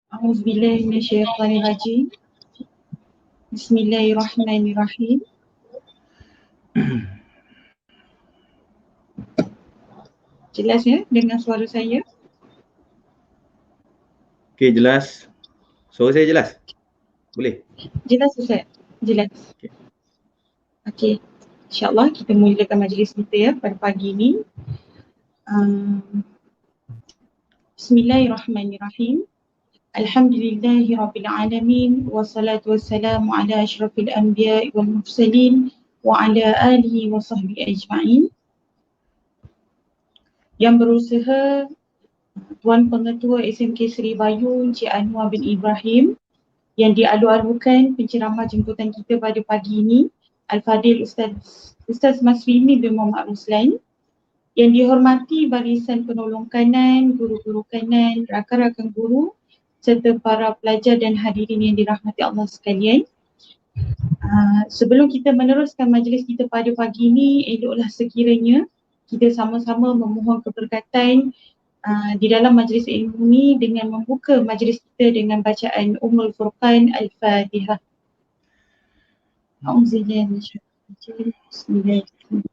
A'udzubillahi minasyaitonirrajim. Bismillahirrahmanirrahim. Jelas ya dengan suara saya? Okey, jelas. Suara saya jelas? Boleh? Jelas Ustaz? Jelas. Okey. Okey. InsyaAllah kita mulakan majlis kita ya pada pagi ini. Bismillahirrahmanirrahim. Alhamdulillahi Rabbil Alamin. Wassalatu wassalamu ala ashrafil anbiya wal mursalin wa ala alihi wa sahbihi ajma'in. Yang berusaha Tuan Pengetua SMK Seri Bayu Encik Anwar bin Ibrahim, yang dialu-alukan penceramah jemputan kita pada pagi ini, Al-Fadil Ustaz Masrimi bin Muhammad Ruslan, yang dihormati barisan penolong kanan, guru-guru kanan, rakan-rakan guru serta para pelajar dan hadirin yang dirahmati Allah sekalian. Sebelum kita meneruskan majlis kita pada pagi ini, eloklah sekiranya kita sama-sama memohon keberkatan di dalam majlis ilmu ini dengan membuka majlis kita dengan bacaan Ummul Furqan Al-Fatihah. A'udzubillahi minasyaitonir rajim. Bismillahirrahmanirrahim.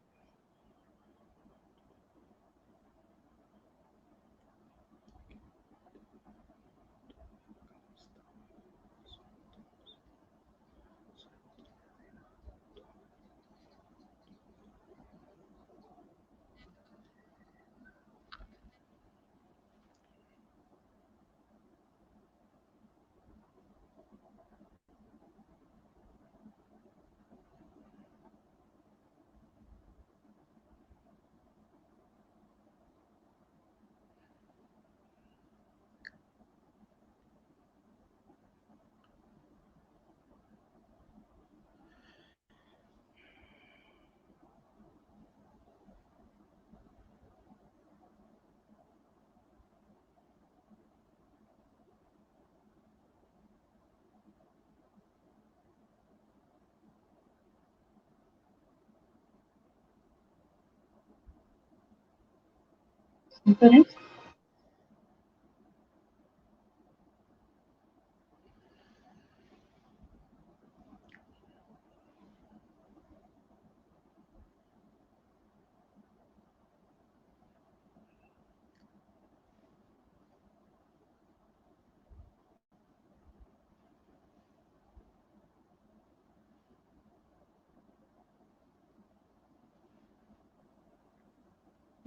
Betul,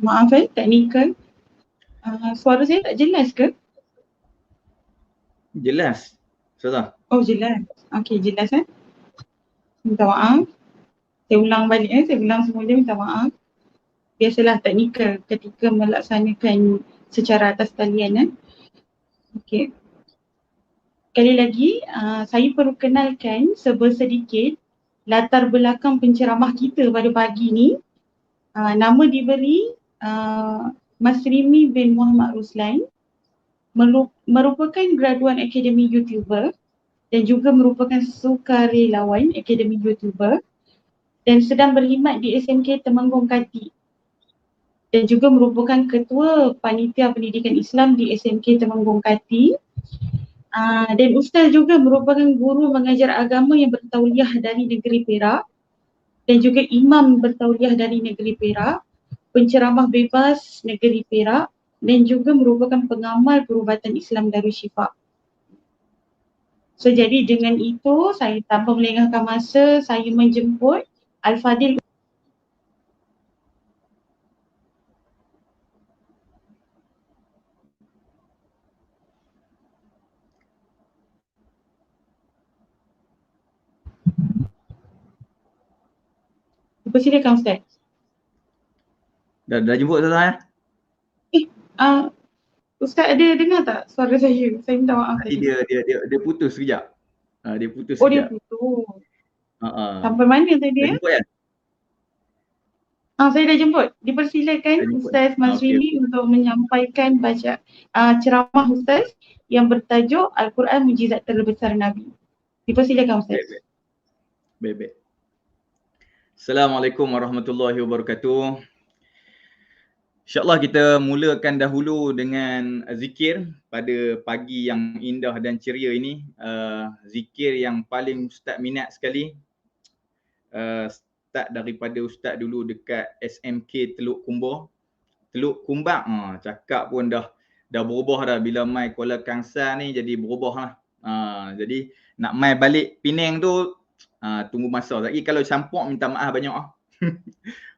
maaf teknikal. Suara saya tak jelas ke? Jelas. Ustazah. Oh jelas. Okey, jelas Minta maaf. Saya ulang balik saya ulang semula, minta maaf. Biasalah teknikal ketika melaksanakan secara atas talian Okey. Sekali lagi, saya perlu kenalkan sedikit latar belakang penceramah kita pada pagi ni. Nama diberi Mas Rimi bin Muhammad Ruslan, merupakan graduan Akademi YouTuber dan juga merupakan sukarelawan Akademi YouTuber dan sedang berkhidmat di SMK Temanggung Kati dan juga merupakan ketua panitia pendidikan Islam di SMK Temanggung Kati. Dan Ustaz juga merupakan guru mengajar agama yang bertauliah dari negeri Perak dan juga imam bertauliah dari negeri Perak, penceramah bebas negeri Perak dan juga merupakan pengamal perubatan Islam Darul Syifa. So jadi dengan itu saya tanpa melengahkan masa, saya menjemput Al-Fadil. Persilakan Ustaz. Dah jemput Ustazah Ustaz ada dengar tak suara saya? Saya minta maaf tadi. Dia putus sekejap. Dia putus Oh dia sekejap. putus. Ha. Sampai mana tadi Dah jemput kan? Saya dah jemput. Dipersilakan Ustaz Masrimi untuk menyampaikan ceramah Ustaz yang bertajuk Al-Quran Mujizat Terbesar Nabi. Dipersilakan Ustaz. Baik. Assalamualaikum warahmatullahi wabarakatuh. InsyaAllah kita mulakan dahulu dengan zikir pada pagi yang indah dan ceria ini. Zikir yang paling Ustaz minat sekali. Start daripada Ustaz dulu dekat SMK Teluk Kumbang. Cakap pun dah berubah dah. Bila mai Kuala Kangsar ni jadi berubah lah. Jadi nak mai balik Penang tu tunggu masa. Lagi kalau campur minta maaf banyak lah.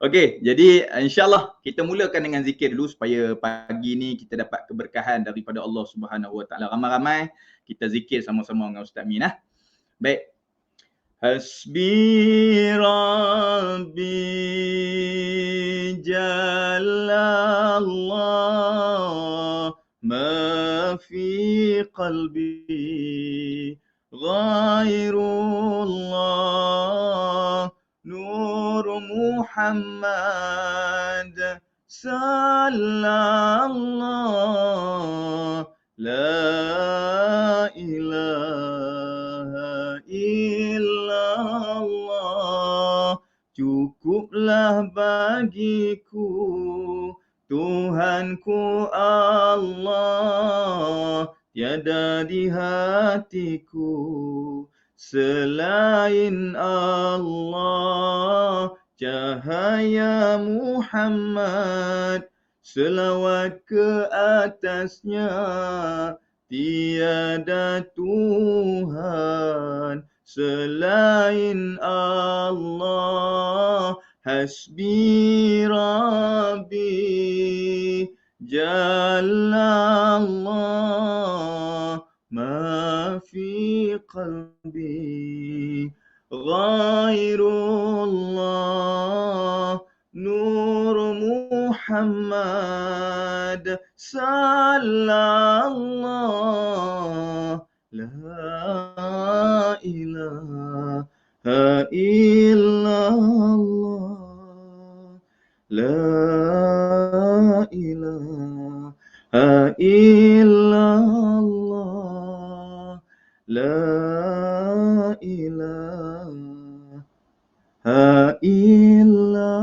Okey, jadi insyaAllah kita mulakan dengan zikir dulu supaya pagi ni kita dapat keberkahan daripada Allah Subhanahu Wa Taala. Ramai-ramai kita zikir sama-sama dengan Ustaz Min. Baik. Hasbi Rabbi Jalallah ma fi qalbi ghairullah Nur Muhammad sallallahu la ilaha illallah. Cukuplah bagiku Tuhanku Allah, tiada di hatiku selain Allah. Cahaya Muhammad, selawat ke atasnya, tiada Tuhan selain Allah. Hasbi Rabbi Jalallah ma fi qalbi ghairullah Nur Muhammad sallallahu la ilaha illallah la ilaha illallah la ilaha illallah.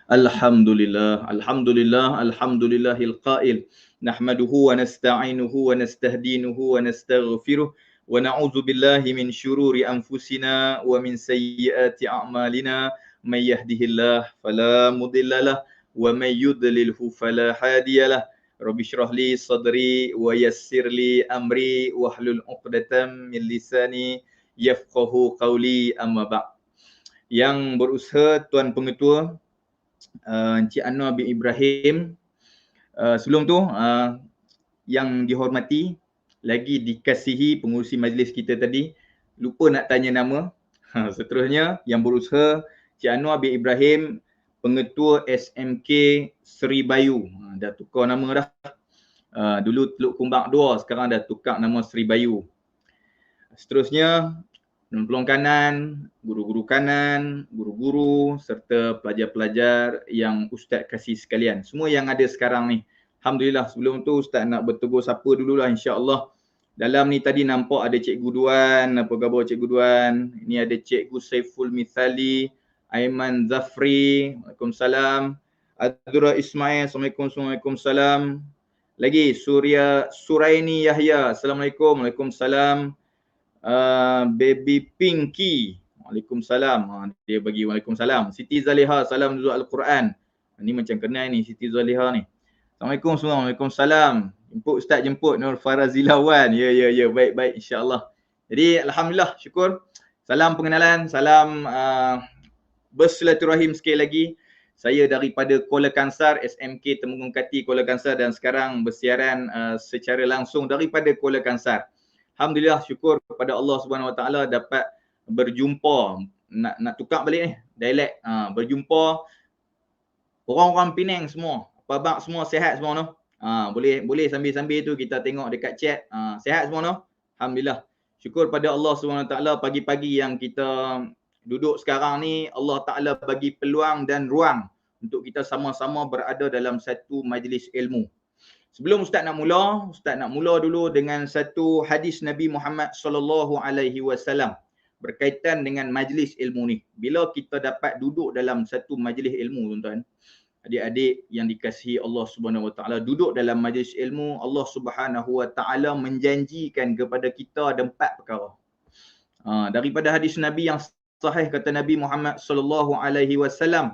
Alhamdulillah, alhamdulillah, alhamdulillahil qail. Nahmaduhu wa nasta'inuhu wa nastahdinuhu wa nastaghfiruh wa na'udzu billahi min syururi anfusina wa min sayyiati a'malina. May yahdihillah fala mudhillalah wa may yudlilhu fala hadiyalah. Rabbi shrah li sadri wa yassir li amri wahlul 'uqdatam min lisani yafqahu qawli, amma ba'. Yang berusaha Tuan Pengetua Encik Anwar bin Ibrahim, sebelum tu yang dihormati lagi dikasihi pengurusi majlis kita tadi, lupa nak tanya nama. Seterusnya yang berusaha Encik Anwar bin Ibrahim, Pengetua SMK Seri Bayu, dah tukar nama dah. Dulu Teluk Kumbang 2, sekarang dah tukar nama Seri Bayu. Seterusnya penolong kanan, guru-guru kanan, guru-guru serta pelajar-pelajar yang Ustaz kasih sekalian. Semua yang ada sekarang ni. Alhamdulillah, sebelum tu Ustaz nak bertegur sapa dululah insya-Allah. Dalam ni tadi nampak ada Cikgu Duan, apa khabar Cikgu Duan? Ini ada Cikgu Saiful Mithali, Aiman Zafri, Waalaikumsalam. Adura Ismail, Assalamualaikum, Waalaikumsalam. Lagi Suraini Yahya, Assalamualaikum, Waalaikumsalam. Baby Pinky, Waalaikumsalam. Dia bagi Waalaikumsalam. Siti Zaliha, salam nuzul Al-Quran. Ni macam kenal ni Siti Zaliha ni. Assalamualaikum semua. Waalaikumsalam. Jemput Ustaz, jemput Nur Farazilawan. Ya, baik insya-Allah. Jadi alhamdulillah, syukur. Salam pengenalan, salam bersilaturahim sekali lagi. Saya daripada Kuala Kangsar, SMK Temenggung Kati Kuala Kangsar, dan sekarang bersiaran secara langsung daripada Kuala Kangsar. Alhamdulillah, syukur kepada Allah Subhanahu Wa Taala dapat berjumpa, nak tukar balik ni dialek, berjumpa orang-orang Penang semua, abang semua sihat semua noh. Boleh sambil-sambil tu kita tengok dekat chat, sihat semua noh. Alhamdulillah. Syukur pada Allah Subhanahu Wa Taala, pagi-pagi yang kita duduk sekarang ni, Allah Taala bagi peluang dan ruang untuk kita sama-sama berada dalam satu majlis ilmu. Sebelum Ustaz nak mula dulu dengan satu hadis Nabi Muhammad sallallahu alaihi wasallam. berkaitan dengan majlis ilmu ni. Bila kita dapat duduk dalam satu majlis ilmu, tuan-tuan, adik-adik yang dikasihi Allah Subhanahu Wa Taala, duduk dalam majlis ilmu, Allah Subhanahu Wa Taala menjanjikan kepada kita ada 4 perkara. Daripada hadis Nabi yang sahih, kata Nabi Muhammad sallallahu alaihi wasallam,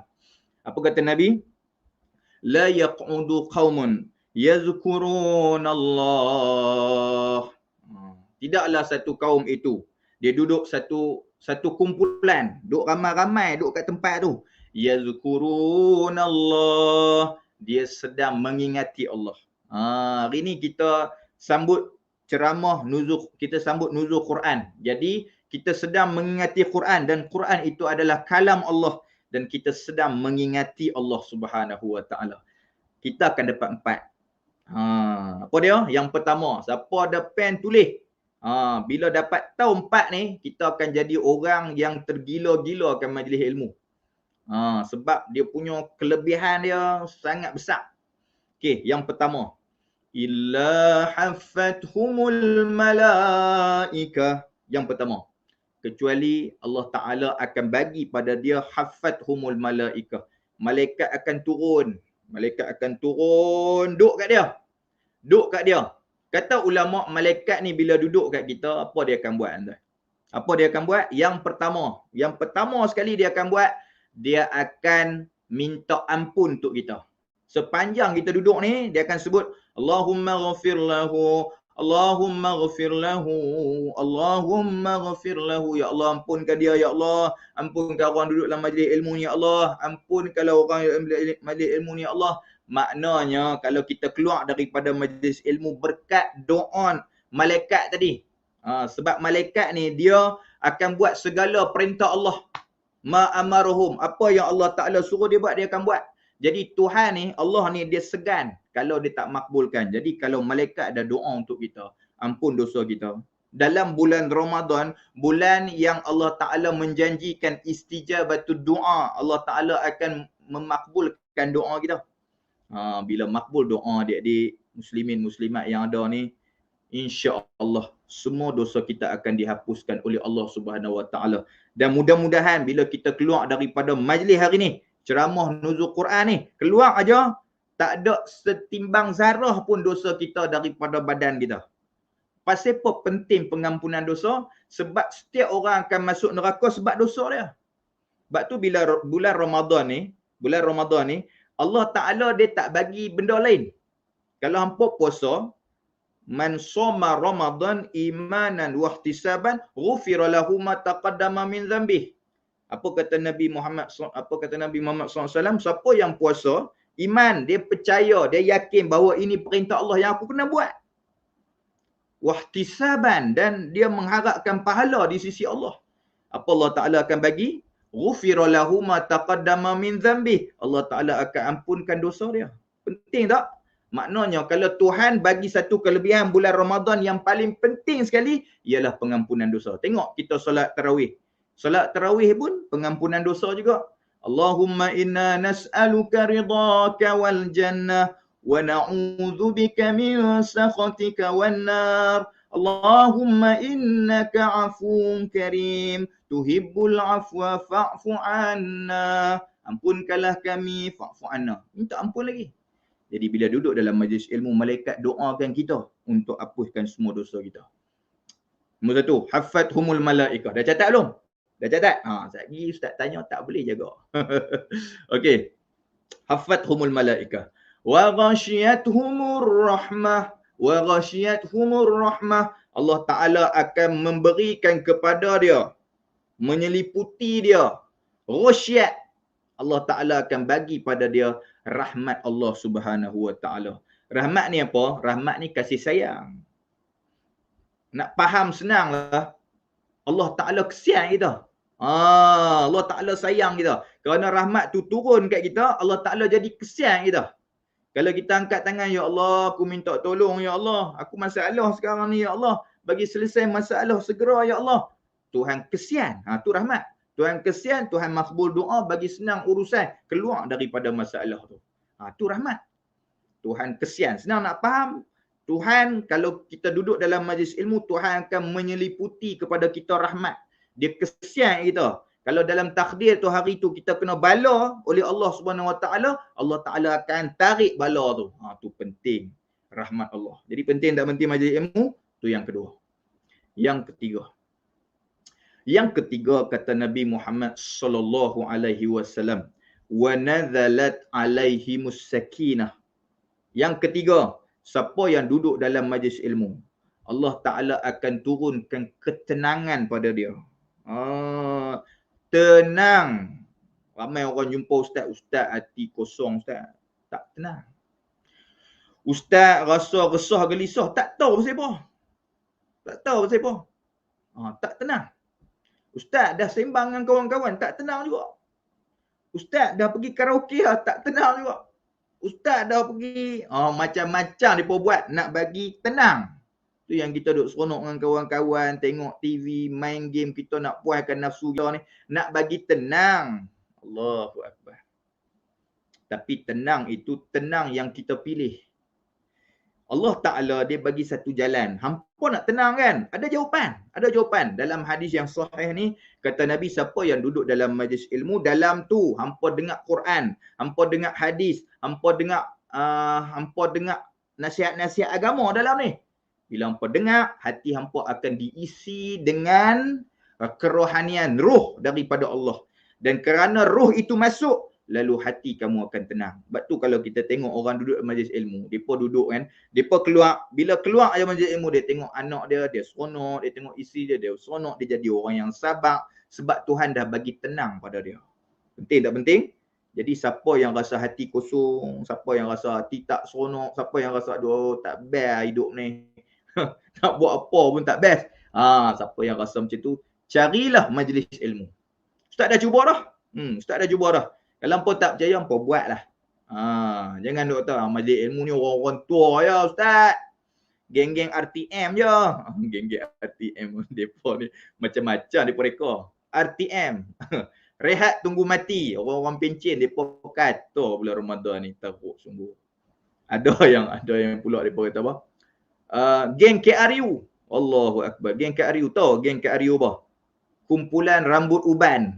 apa kata Nabi? La yaq'udu qaumun yazkurun Allah. Tidaklah satu kaum itu dia duduk satu kumpulan, duduk ramai-ramai, duduk kat tempat tu. Yazkurun Allah, dia sedang mengingati Allah. Hari ni kita sambut ceramah nuzul, kita sambut nuzul Quran. Jadi kita sedang mengingati Quran, dan Quran itu adalah kalam Allah, dan kita sedang mengingati Allah Subhanahu Wa Taala. Kita akan dapat 4. Apa dia? Yang pertama, siapa ada pen tulis. Bila dapat tahu 4 ni, kita akan jadi orang yang tergila-gila akan majlis ilmu. Sebab dia punya kelebihan dia sangat besar. Okey, yang pertama, illa haffathumul malaikah. Yang pertama, kecuali Allah Ta'ala akan bagi pada dia haffathumul malaikah. Malaikat akan turun. Malaikat akan turun, duduk kat dia. Duduk kat dia. Kata ulama, malaikat ni bila duduk kat kita, apa dia akan buat? Apa dia akan buat? Yang pertama sekali dia akan buat, dia akan minta ampun untuk kita. Sepanjang kita duduk ni, dia akan sebut, Allahumma ghafir lahu, Allahumma ghafir lahu, Allahumma ghafir lahu. Ya Allah, ampunkan dia, ya Allah. Ampunkan orang duduk dalam majlis ilmu ni, ya Allah. Ampunkanlah orang majlis ilmu ni, ya Allah. Maknanya kalau kita keluar daripada majlis ilmu berkat doa malaikat tadi. Sebab malaikat ni dia akan buat segala perintah Allah. Ma amaruhum, apa yang Allah Ta'ala suruh dia buat, dia akan buat. Jadi Tuhan ni, Allah ni dia segan kalau dia tak makbulkan. Jadi kalau malaikat ada doa untuk kita, ampun dosa kita. Dalam bulan Ramadan, bulan yang Allah Ta'ala menjanjikan istijabatul doa, Allah Ta'ala akan memakbulkan doa kita. Bila makbul doa adik-adik muslimin muslimat yang ada ni, insya-Allah semua dosa kita akan dihapuskan oleh Allah Subhanahu Wa Taala. Dan mudah-mudahan bila kita keluar daripada majlis hari ni, ceramah nuzul Quran ni, keluar aja tak ada setimbang zarah pun dosa kita daripada badan kita. Pasal apa penting pengampunan dosa? Sebab setiap orang akan masuk neraka sebab dosa dia. Sebab tu bila bulan Ramadan ni, Allah Ta'ala dia tak bagi benda lain. Kalau hampa puasa, man soma Ramadan imanan wa ihtisaban ghufira lahu ma taqaddama min dhanbih. Apa kata Nabi Muhammad SAW? Siapa yang puasa, iman, dia percaya, dia yakin bahawa ini perintah Allah yang aku kena buat. Wa ihtisaban, dan dia mengharapkan pahala di sisi Allah. Apa Allah Ta'ala akan bagi? Ghufira lahu ma taqaddama min dhanbih. Allah Ta'ala akan ampunkan dosa dia. Penting tak? Maknanya kalau Tuhan bagi satu kelebihan bulan Ramadan yang paling penting sekali ialah pengampunan dosa. Tengok kita solat tarawih. Solat tarawih pun pengampunan dosa juga. Allahumma inna nas'aluka ridhaka wal jannah wa na'udzubika min sakhatika wan nar. Allahumma innaka afuwun karim tuhibbul afwa fa'fu anna. Ampunkanlah kami, fa'fu anna. Minta ampun lagi. Jadi bila duduk dalam majlis ilmu, malaikat doakan kita untuk hapuskan semua dosa kita. Nombor 1, haffathumul malaikah. Dah catat belum? Dah catat? Sekejap ustaz tanya tak boleh jaga. Okey. Haffathumul malaikah. Wa ghashiyatuhumur rahmah. Wa ghashiyatuhumur rahmah. Allah Ta'ala akan memberikan kepada dia, menyeliputi dia, ghasyat. Allah Ta'ala akan bagi pada dia rahmat Allah Subhanahu Wa Ta'ala. Rahmat ni apa? Rahmat ni kasih sayang. Nak faham senang lah. Allah Ta'ala kesian kita. Allah Ta'ala sayang kita. Kerana rahmat tu turun kat kita, Allah Ta'ala jadi kesian kita. Kalau kita angkat tangan, ya Allah, aku minta tolong, ya Allah. Aku masalah sekarang ni, ya Allah. Bagi selesai masalah segera, ya Allah. Tuhan kesian. Tu rahmat. Tuhan kesian, Tuhan makbul doa, bagi senang urusan, keluar daripada masalah tu. Tu rahmat. Tuhan kesian. Senang nak faham. Tuhan, kalau kita duduk dalam majlis ilmu, Tuhan akan menyeliputi kepada kita rahmat. Dia kesian kita. Kalau dalam takdir tu hari tu kita kena bala oleh Allah Subhanahu Wa Taala, Allah Taala akan tarik bala tu. Tu penting rahmat Allah. Jadi penting tak penting majlis ilmu? Tu yang kedua. Yang ketiga kata Nabi Muhammad sallallahu alaihi wasallam, wa nadzalat alaihimus sakinah. Yang ketiga, siapa yang duduk dalam majlis ilmu, Allah Ta'ala akan turunkan ketenangan pada dia. Tenang. Ramai orang jumpa ustaz hati kosong ustaz. Tak tenang. Ustaz rasa resah gelisah, tak tahu pasal apa. Tak tahu pasal apa. Tak tenang. Ustaz dah sembang dengan kawan-kawan, tak tenang juga. Ustaz dah pergi karaoke, tak tenang juga. Ustaz dah pergi macam-macam dia buat nak bagi tenang. Tu yang kita duduk seronok dengan kawan-kawan, tengok TV, main game, kita nak puaskan nafsu kita ni, nak bagi tenang. Allahu Akbar. Tapi tenang itu tenang yang kita pilih. Allah Ta'ala dia bagi satu jalan. Hampa nak tenang kan? Ada jawapan. Ada jawapan. Dalam hadis yang sahih ni, kata Nabi, siapa yang duduk dalam majlis ilmu, dalam tu hampa dengar Quran, hampa dengar hadis, hampa dengar nasihat-nasihat agama dalam ni. Bila hampa dengar, hati hampa akan diisi dengan kerohanian, ruh daripada Allah. Dan kerana ruh itu masuk, lalu hati kamu akan tenang. Sebab tu kalau kita tengok orang duduk di majlis ilmu, mereka duduk kan, mereka keluar, bila keluar dari majlis ilmu, dia tengok anak dia seronok, dia tengok isteri dia seronok, dia jadi orang yang sabar, sebab Tuhan dah bagi tenang pada dia. Penting tak penting? Jadi siapa yang rasa hati kosong, siapa yang rasa hati tak seronok, siapa yang rasa aduh tak best hidup ni, nak buat apa pun tak best, siapa yang rasa macam tu, carilah majlis ilmu. Ustaz dah cuba dah. Ustaz dah cuba dah. Kalau hampa tak percaya, hampa buatlah. Jangan duk tahu majlis ilmu ni orang-orang tua ya ustaz. Geng-geng RTM je. Geng-geng RTM depa ni macam-macam depa reka. RTM. Rehat tunggu mati. Orang-orang pencen depa kata bulan Ramadan ni teruk sungguh. Ada yang pula depa kata apa? Geng KRU. Allahu Akbar. Geng KRU tahu geng KRU apa? Kumpulan rambut uban.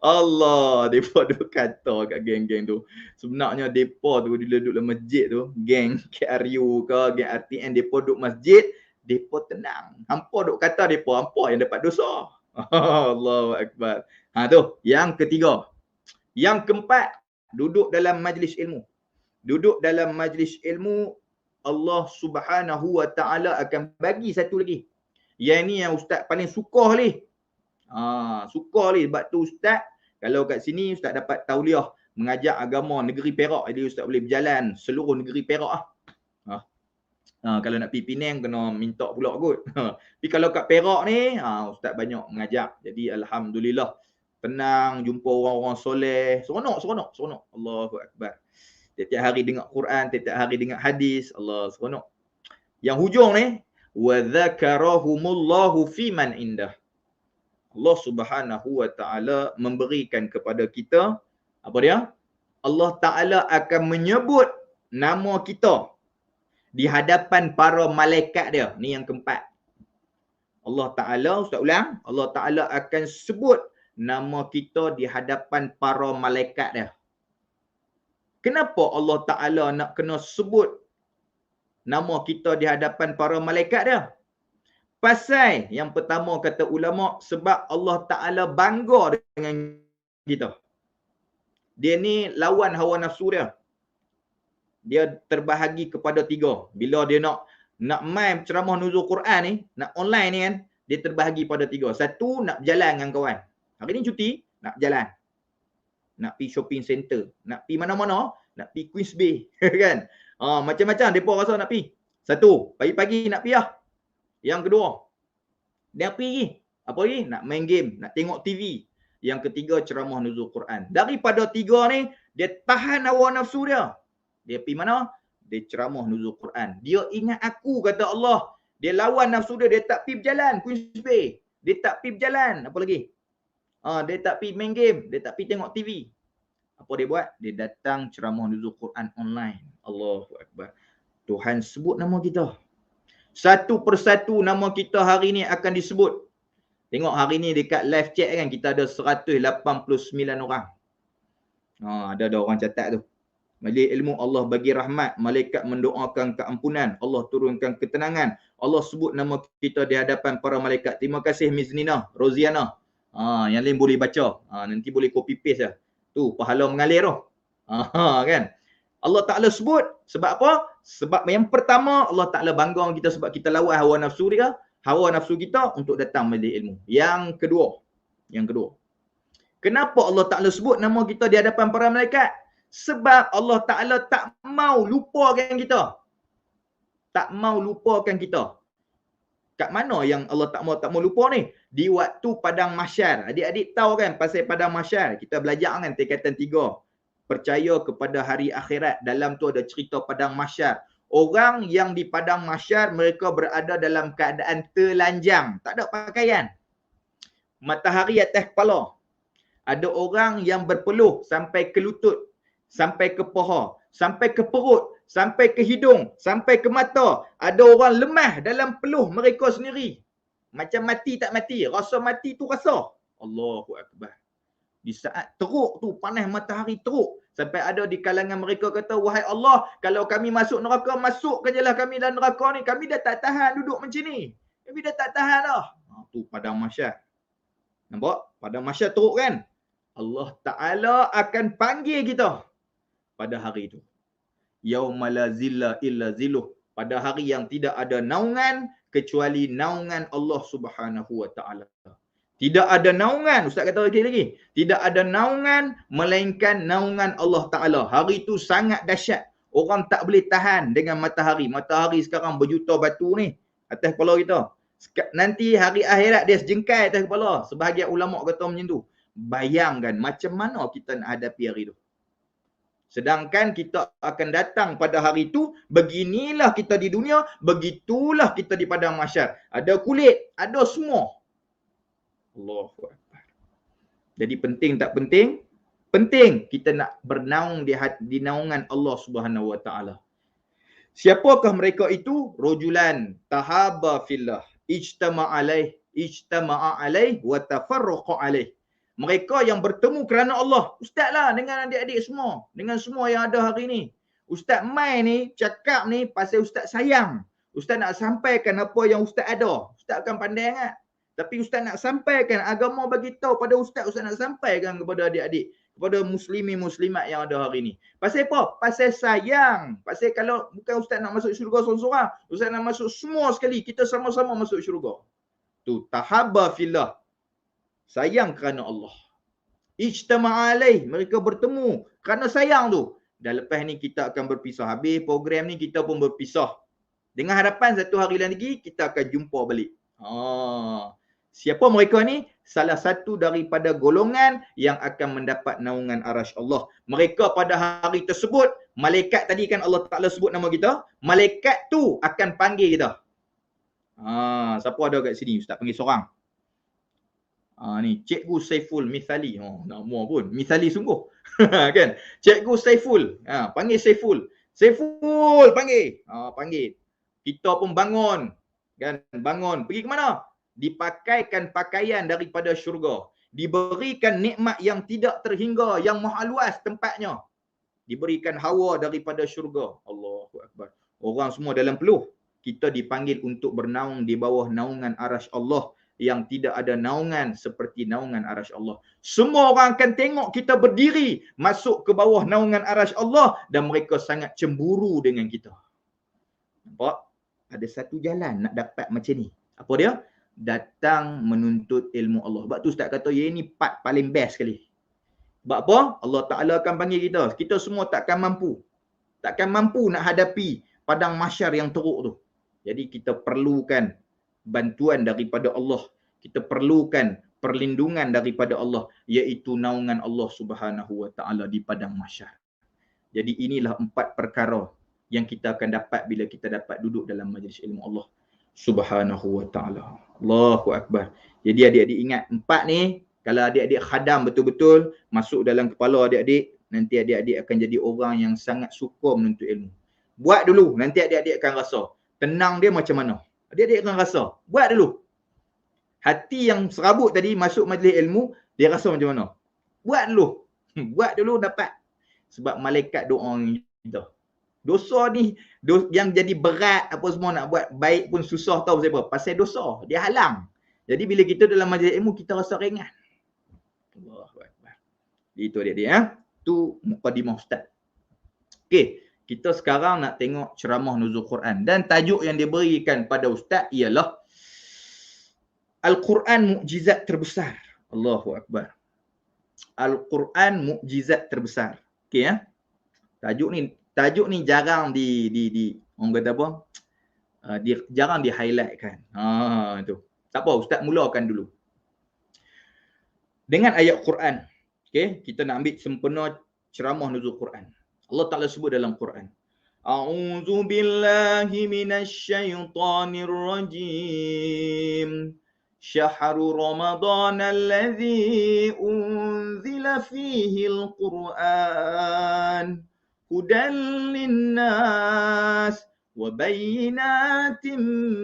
Allah, mereka duk kata kat geng-geng tu. Sebenarnya mereka tu bila duduk dalam masjid tu, geng KRU ke, geng RTN, mereka duduk masjid, mereka tenang. Hampa duk kata mereka, hampa yang dapat dosa. Allahu Akbar. Tu, yang ketiga. Yang keempat, duduk dalam majlis ilmu. Duduk dalam majlis ilmu, Allah Subhanahu Wa Ta'ala akan bagi satu lagi. Yang ni yang ustaz paling suka ni. Suka ni sebab tu ustaz, kalau kat sini ustaz dapat tauliah mengajar agama negeri Perak, jadi ustaz boleh berjalan seluruh negeri Perak kalau nak pergi Penang kena minta pula kot. Tapi kalau kat Perak ni ustaz banyak mengajar. Jadi alhamdulillah tenang, jumpa orang-orang soleh, seronok. Allahu Akbar. Tiap-tiap hari dengar Quran, tiap-tiap hari dengar hadis, Allah seronok. Yang hujung ni, wa dzakarahumullahu fiman indah. Allah Subhanahu Wa Ta'ala memberikan kepada kita, apa dia? Allah Ta'ala akan menyebut nama kita di hadapan para malaikat dia. Ni yang keempat. Allah Ta'ala, ustaz ulang, Allah Ta'ala akan sebut nama kita di hadapan para malaikat dia. Kenapa Allah Ta'ala nak kena sebut nama kita di hadapan para malaikat dia? Pasal yang pertama kata ulama, sebab Allah Ta'ala bangga dengan kita. Dia ni lawan hawa nafsu dia. Dia terbahagi kepada tiga. Bila dia nak main ceramah nuzul Quran ni, nak online ni kan, dia terbahagi pada tiga. Satu, nak berjalan dengan kawan. Hari ni cuti, nak berjalan. Nak pergi shopping center, nak pergi mana-mana, nak pergi Queens Bay kan. Macam-macam depa rasa nak pergi. Satu, pagi-pagi nak pergi lah. Yang kedua, dia pergi. Apa lagi? Nak main game, nak tengok TV. Yang ketiga, ceramah nuzul Quran. Daripada tiga ni, dia tahan hawa nafsu dia. Dia pergi mana? Dia ceramah nuzul Quran. Dia ingat aku, kata Allah. Dia lawan nafsu dia. Dia tak pergi berjalan Queens Bay. Dia tak pergi berjalan. Apa lagi? Dia tak pergi main game. Dia tak pergi tengok TV. Apa dia buat? Dia datang ceramah nuzul Quran online. Allahu Akbar. Tuhan sebut nama kita. Satu persatu nama kita hari ni akan disebut. Tengok hari ni dekat live chat kan kita ada 189 orang. Ada orang catat tu. Majlis ilmu Allah bagi rahmat, malaikat mendoakan keampunan, Allah turunkan ketenangan, Allah sebut nama kita di hadapan para malaikat. Terima kasih Miss Nina, Roziana. Yang lain boleh baca. Nanti boleh copy paste lah. Tu pahala mengalir tu. Kan? Allah Ta'ala sebut sebab apa? Sebab yang pertama Allah Ta'ala bangga kita sebab kita lawan hawa nafsu dia, hawa nafsu kita untuk datang majlis ilmu. Yang kedua, kenapa Allah Ta'ala sebut nama kita di hadapan para malaikat? Sebab Allah Ta'ala tak mau lupakan kita. Tak mau lupakan kita. Kat mana yang Allah tak mau lupa ni? Di waktu padang mahsyar. Adik-adik tahu kan pasal padang mahsyar? Kita belajar kan tingkatan 3. Percaya kepada hari akhirat. Dalam tu ada cerita padang mahsyar. Orang yang di padang mahsyar mereka berada dalam keadaan telanjang. Tak ada pakaian. Matahari atas kepala. Ada orang yang berpeluh sampai ke lutut, sampai ke paha, sampai ke perut, sampai ke hidung, sampai ke mata. Ada orang lemah dalam peluh mereka sendiri. Macam mati tak mati, rasa mati tu rasa. Allahu Akbar. Di saat teruk tu, panas matahari teruk. Sampai ada di kalangan mereka kata, wahai Allah, kalau kami masuk neraka, masukkan je lah kami dalam neraka ni. Kami dah tak tahan duduk macam ni. Kami dah tak tahan dah. Tu padang mahsyar. Nampak? Padang mahsyar teruk kan? Allah Ta'ala akan panggil kita pada hari itu. Yauma la zilla illa zilluh. Pada hari yang tidak ada naungan kecuali naungan Allah Subhanahu Wa Ta'ala. Tidak ada naungan, Ustaz kata lagi. Tidak ada naungan melainkan naungan Allah Ta'ala. Hari itu sangat dahsyat. Orang tak boleh tahan dengan matahari. Matahari sekarang berjuta batu ni atas kepala kita. Nanti hari akhirat dia sejengkai atas kepala. Sebahagian ulama kata macam tu. Bayangkan macam mana kita nak hadapi hari itu. Sedangkan kita akan datang pada hari itu, beginilah kita di dunia, begitulah kita di padang mahsyar. Ada kulit, ada semua. Allahu Akbar. Jadi penting tak penting? Penting kita nak bernaung di naungan Allah Subhanahu Wa Ta'ala. Siapakah mereka itu? Rajulan tahaba fillah, ijtama'a alaih wa tafarraqa alaih. Mereka yang bertemu kerana Allah. Ustaz lah dengan adik-adik semua. Dengan semua yang ada hari ni. Ustaz mai ni, cakap ni pasal Ustaz sayang. Ustaz nak sampaikan apa yang Ustaz ada. Ustaz akan pandai sangat. Tapi Ustaz nak sampaikan agama bagi tahu pada Ustaz. Ustaz nak sampaikan kepada adik-adik. Kepada muslimin-muslimat yang ada hari ni. Pasal apa? Pasal sayang. Pasal kalau bukan Ustaz nak masuk syurga seorang-seorang. Ustaz nak masuk semua sekali. Kita sama-sama masuk syurga. Tu tahabba fillah. Sayang kerana Allah. Ijtama'a alaih. Mereka bertemu kerana sayang tu. Dan lepas ni kita akan berpisah. Habis program ni kita pun berpisah. Dengan harapan satu hari lagi kita akan jumpa balik. Siapa mereka ni? Salah satu daripada golongan yang akan mendapat naungan arasy Allah. Mereka pada hari tersebut, malaikat tadi kan Allah Ta'ala sebut nama kita. Malaikat tu akan panggil kita. Siapa ada kat sini? Ustaz panggil seorang. Ni Cikgu Saiful Mithali. Nama pun Mithali sungguh. Kan? Cikgu Saiful. Panggil Saiful. Saiful panggil. Panggil. Kita pun bangun. Kan? Bangun. Pergi ke mana? Dipakaikan pakaian daripada syurga. Diberikan nikmat yang tidak terhingga, yang maha luas tempatnya. Diberikan hawa daripada syurga. Allahu Akbar. Orang semua dalam peluh. Kita dipanggil untuk bernaung di bawah naungan arasy Allah. Yang tidak ada naungan seperti naungan arasy Allah. Semua orang akan tengok kita berdiri masuk ke bawah naungan arasy Allah dan mereka sangat cemburu dengan kita. Nampak? Ada satu jalan nak dapat macam ni. Apa dia? Datang menuntut ilmu Allah. Sebab tu Ustaz kata yang ni part paling best sekali. Sebab apa? Allah Ta'ala akan panggil kita. Kita semua takkan mampu. Takkan mampu nak hadapi padang mahsyar yang teruk tu. Jadi kita perlukan bantuan daripada Allah. Kita perlukan perlindungan daripada Allah, iaitu naungan Allah Subhanahu Wa Ta'ala di padang mahsyar. Jadi inilah 4 perkara yang kita akan dapat bila kita dapat duduk dalam majlis ilmu Allah Subhanahu Wa Ta'ala. Allahu Akbar. Jadi adik-adik ingat 4 ni, kalau adik-adik khadam betul-betul masuk dalam kepala adik-adik, nanti adik-adik akan jadi orang yang sangat suka menuntut ilmu. Buat dulu, nanti adik-adik akan rasa tenang dia macam mana. Adik-adik akan rasa. Buat dulu. Hati yang serabut tadi masuk majlis ilmu, dia rasa macam mana? Buat dulu. Buat dulu dapat. Sebab malaikat doa kita. Dosa ni yang jadi berat apa semua nak buat baik pun susah, tahu siapa? Pasal dosa. Dia halang. Jadi bila kita dalam majlis ilmu, kita rasa ringan. Allahuakbar. Itu dia ya. Tu mukadimah ustaz. Okey, kita sekarang nak tengok ceramah nuzul Quran, dan tajuk yang dia berikan pada ustaz ialah Al-Quran mukjizat terbesar. Allahu akbar. Al-Quran mukjizat terbesar. Okey ya. Tajuk ni jarang orang kata apa? Jarang di highlightkan. Itu. Tak apa, ustaz mulakan dulu dengan ayat Quran. Okey, kita nak ambil sempena ceramah nuzul Quran. Allah Taala sebut dalam Quran, A'udzu billahi minasyaitonir rajim. Syahrul Ramadan alladzi unzila fihi al-Quran hudan linnas wa bayyinatin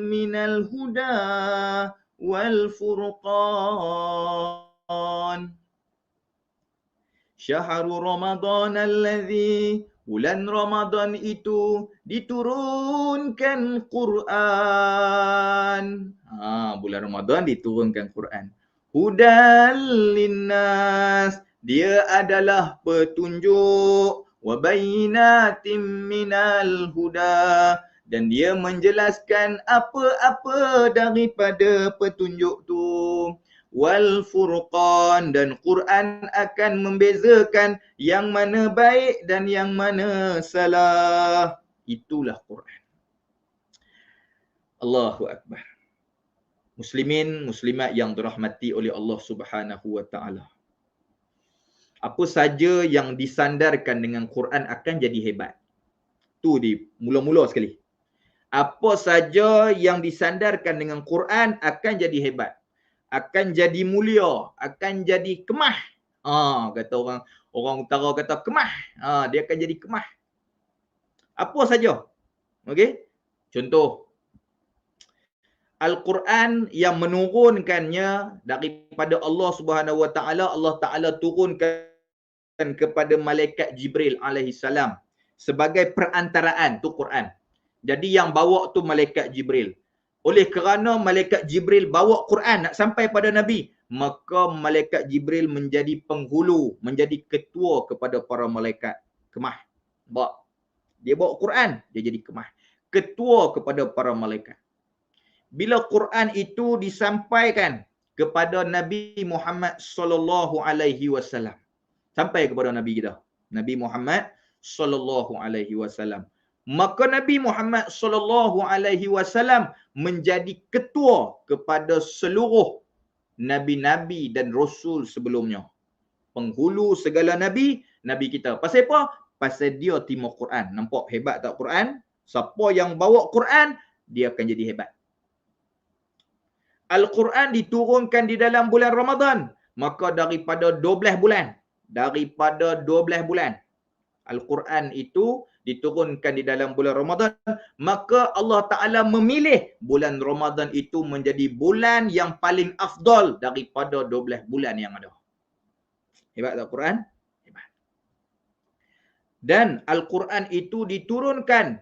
minal huda wal furqan. Syahrul Ramadan alladzi, bulan Ramadan itu diturunkan Quran. Bulan Ramadan diturunkan Quran. Hudan linnas, dia adalah petunjuk. Wa bayyinatin minal huda, dan dia menjelaskan apa-apa daripada petunjuk tu. Wal furqan, dan Quran akan membezakan yang mana baik dan yang mana salah. Itulah Quran. Allahu akbar. Muslimin, muslimat yang dirahmati oleh Allah Subhanahu wa taala. Apa saja yang disandarkan dengan Quran akan jadi hebat. Tu di mula-mula sekali. Apa saja yang disandarkan dengan Quran akan jadi hebat. Akan jadi mulia, akan jadi kemah. Kata orang utara kata kemah. Dia akan jadi kemah. Apa saja. Okey? Contoh, Al-Quran yang menurunkannya daripada Allah Subhanahu wa taala, Allah Taala turunkan kepada malaikat Jibril alaihi salam sebagai perantaraan tu Quran. Jadi yang bawa tu malaikat Jibril. Oleh kerana malaikat Jibril bawa Quran nak sampai pada Nabi, maka malaikat Jibril menjadi penghulu, menjadi ketua kepada para malaikat kemah. Dia bawa Quran, dia jadi kemah. Ketua kepada para malaikat. Bila Quran itu disampaikan kepada Nabi Muhammad sallallahu alaihi wasallam, sampai kepada Nabi kita, Nabi Muhammad sallallahu alaihi wasallam, maka Nabi Muhammad sallallahu alaihi wasallam menjadi ketua kepada seluruh nabi-nabi dan rasul sebelumnya. Penghulu segala nabi kita. Pasal apa? Pasal dia timur Quran. Nampak hebat tak Quran? Siapa yang bawa Quran, dia akan jadi hebat. Al-Quran diturunkan di dalam bulan Ramadan, maka daripada 12 bulan, Al-Quran itu diturunkan di dalam bulan Ramadan, maka Allah Ta'ala memilih bulan Ramadan itu menjadi bulan yang paling afdal daripada 12 bulan yang ada. Hebat tak Quran? Hebat. Dan Al-Quran itu diturunkan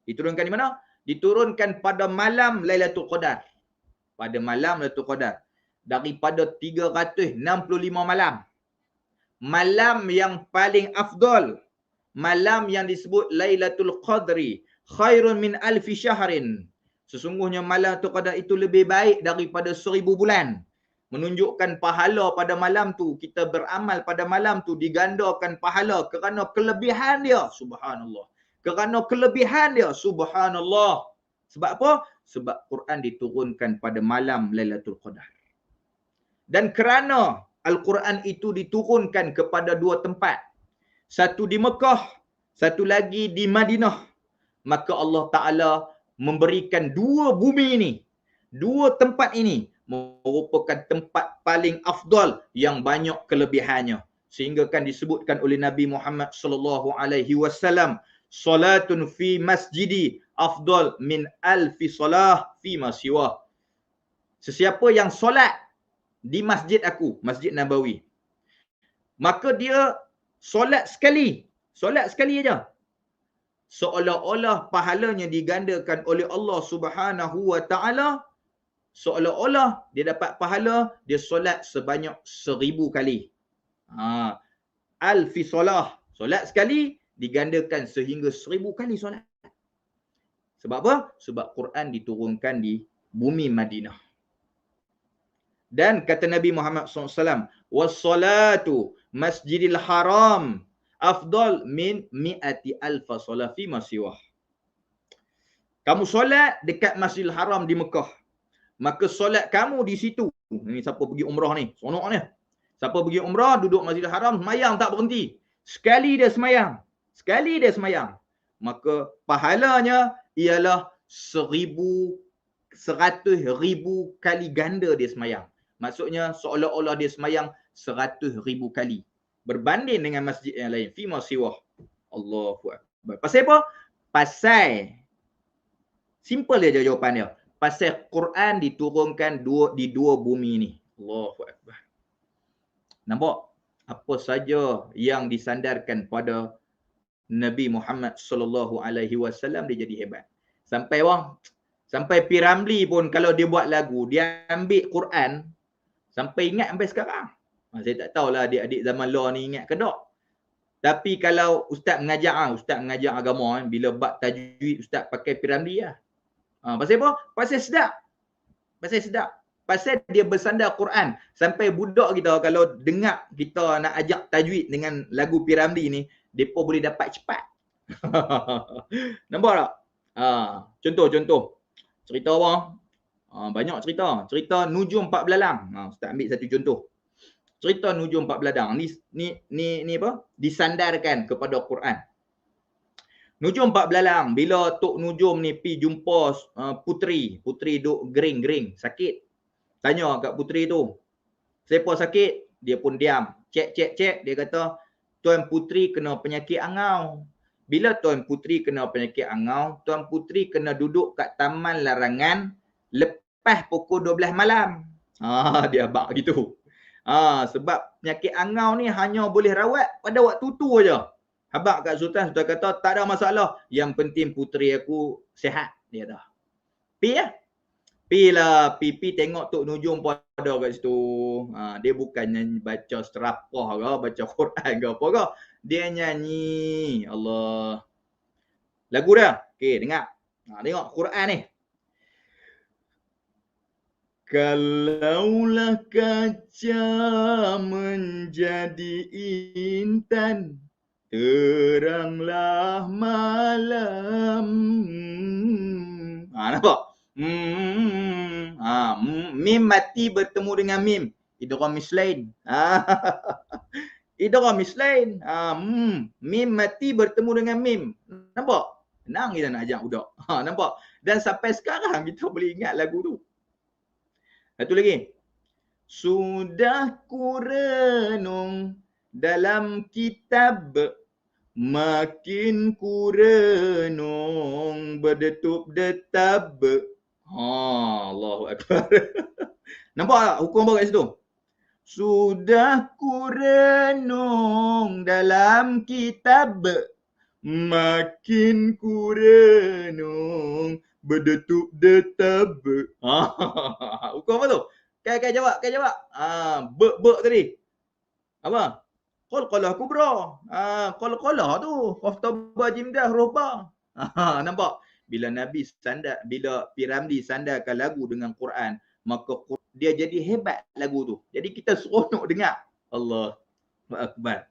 di mana? Diturunkan pada malam Lailatul Qadar. Pada malam Lailatul Qadar. Daripada 365 malam. Malam yang paling afdal, malam yang disebut Lailatul Qadri, khairun min alfi syahrin. Sesungguhnya malam Lailatul Qadar itu lebih baik daripada 1000 bulan. Menunjukkan pahala pada malam tu. Kita beramal pada malam tu digandakan pahala kerana kelebihan dia. Subhanallah. Kerana kelebihan dia. Subhanallah. Sebab apa? Sebab Quran diturunkan pada malam Lailatul Qadar. Dan kerana Al-Quran itu diturunkan kepada 2 tempat. Satu di Mekah, satu lagi di Madinah. Maka Allah Ta'ala memberikan 2 bumi ini, 2 tempat ini merupakan tempat paling afdal yang banyak kelebihannya. Sehingga kan disebutkan oleh Nabi Muhammad sallallahu alaihi wasallam, salatun fi masjidi afdal min alfi salah fi ma siwa. Sesiapa yang solat di masjid aku, Masjid Nabawi, maka dia solat sekali aja, seolah-olah pahalanya digandakan oleh Allah Subhanahu wa taala, seolah-olah dia dapat pahala dia solat sebanyak 1000 kali. Alfi solah, solat sekali digandakan sehingga 1000 kali solat. Sebab apa? Sebab Quran diturunkan di bumi Madinah. Dan kata Nabi Muhammad SAW, wassalatu masjidil haram afdal min mi'ati alfa solah fi masiwah. Kamu solat dekat Masjidil Haram di Mekah, maka solat kamu di situ. Ini siapa pergi umrah ni? Sonok ni. Siapa pergi umrah, duduk Masjidil Haram, semayang tak berhenti. Sekali dia semayang, maka pahalanya ialah 100,000 kali ganda dia semayang. Maksudnya seolah-olah dia semayang 100,000 kali. Berbanding dengan masjid yang lain. Fi masiwah. Allahu Akbar. Pasal apa? Pasal, simple aja jawapan dia. Pasal Quran diturunkan di dua bumi ni. Allahu Akbar. Nampak? Apa saja yang disandarkan pada Nabi Muhammad sallallahu alaihi wasallam dia jadi hebat. Sampai P. Ramlee pun kalau dia buat lagu, dia ambil Quran, sampai ingat sampai sekarang. Saya tak tahulah adik-adik zaman law ni ingat ke tak. Tapi kalau ustaz mengajar agama, bila bab tajwid ustaz pakai P. Ramlee lah. Pasal apa? Pasal sedap. Pasal dia bersandar Quran. Sampai budak kita kalau dengar kita nak ajak tajwid dengan lagu P. Ramlee ni, mereka boleh dapat cepat. Nampak tak? Contoh. Cerita apa? Banyak cerita. Cerita Nujum Empat Belalang. Ustaz ambil satu contoh. Cerita Nujum Empat Belalang. Ni apa? Disandarkan kepada Quran. Nujum Empat Belalang. Bila Tok Nujum ni pi jumpa puteri. Puteri duk gering-gering. Sakit. Tanya kat puteri tu. Siapa sakit? Dia pun diam. Cek. Dia kata, Tuan Puteri kena penyakit angau. Bila Tuan Puteri kena penyakit angau, Tuan Puteri kena duduk kat taman larangan lepas pukul 12 malam. Dia abang gitu. Sebab penyakit angau ni hanya boleh rawat pada waktu tu aja. Habaq kat Sultan kata tak ada masalah. Yang penting puteri aku sihat. Dia dah. Pi tengok Tok Nujum pun ada kat situ. Dia bukannya baca serapah ke, baca Quran ke apa ke. Dia nyanyi. Allah. Lagu dah. Okey, dengar. Tengok Quran ni. Kalaulah kaca menjadi intan, teranglah malam. Nampak? Mim mati bertemu dengan mim. Idgham mislain. Idgham mislain. Mim mati bertemu dengan mim. Nampak? Senang kita nak ajak budak. Nampak? Dan sampai sekarang kita boleh ingat lagu tu. Satu lagi. Sudah ku renung dalam kitab, makin ku renung berdetup-detap. Allahu Akbar. Nampak tak hukum apa kat situ? Sudah ku renung dalam kitab, makin ku renung berdetup-detap. Hukum apa tu? Kai jawab. Bek tadi. Apa? Qalqalah kubra. Qalqalah tu. Qaftaba jimdah roba. Nampak? Bila P. Ramlee sandarkan lagu dengan Quran, maka dia jadi hebat lagu tu. Jadi kita seronok dengar. Allah Akbar.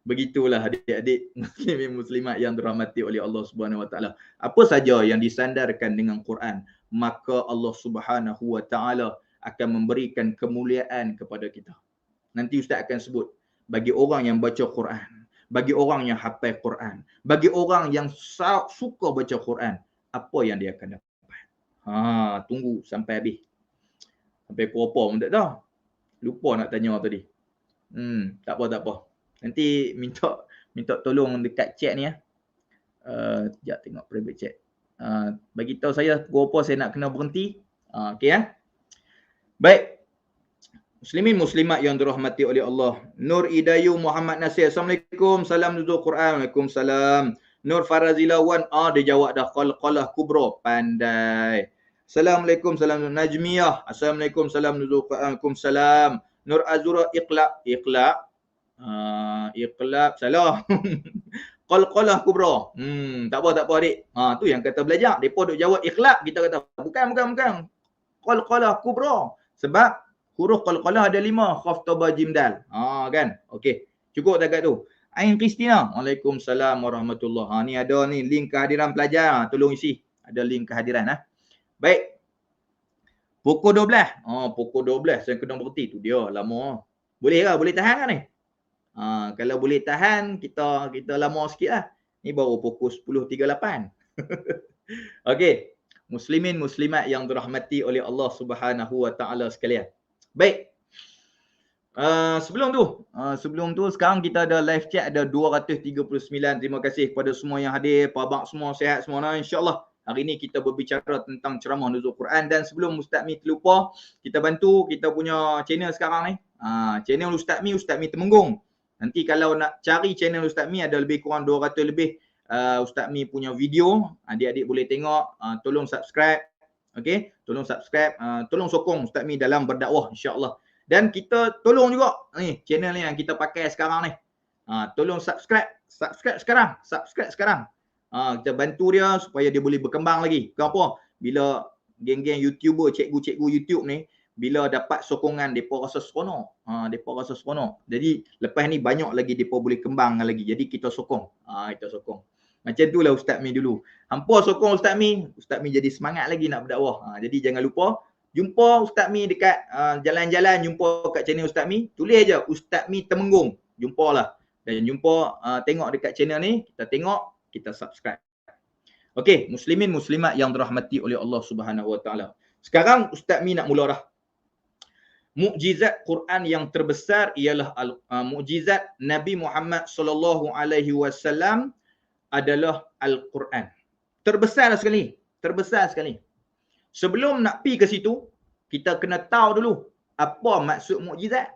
Begitulah adik-adik muslimin muslimat yang dirahmati oleh Allah Subhanahu Wa Taala. Apa saja yang disandarkan dengan Quran, maka Allah Subhanahu Wa Taala akan memberikan kemuliaan kepada kita. Nanti Ustaz akan sebut bagi orang yang baca Quran, bagi orang yang hafal Quran, bagi orang yang suka baca Quran, apa yang dia akan dapat. Tunggu sampai habis. Sampai pukul apa pun tak tahu. Lupa nak tanya tadi. Tak apa. Nanti minta tolong dekat chat ni ya. Sekejap tengok private chat. Bagi tahu saya pukul apa saya nak kena berhenti. Okey ya. Baik. Muslimin muslimat yang dirahmati oleh Allah. Nur Idayu Muhammad Nasir. Assalamualaikum. Salam nuzul Quran. Waalaikumsalam. Nur Farazilawan. Dia jawab dah. Qalqalah kubra. Pandai. Assalamualaikum. Salam Najmiyah. Assalamualaikum. Salam nuzul Quran. Waalaikumsalam. Nur Azura Iqlab. Iqlab. Iqlab. Salah. Qalqalah kubra. Tak apa adik. Tu yang kata belajar. Depa duk jawab iqlab. Kita kata bukan. Qalqalah kubra. Sebab huruf qalqalah ada 5, khaf ta ba jim dal. Kan? Okey. Cukup dekat tu. Ain Kristina. Waalaikumsalam warahmatullahi. Ni ada ni link kehadiran pelajar. Tolong isi. Ada link kehadiran Baik. Pukul 12. Pukul 12 saya kena berhenti tu dia lama. Boleh ke? Boleh tahan kan ni? Kalau boleh tahan kita lama sikitlah. Ni baru pukul 10.38. Okey. Muslimin muslimat yang dirahmati oleh Allah Subhanahu wa taala sekalian. Baik. Sebelum tu sekarang kita ada live chat ada 239. Terima kasih kepada semua yang hadir, Pak semua sihat semua. InsyaAllah hari ini kita berbicara tentang ceramah nuzul Quran. Dan sebelum Ustaz Mi terlupa, kita bantu kita punya channel sekarang ni. Channel Ustaz Mi Temenggung. Nanti kalau nak cari channel Ustaz Mi ada lebih kurang 200 lebih Ustaz Mi punya video. Adik-adik boleh tengok. Tolong subscribe. Okey, tolong subscribe, tolong sokong Ustaz Mi dalam berdakwah insya-Allah. Dan kita tolong juga ni channel ni yang kita pakai sekarang ni. Tolong subscribe sekarang. Kita bantu dia supaya dia boleh berkembang lagi. Kenapa? Bila geng-geng YouTuber, cikgu-cikgu YouTube ni bila dapat sokongan depa rasa seronok. Depa rasa seronok. Jadi lepas ni banyak lagi depa boleh kembang lagi. Jadi kita sokong. Kita sokong. Macam itulah Ustaz Mi dulu. Hampa sokong Ustaz Mi jadi semangat lagi nak berdakwah. Jadi jangan lupa jumpa Ustaz Mi dekat jalan-jalan, jumpa kat channel Ustaz Mi. Tulis aja Ustaz Mi Temenggung. Jumpalah. Dan jumpa tengok dekat channel ni, kita tengok, kita subscribe. Okey, muslimin muslimat yang dirahmati oleh Allah Subhanahu wa taala. Sekarang Ustaz Mi nak mula dah. Mukjizat Quran yang terbesar ialah mukjizat Nabi Muhammad sallallahu alaihi wasallam adalah Al-Quran. Terbesar sekali. Sebelum nak pi ke situ, kita kena tahu dulu apa maksud mukjizat.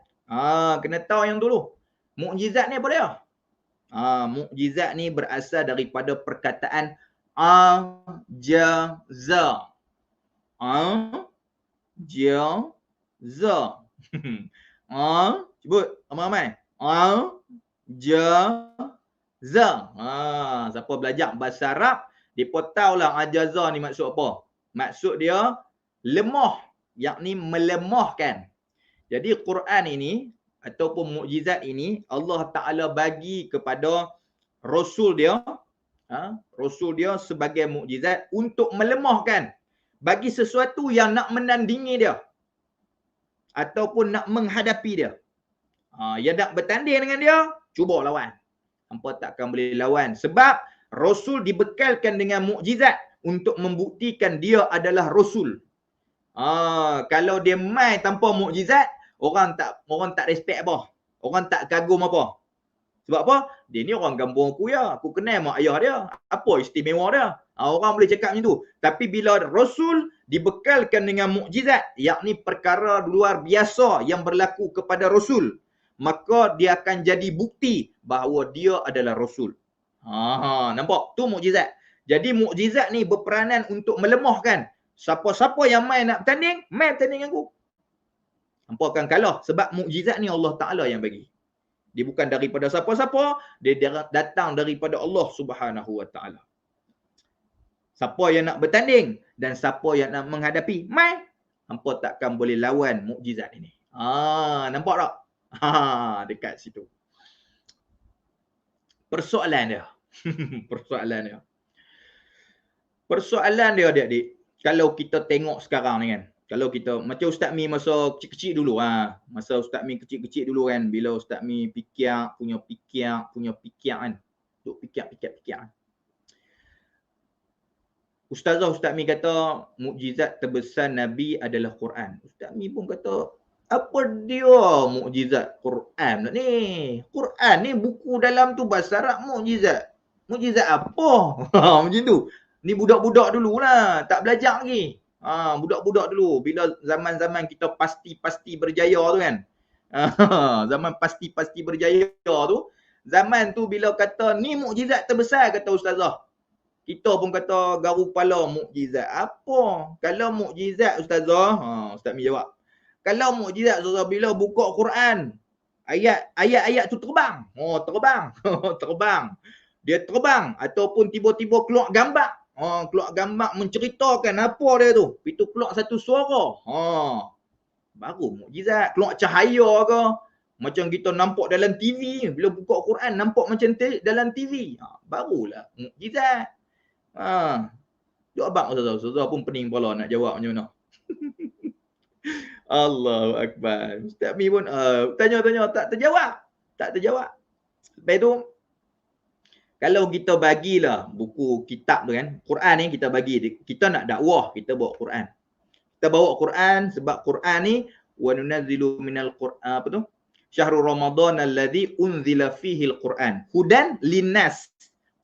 Kena tahu yang dulu. Mukjizat ni apa dia? Mukjizat ni berasal daripada perkataan ajaza. Ajaza. Sebut ramai-ramai. Ajaza. Siapa belajar bahasa Arab, depa tahulah ajaza ni maksud apa. Maksud dia lemah, yakni melemahkan. Jadi Quran ini ataupun mukjizat ini Allah Taala bagi kepada Rasul dia, sebagai mukjizat untuk melemahkan bagi sesuatu yang nak menandingi dia ataupun nak menghadapi dia. Yang nak bertanding dengan dia, cuba lawan. Hampa takkan boleh lawan sebab Rasul dibekalkan dengan mukjizat untuk membuktikan dia adalah Rasul. Kalau dia mai tanpa mukjizat, orang tak respect apa. Orang tak kagum apa. Sebab apa? Dia ni orang kampung aku ya. Aku kenal mak ayah dia. Apa istimewa dia? Orang boleh cakap macam tu. Tapi bila Rasul dibekalkan dengan mukjizat, yakni perkara luar biasa yang berlaku kepada Rasul, maka dia akan jadi bukti bahawa dia adalah Rasul. Nampak? Tu mukjizat. Jadi mukjizat ni berperanan untuk melemahkan siapa-siapa yang mai nak bertanding, mai bertanding dengan aku. Hampa akan kalah sebab mukjizat ni Allah Taala yang bagi. Dia bukan daripada siapa-siapa, dia datang daripada Allah Subhanahu wa taala. Siapa yang nak bertanding dan siapa yang nak menghadapi, mai, hampa takkan boleh lawan mukjizat ini. Nampak tak? Dekat situ. Persoalan dia. Persoalan dia adik-adik. Kalau kita tengok sekarang ni kan. Kalau kita, macam Ustaz Mi masa kecil-kecil dulu. Masa Ustaz Mi kecil-kecil dulu kan. Bila Ustaz Mi punya fikir kan. Duk fikir kan. Ustaz Mi kata mukjizat terbesar Nabi adalah Quran. Ustaz Mi pun kata, apa dia mukjizat Quran ni? Quran ni buku dalam tu bahasa Arab mukjizat. Mukjizat apa? Macam tu. Ni budak-budak dululah, tak belajar lagi. Budak-budak dulu bila zaman-zaman kita pasti berjaya tu kan. Zaman pasti berjaya tu, zaman tu bila kata ni mukjizat terbesar kata ustazah. Kita pun kata garu kepala, mukjizat apa? Kalau mukjizat ustazah, Ustaz Mi jawab. Kalau mukjizat ustazah bila buka Quran, ayat-ayat tu terbang. Terbang. Terbang. Dia terbang ataupun tiba-tiba keluar gambar. Keluar gambar menceritakan apa dia tu. Itu keluar satu suara. Baru mukjizat. Keluar cahaya ke. Macam kita nampak dalam TV. Bila buka Quran nampak macam dalam TV. Barulah mukjizat. Jawab Ustazah pun pening kepala nak jawab macam mana. Allahu Akbar. Ustaz Mi pun tanya-tanya tak terjawab. Tak terjawab. Lepas tu kalau kita bagilah buku kitab tu kan, Quran ni kita bagi, kita nak dakwah, kita bawa Quran. Kita bawa Quran sebab Quran ni wa nunazzilu minal Quran apa tu? Syahrul Ramadan alladzi unzila fihi al-Quran hudan linnas.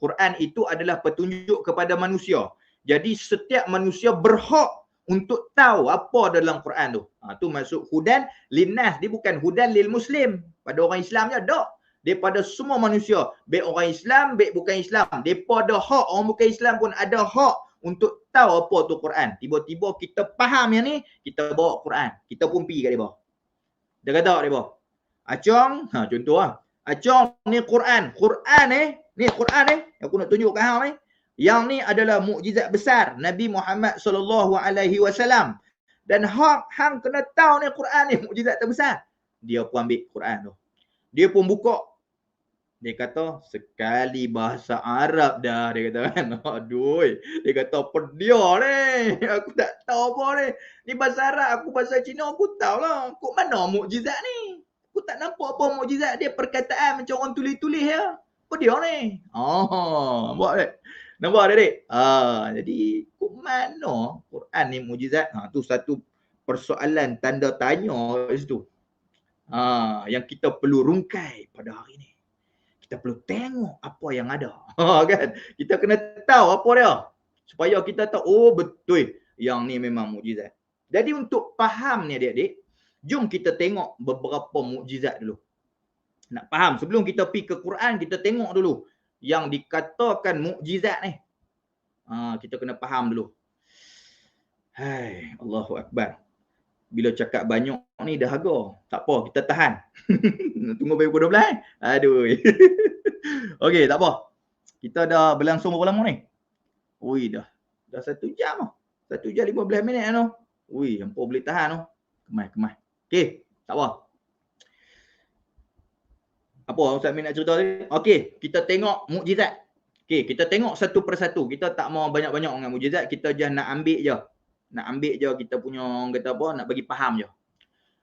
Quran itu adalah petunjuk kepada manusia. Jadi setiap manusia berhak untuk tahu apa dalam Quran tu. Tu maksud hudan linnas, dia bukan hudan lil muslim. Pada orang Islam je tak. Daripada semua manusia, baik orang Islam, baik bukan Islam. Depa ada hak, orang bukan Islam pun ada hak untuk tahu apa tu Quran. Tiba-tiba kita faham yang ni, kita bawa Quran. Kita pun pergi kat depa. Dia kata kat depa, Acong, contoh lah. Acong ni Quran. Quran ni Quran ni, aku nak tunjuk kat hang ni. Yang ni adalah mukjizat besar Nabi Muhammad SAW. Dan hang kena tahu ni Quran ni mukjizat terbesar. Dia pun ambil Quran tu. Dia pun buka. Dia kata sekali bahasa Arab dah, dia kata kan. Aduh, dia kata pedia ni. Aku tak tahu apa ni. Ni bahasa Arab, aku bahasa Cina aku tahu lah. Kok mana mukjizat ni? Aku tak nampak apa mukjizat dia, perkataan macam orang tulis-tulis ya. Pedia ni. Nampak tak? Nampak tak, Dik? Jadi kok mana Quran ni mukjizat? Tu satu persoalan tanda tanya di situ. Yang kita perlu rungkai pada hari ni. Kita perlu tengok apa yang ada. Kan? Kita kena tahu apa dia. Supaya kita tahu, betul yang ni memang mukjizat. Jadi untuk faham ni adik-adik, jom kita tengok beberapa mukjizat dulu. Nak faham, sebelum kita pergi ke Quran, kita tengok dulu yang dikatakan mukjizat ni. Kita kena faham dulu. Hai, Allahu Akbar. Bila cakap banyak ni dahaga. Tak apa, kita tahan. Tunggu sampai pukul 12 Aduh. Okey, tak apa. Kita dah berlangsung berapa lama ni? Ui, dah 1 jam. 1 jam 15 minit tu. Ui, hampa boleh tahan tu. Kemai. Okey, tak apa. Apa Ustaz Min nak cerita tadi? Okey, kita tengok mukjizat. Okey, kita tengok satu persatu. Kita tak mau banyak-banyak dengan mukjizat, kita just nak ambil je. Kita punya orang kata apa, nak bagi faham je.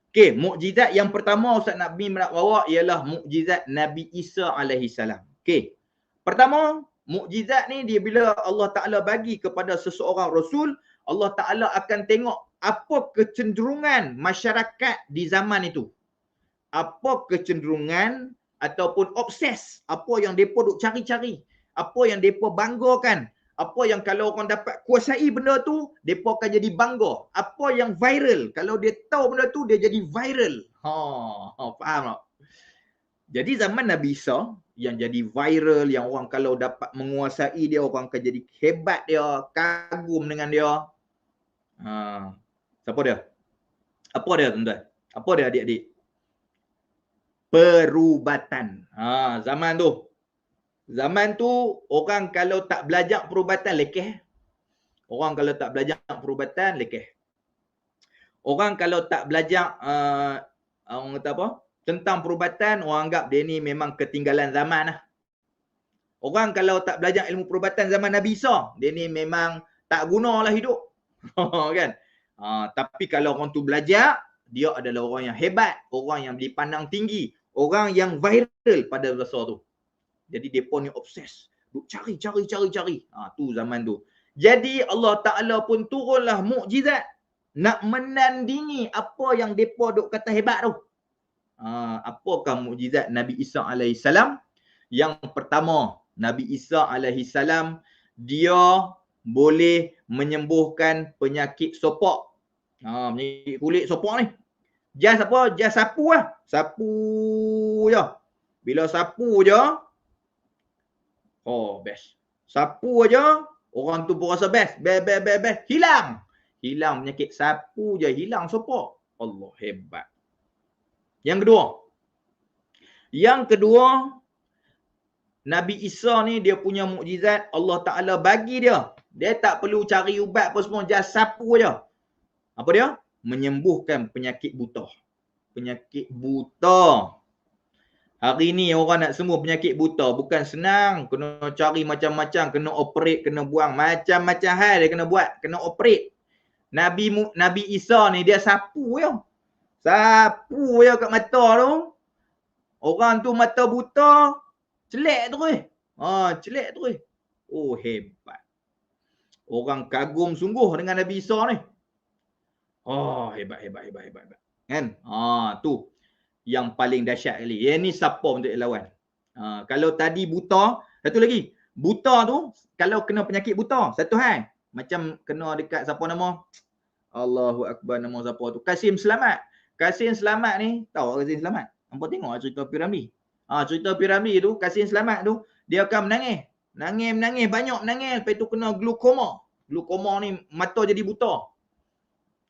Okey, mukjizat yang pertama Ustaz Nabi nak bawa ialah mukjizat Nabi Isa alaihi salam. Okey. Pertama, mukjizat ni dia bila Allah Taala bagi kepada seseorang rasul, Allah Taala akan tengok apa kecenderungan masyarakat di zaman itu. Apa kecenderungan ataupun obses, apa yang depa duk cari-cari, apa yang depa banggakan. Apa yang kalau orang dapat kuasai benda tu, mereka akan jadi bangga. Apa yang viral, kalau dia tahu benda tu, dia jadi viral. Faham tak? Jadi zaman Nabi Isa, yang jadi viral, yang orang kalau dapat menguasai dia, orang akan jadi hebat dia, kagum dengan dia. Siapa dia? Apa dia tuan-tuan? Apa dia adik-adik? Perubatan. Zaman tu. Zaman tu orang kalau tak belajar perubatan lekeh. Orang kalau tak belajar perubatan lekeh. Orang kalau tak belajar orang kata apa? Tentang perubatan, orang anggap dia ni memang ketinggalan zaman lah. Orang kalau tak belajar ilmu perubatan zaman Nabi Isa, dia ni memang tak gunalah hidup. Kan? Tapi kalau orang tu belajar, dia adalah orang yang hebat, orang yang dipandang tinggi, orang yang viral pada masa tu. Jadi depa ni obses. Duk cari. Tu zaman tu. Jadi Allah Taala pun turunlah mukjizat nak menandingi apa yang depa duk kata hebat tu. Apakah mukjizat Nabi Isa alaihi salam? Yang pertama, Nabi Isa alaihi salam dia boleh menyembuhkan penyakit sopok. Penyakit kulit sopok ni. Jas apa? Jas sapu lah. Sapu je. Bila sapu je, best. Sapu aja, orang tu pun rasa best. Best. Hilang. Hilang penyakit sapu je, hilang sopok. Allah hebat. Yang kedua, Nabi Isa ni dia punya mukjizat, Allah Ta'ala bagi dia. Dia tak perlu cari ubat apa semua, just sapu je. Apa dia? Menyembuhkan penyakit buta. Penyakit buta. Hari ni orang nak sembuh penyakit buta bukan senang. Kena cari macam-macam, kena operate, kena buang. Macam-macam hal dia kena buat, kena operate. Nabi Isa ni dia sapu je. Sapu je kat mata tu. Orang tu mata buta, celek terus. Celek terus. Oh hebat. Orang kagum sungguh dengan Nabi Isa ni. Hebat. Kan? Tu yang paling dahsyat kali. Yang ni siapa untuk lawan? Kalau tadi buta, satu lagi. Buta tu kalau kena penyakit buta, satu hal. Macam kena dekat siapa nama? Allahu Akbar, nama siapa tu? Kasim Selamat. Kasim Selamat ni, tahu Kasim Selamat? Hampa tengok cerita Piramli. Cerita Piramli tu, Kasim Selamat tu, dia akan menangis. Menangis, banyak menangis. Lepas tu kena glaukoma. Glaukoma ni mata jadi buta.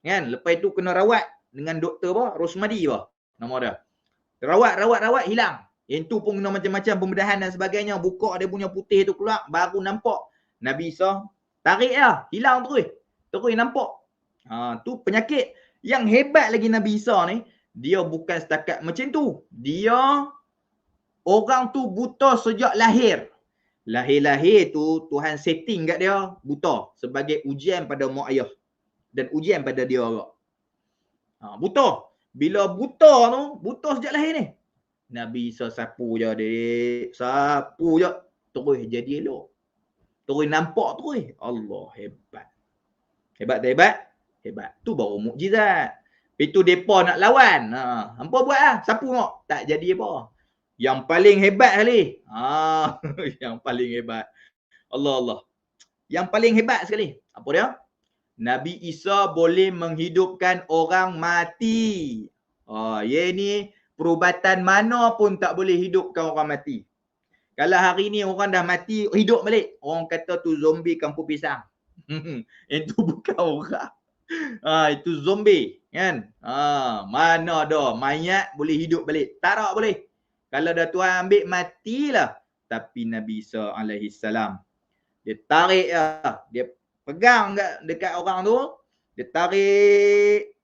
Kan? Lepas tu kena rawat dengan doktor apa? Rosmadi apa? Nama dia. Rawat, hilang. Yang tu pun kena macam-macam pembedahan dan sebagainya. Buka dia punya putih tu keluar, baru nampak. Nabi Isa tarik lah, hilang terus. Terus nampak. Tu penyakit. Yang hebat lagi Nabi Isa ni, dia bukan setakat macam tu. Dia, orang tu buta sejak lahir. Lahir-lahir tu Tuhan setting kat dia buta sebagai ujian pada mak ayah dan ujian pada dia orang. Buta. Bila buta tu, buta sejak lahir ni. Nabi Isa sapu je dek. Sapu je. Terus jadi elok. Terus nampak terus. Allah hebat. Hebat tak hebat? Hebat. Tu baru mukjizat. Itu mereka nak lawan. Hampa buat lah. Sapu tengok. Tak jadi apa. Yang paling hebat sekali. Yang paling hebat. Allah. Yang paling hebat sekali. Apa dia? Nabi Isa boleh menghidupkan orang mati. Ia ni perubatan mana pun tak boleh hidupkan orang mati. Kalau hari ni orang dah mati, hidup balik. Orang kata tu zombie kampung pisang. Itu bukan orang. Itu zombie. Kan? Mana ada mayat boleh hidup balik. Tak boleh. Kalau dah Tuhan ambil, matilah. Tapi Nabi Isa alaihi salam, dia tarik lah. Dia pegang dekat orang tu, dia tarik.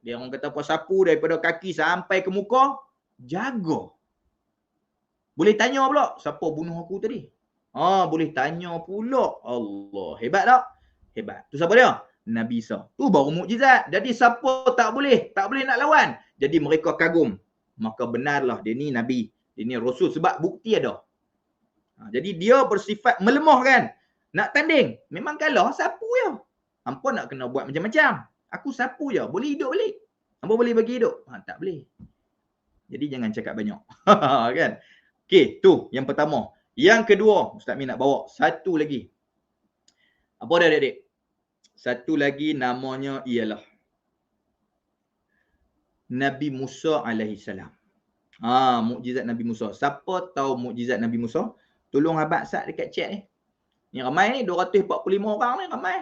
Dia orang kata apa, sapu daripada kaki sampai ke muka, jaga. Boleh tanya pula, siapa bunuh aku tadi? Boleh tanya pula. Allah, hebat tak? Hebat. Tu siapa dia? Nabi Isa. Tu baru mukjizat. Jadi siapa tak boleh nak lawan. Jadi mereka kagum. Maka benarlah dia ni Nabi. Dia ni Rasul sebab bukti ada. Jadi dia bersifat melemahkan. Nak tanding, memang kalah, sapu je. Hampa nak kena buat macam-macam. Aku sapu je, boleh hidup balik. Hampa boleh bagi hidup? Tak boleh. Jadi jangan cakap banyak. Kan? Okey, tu yang pertama. Yang kedua, Ustaz Min nak bawa satu lagi. Apa dia adik-adik? Satu lagi namanya ialah Nabi Musa alaihi salam. Mukjizat Nabi Musa. Siapa tahu mukjizat Nabi Musa? Tolong abang sat dekat chat ni. Ni ramai ni, 245 orang ni ramai.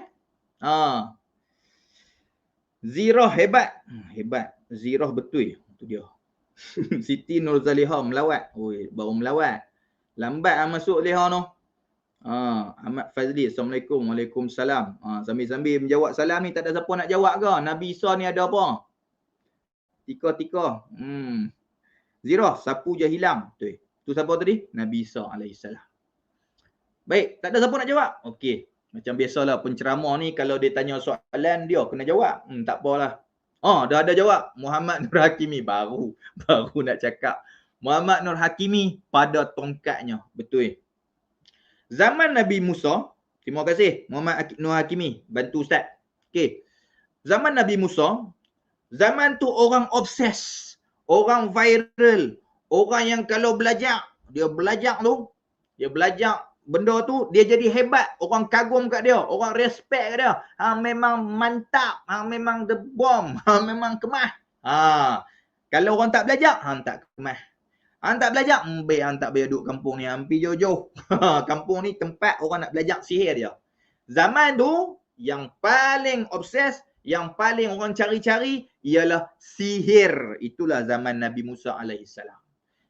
Zirah hebat. Hebat. Zirah betul. Itu dia. Siti Nurzaliha melawat. Baru melawat. Lambat masuk leha tu. Ahmad Fazli. Assalamualaikum. Waalaikumsalam. Sambil-sambil menjawab salam ni, tak ada siapa nak jawab ke? Nabi Isa ni ada apa? Tika. Zirah, sapu je hilang. Tu siapa tadi? Nabi Isa alaihissalam. Baik, tak ada siapa nak jawab? Okey. Macam biasalah penceramah ni, kalau dia tanya soalan, dia kena jawab. Tak apalah. Dah ada jawab. Muhammad Nur Hakimi. Baru nak cakap. Muhammad Nur Hakimi pada tongkatnya. Betul. Zaman Nabi Musa, terima kasih Muhammad Nur Hakimi, bantu Ustaz. Okey. Zaman Nabi Musa, zaman tu orang obses. Orang viral. Orang yang kalau belajar, dia belajar benda tu dia jadi hebat, orang kagum kat dia, orang respect kat dia. Memang mantap, memang the bomb, memang kemas. Kalau orang tak belajar, tak kemas. Tak belajar, tak boleh duduk kampung ni, hampir jauh-jauh. Kampung ni tempat orang nak belajar sihir dia. Zaman tu yang paling obses, yang paling orang cari-cari ialah sihir. Itulah zaman Nabi Musa alaihissalam.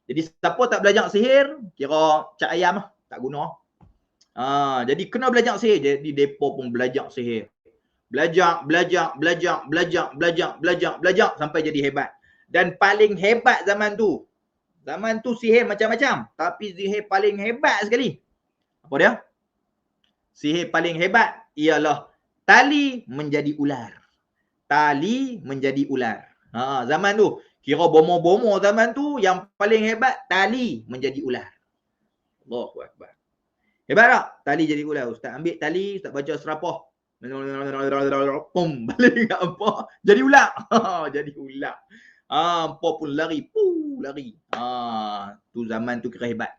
Jadi siapa tak belajar sihir, kira cak ayam lah, tak guna. Jadi kena belajar sihir. Jadi depa pun belajar sihir. Belajar sampai jadi hebat. Dan paling hebat zaman tu sihir macam-macam, tapi sihir paling hebat sekali, apa dia? Sihir paling hebat ialah tali menjadi ular. Tali menjadi ular. Zaman tu, kira bomo-bomo zaman tu, yang paling hebat tali menjadi ular. Allahu Akbar. Hebat tak? Tali jadi ular. Ustaz ambil tali, Ustaz baca serapah. Pum, balik kat apa? Jadi ular. Jadi ular. Apa pun lari. Lari. Tu zaman tu kira hebat.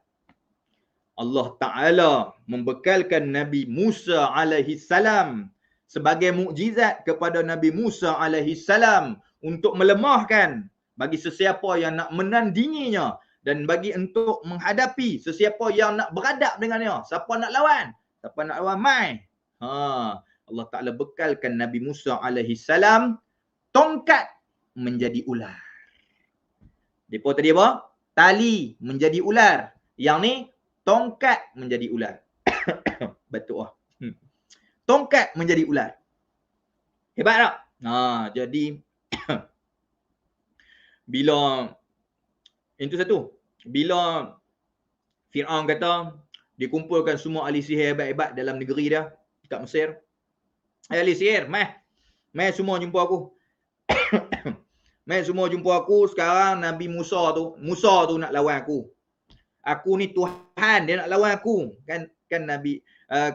Allah Ta'ala membekalkan Nabi Musa alaihi salam sebagai mukjizat kepada Nabi Musa alaihi salam untuk melemahkan bagi sesiapa yang nak menandinginya dan bagi untuk menghadapi sesiapa yang nak beradab dengannya. Siapa nak lawan? Mai. Allah Ta'ala bekalkan Nabi Musa alaihi salam tongkat menjadi ular. Depa tadi apa? Tali menjadi ular. Yang ni tongkat menjadi ular. Batuk lah. Tongkat menjadi ular. Hebat tak? Jadi bila itu satu. Bila Fir'aun kata dikumpulkan semua ahli sihir hebat-hebat dalam negeri dia kat Mesir. Ahli sihir, mai semua jumpa aku. Mai semua jumpa aku. Sekarang Nabi Musa tu nak lawan aku. Aku ni Tuhan, dia nak lawan aku. Kan Nabi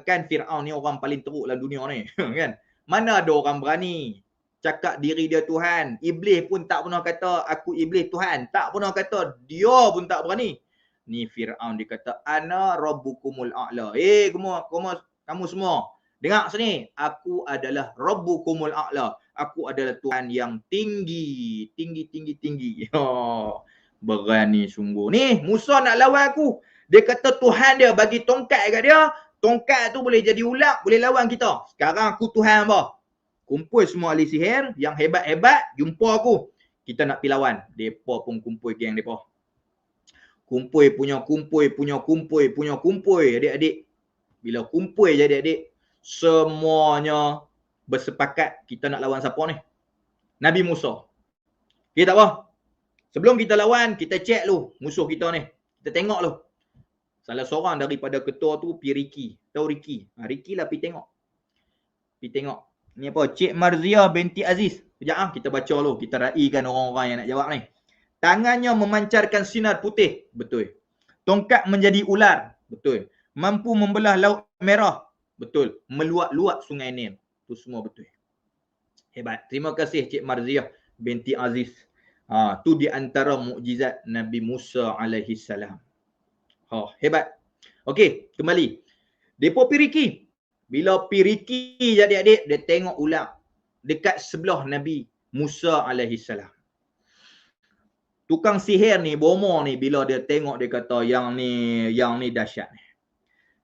kan Fir'aun ni orang paling teruk dalam dunia ni, kan? Mana ada orang berani cakap diri dia Tuhan. Iblis pun tak pernah kata aku iblis Tuhan. Tak pernah kata, dia pun tak berani. Ni Fir'aun dia kata ana rabbukumul a'la. Kamu semua dengar sini, aku adalah rabbukumul a'la. Aku adalah Tuhan yang tinggi. Berani sungguh. Ni Musa nak lawan aku. Dia kata Tuhan dia bagi tongkat kat dia. Tongkat tu boleh jadi ular, boleh lawan kita. Sekarang aku Tuhan apa? Kumpul semua ahli sihir yang hebat-hebat, jumpa aku. Kita nak pergi lawan. Depa pun kumpul geng depa. Kumpul adik-adik. Bila kumpul je adik-adik, semuanya bersepakat kita nak lawan siapa ni? Nabi Musa. Kita tak apa? Sebelum kita lawan, kita cek lu musuh kita ni. Kita tengok lu. Salah seorang daripada ketua tu pergi Riki. Tahu Riki? Riki lah pergi tengok. Ni apa? Cik Marziah binti Aziz. Sekejap kita baca lu. Kita raikan orang-orang yang nak jawab ni. Tangannya memancarkan sinar putih. Betul. Tongkat menjadi ular. Betul. Mampu membelah laut merah. Betul. Meluap-luap sungai Nil. Tu semua betul. Hebat. Terima kasih Cik Marziah binti Aziz. Tu di antara mukjizat Nabi Musa alaihi salam. Hebat. Okey, kembali. Depa Piriki. Bila Piriki jadi adik, dia tengok ular dekat sebelah Nabi Musa alaihi salam. Tukang sihir ni, bomo ni, bila dia tengok dia kata yang ni dahsyat ni.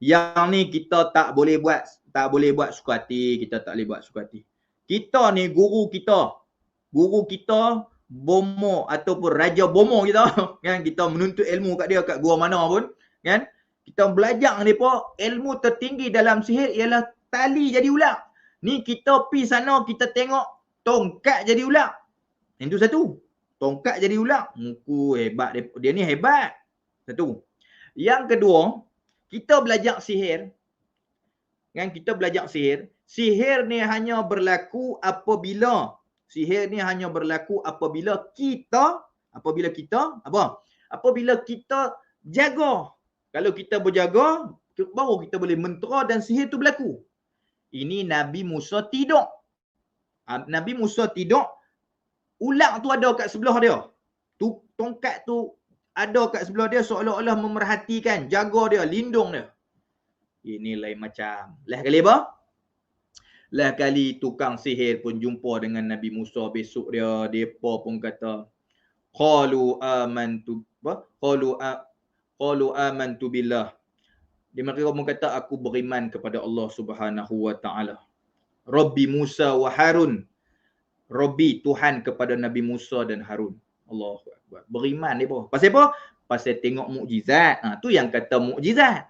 Yang ni kita tak boleh buat suka hati, kita tak boleh buat suka hati. Kita ni guru kita bomo ataupun raja bomo kita kan, kita menuntut ilmu kat dia kat gua mana pun kan, kita belajar depa ilmu tertinggi dalam sihir ialah tali jadi ular. Ni kita pi sana kita tengok tongkat jadi ular. Itu satu. Tongkat jadi ular. Muku hebat dia ni hebat. Satu. Yang kedua, kita belajar sihir kan, kita belajar sihir. Sihir ni hanya berlaku apabila kita jaga. Kalau kita berjaga, baru kita boleh mentera dan sihir tu berlaku. Ini Nabi Musa tidak. Ular tu ada kat sebelah dia. Tongkat tu ada kat sebelah dia seolah-olah memerhatikan, jaga dia, lindung dia. Ini lain macam. Lah kali apa? Lah kali tukang sihir pun jumpa dengan Nabi Musa besok dia, depa pun kata qalu amantu billah. Dia mereka pun kata aku beriman kepada Allah Subhanahu wa taala. Rabbi Musa wa Harun. Rabbi Tuhan kepada Nabi Musa dan Harun. Allahu akbar. Beriman depa. Pasal apa? Pasal tengok mukjizat. Tu yang kata mukjizat.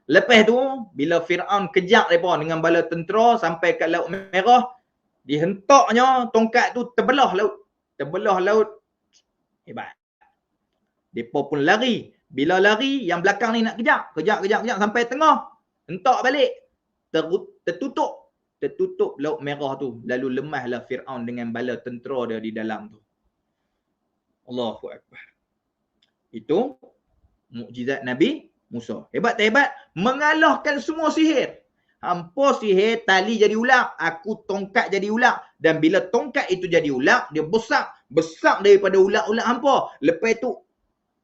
Lepas tu bila Firaun kejar depa dengan bala tentera sampai kat Laut Merah, dihentaknya tongkat tu terbelah laut. Terbelah laut. Hebat. Depa pun lari. Bila lari, yang belakang ni nak kejar sampai tengah. Hentak balik. Tertutup Laut Merah tu. Lalu lemahlah Firaun dengan bala tentera dia di dalam tu. Allahu akbar. Itu mukjizat Nabi Musa. Hebat tak hebat? Mengalahkan semua sihir. Hampa sihir tali jadi ular, aku tongkat jadi ular. Dan bila tongkat itu jadi ular, dia besar daripada ular-ular hampa. Lepas tu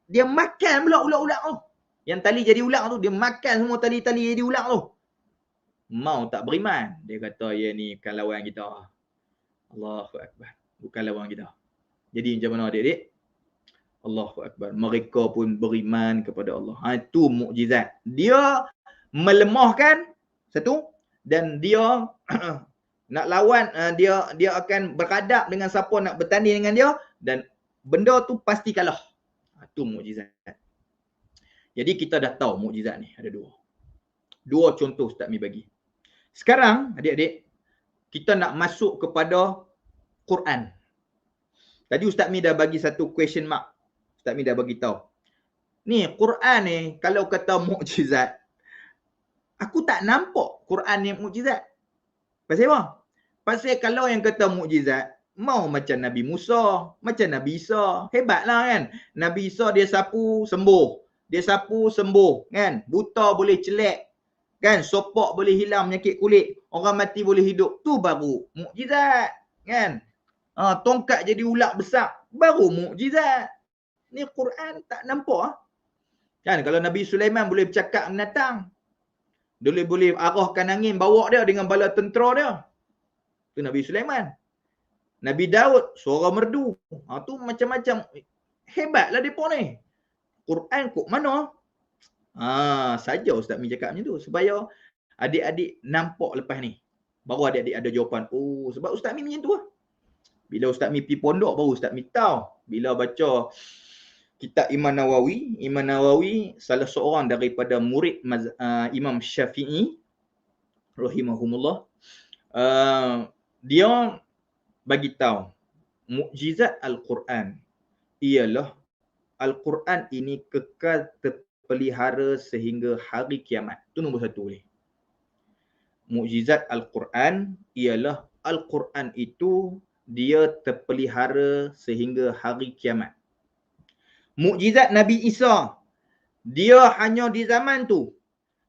dia makan pula ular-ular tu. Yang tali jadi ular tu, dia makan semua tali-tali jadi ular tu. Mau tak beriman? Dia kata, ya ni bukan lawan kita. Allahu akbar. Bukan lawan kita. Jadi macam mana adik-adik? Allahu akbar. Mereka pun beriman kepada Allah. Itu mukjizat. Dia melemahkan satu, dan dia nak lawan, dia akan berhadap dengan siapa nak bertanding dengan dia, dan benda tu pasti kalah. Itu mukjizat. Jadi kita dah tahu mukjizat ni ada dua contoh Ustaz Mi bagi. Sekarang adik-adik, kita nak masuk kepada Quran. Tadi Ustaz Mi dah bagi satu question mark. Ustaz Mi dah bagi tahu. Ni Quran ni kalau kata mukjizat, aku tak nampak Quran ni mukjizat. Pasal apa? Pasal kalau yang kata mukjizat, mau macam Nabi Musa, macam Nabi Isa. Hebatlah kan? Nabi Isa dia sapu sembuh. Dia sapu sembuh kan? Buta boleh celak. Kan? Sopak boleh hilang penyakit kulit. Orang mati boleh hidup. Tu baru mukjizat. Kan? Tongkat jadi ular besar. Baru mukjizat. Ni Quran tak nampak. Kan? Kalau Nabi Sulaiman boleh bercakap binatang. Boleh arahkan angin bawa dia dengan bala tentera dia. Tu Nabi Sulaiman. Nabi Daud suara merdu. Tu macam-macam. Hebatlah depa ni. Quran kok mana? Saja Ustaz Mi cakap macam tu supaya adik-adik nampak lepas ni. Baru adik-adik ada jawapan. Oh, sebab Ustaz Mi macam tu lah. Bila Ustaz Mi pergi pondok baru Ustaz Mi tahu. Bila baca kitab Imam Nawawi salah seorang daripada murid Imam Syafi'i rahimahumullah, dia bagi tahu mukjizat Al-Quran ialah Al-Quran ini kekal terpelihara sehingga hari kiamat. Itu nombor satu boleh. Mukjizat Al-Quran ialah Al-Quran itu dia terpelihara sehingga hari kiamat. Mukjizat Nabi Isa, dia hanya di zaman tu,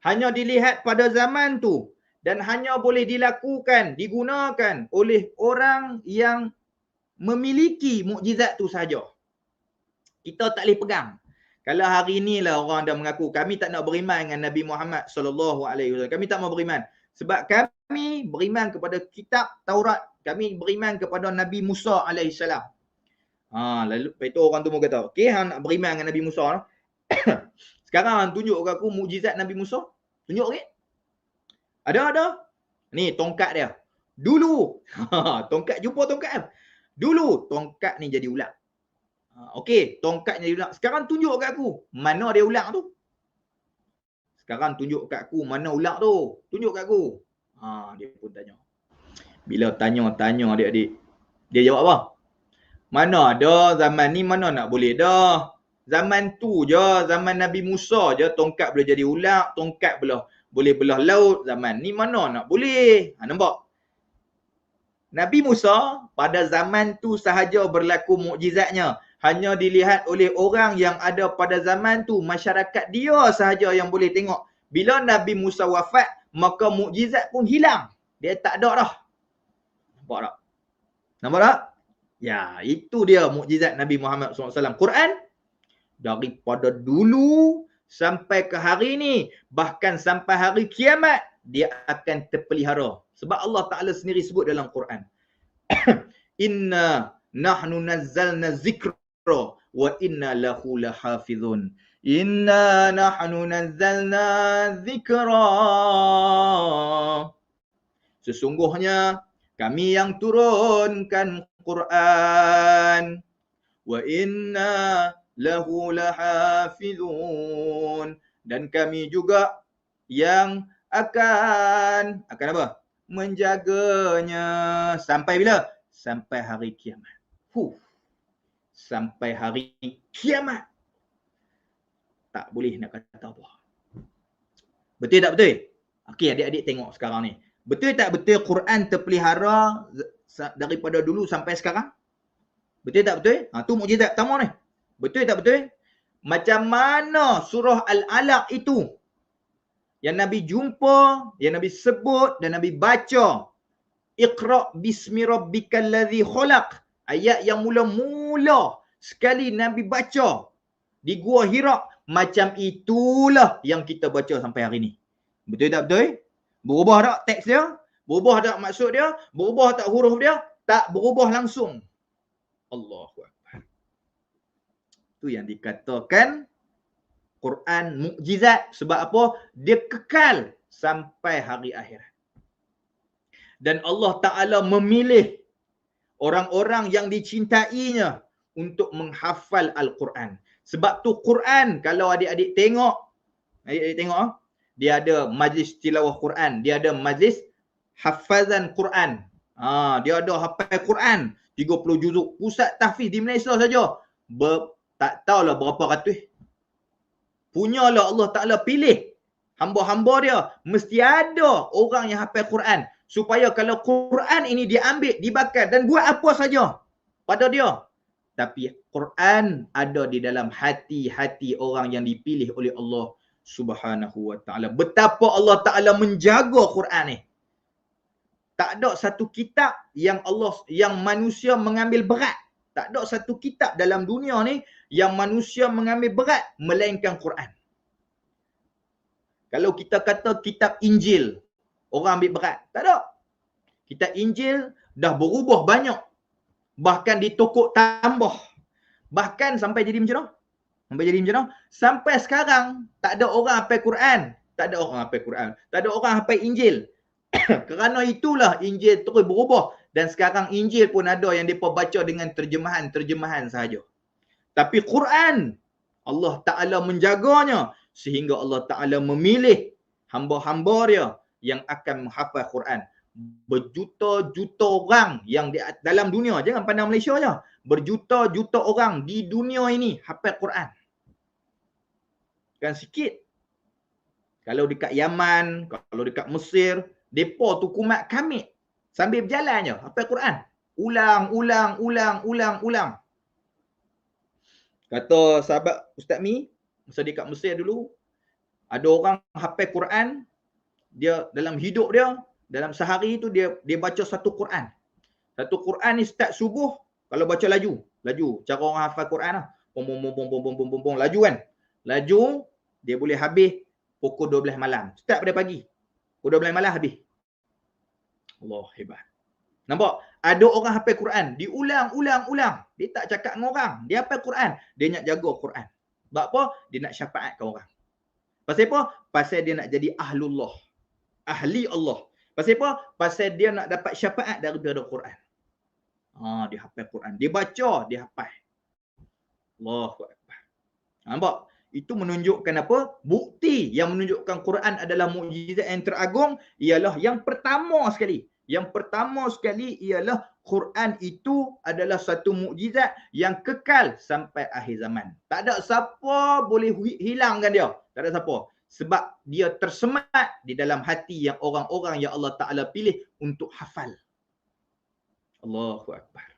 hanya dilihat pada zaman tu, dan hanya boleh dilakukan, digunakan oleh orang yang memiliki mukjizat tu sahaja. Kita tak boleh pegang. Kalau hari inilah orang dah mengaku, kami tak nak beriman dengan Nabi Muhammad SAW. Kami tak mau beriman. Sebab kami beriman kepada kitab Taurat. Kami beriman kepada Nabi Musa AS. Lalu lepas itu orang tu mau kata, okey, hang nak beriman dengan Nabi Musa. Sekarang hang tunjuk ke aku mukjizat Nabi Musa. Tunjuk okey? Ada. Ni tongkat dia. Dulu, tongkat, jumpa tongkat. Dulu tongkat ni jadi ular. Okey, tongkat jadi ular. Sekarang tunjuk kat aku mana dia ular tu. Sekarang tunjuk kat aku mana ular tu. Tunjuk kat aku. Dia pun tanya. Bila tanya adik-adik, dia jawab apa? Mana ada zaman ni, mana nak boleh dah. Zaman tu je, zaman Nabi Musa je tongkat boleh jadi ular, tongkat boleh belah laut. Zaman ni mana nak boleh. Nampak? Nabi Musa pada zaman tu sahaja berlaku mukjizatnya. Hanya dilihat oleh orang yang ada pada zaman tu. Masyarakat dia sahaja yang boleh tengok. Bila Nabi Musa wafat, maka mukjizat pun hilang. Dia tak ada dah. Nampak tak? Nampak tak? Ya, itu dia mukjizat Nabi Muhammad SAW. Quran, daripada dulu sampai ke hari ini, bahkan sampai hari kiamat, dia akan terpelihara. Sebab Allah Ta'ala sendiri sebut dalam Quran. Inna nahnu nazzalna zikra wa inna lahu lahafizun. Inna nahnu nazzalna zikra. Sesungguhnya kami yang turunkan Quran. Wa inna lahu lahafizun. Dan kami juga yang akan apa? Menjaganya. Sampai bila? Sampai hari kiamat. Sampai hari kiamat. Tak boleh nak kata apa. Betul tak betul? Okey, adik-adik tengok sekarang ni. Betul tak betul Quran terpelihara daripada dulu sampai sekarang? Betul tak betul? Tu mukjizat pertama ni. Betul tak betul? Macam mana surah Al-Alaq itu yang Nabi jumpa, yang Nabi sebut dan Nabi baca. Iqra' bismi rabbikal ladzi khalaq. Ayat yang mula-mula sekali Nabi baca di Gua Hira, macam itulah yang kita baca sampai hari ni. Betul tak betul? Berubah tak teks dia? Berubah tak maksud dia? Berubah tak huruf dia? Tak berubah langsung. Allahu Akbar. Itu yang dikatakan Quran mukjizat. Sebab apa? Dia kekal sampai hari akhirat. Dan Allah Ta'ala memilih orang-orang yang dicintainya untuk menghafal Al-Quran. Sebab tu Quran, kalau adik-adik tengok, dia ada majlis tilawah Quran, dia ada majlis hafazan Quran. Dia ada hafal Quran 30 juzuk. Pusat tahfiz di Malaysia saja tak tahulah berapa ratus. Punyalah Allah Ta'ala pilih hamba-hamba dia, mesti ada orang yang hafal Quran, supaya kalau Quran ini diambil, dibakar dan buat apa saja pada dia, tapi Quran ada di dalam hati-hati orang yang dipilih oleh Allah Subhanahu wa Ta'ala. Betapa Allah Ta'ala menjaga Quran ni. Tak ada satu kitab yang manusia mengambil berat. Tak ada satu kitab dalam dunia ni yang manusia mengambil berat melainkan Quran. Kalau kita kata kitab Injil, orang ambil berat. Tak ada. Kitab Injil dah berubah banyak. Bahkan ditokok tambah. Bahkan sampai jadi macam mana? Sampai sekarang tak ada orang hafal Quran. Tak ada orang hafal Quran. Tak ada orang hafal Injil. Kerana itulah Injil terus berubah. Dan sekarang Injil pun ada yang mereka baca dengan terjemahan sahaja. Tapi Quran, Allah Ta'ala menjaganya sehingga Allah Ta'ala memilih hamba-hamba dia yang akan menghafal Quran. Berjuta-juta orang yang di dalam dunia, jangan pandang Malaysia je, berjuta-juta orang di dunia ini hafal Quran. Kan sikit. Kalau dekat Yaman, kalau dekat Mesir, depa tu kumat kamit sambil berjalan je hafal Quran. Ulang. Kata sahabat Ustaz Mi, masa dekat Mesir dulu, ada orang hafal Quran, dia dalam hidup dia, dalam sehari tu dia baca satu Quran. Satu Quran ni start subuh, kalau baca laju. Cara orang hafal Quran lah. Pom, laju kan. Laju, dia boleh habis pukul 12 malam. Start pada pagi. Pukul 12 malam habis. Allah hebat. Nampak? Ada orang hafal Quran, diulang. Dia tak cakap dengan orang. Dia hafal Quran. Dia nak jaga Quran. Sebab apa? Dia nak syafaatkan orang. Pasal apa? Pasal dia nak jadi ahlullah. Ahli Allah. Pasal apa? Pasal dia nak dapat syafaat daripada Quran. Dia hafal Quran. Dia baca, dia hafal. Allahu Akbar. Nampak? Itu menunjukkan apa? Bukti yang menunjukkan Quran adalah mukjizat yang teragung ialah yang pertama sekali. Yang pertama sekali ialah Quran itu adalah satu mukjizat yang kekal sampai akhir zaman. Tak ada siapa boleh hilangkan dia. Tak ada siapa. Sebab dia tersemat di dalam hati yang orang-orang yang Allah Ta'ala pilih untuk hafal. Allahu Akbar.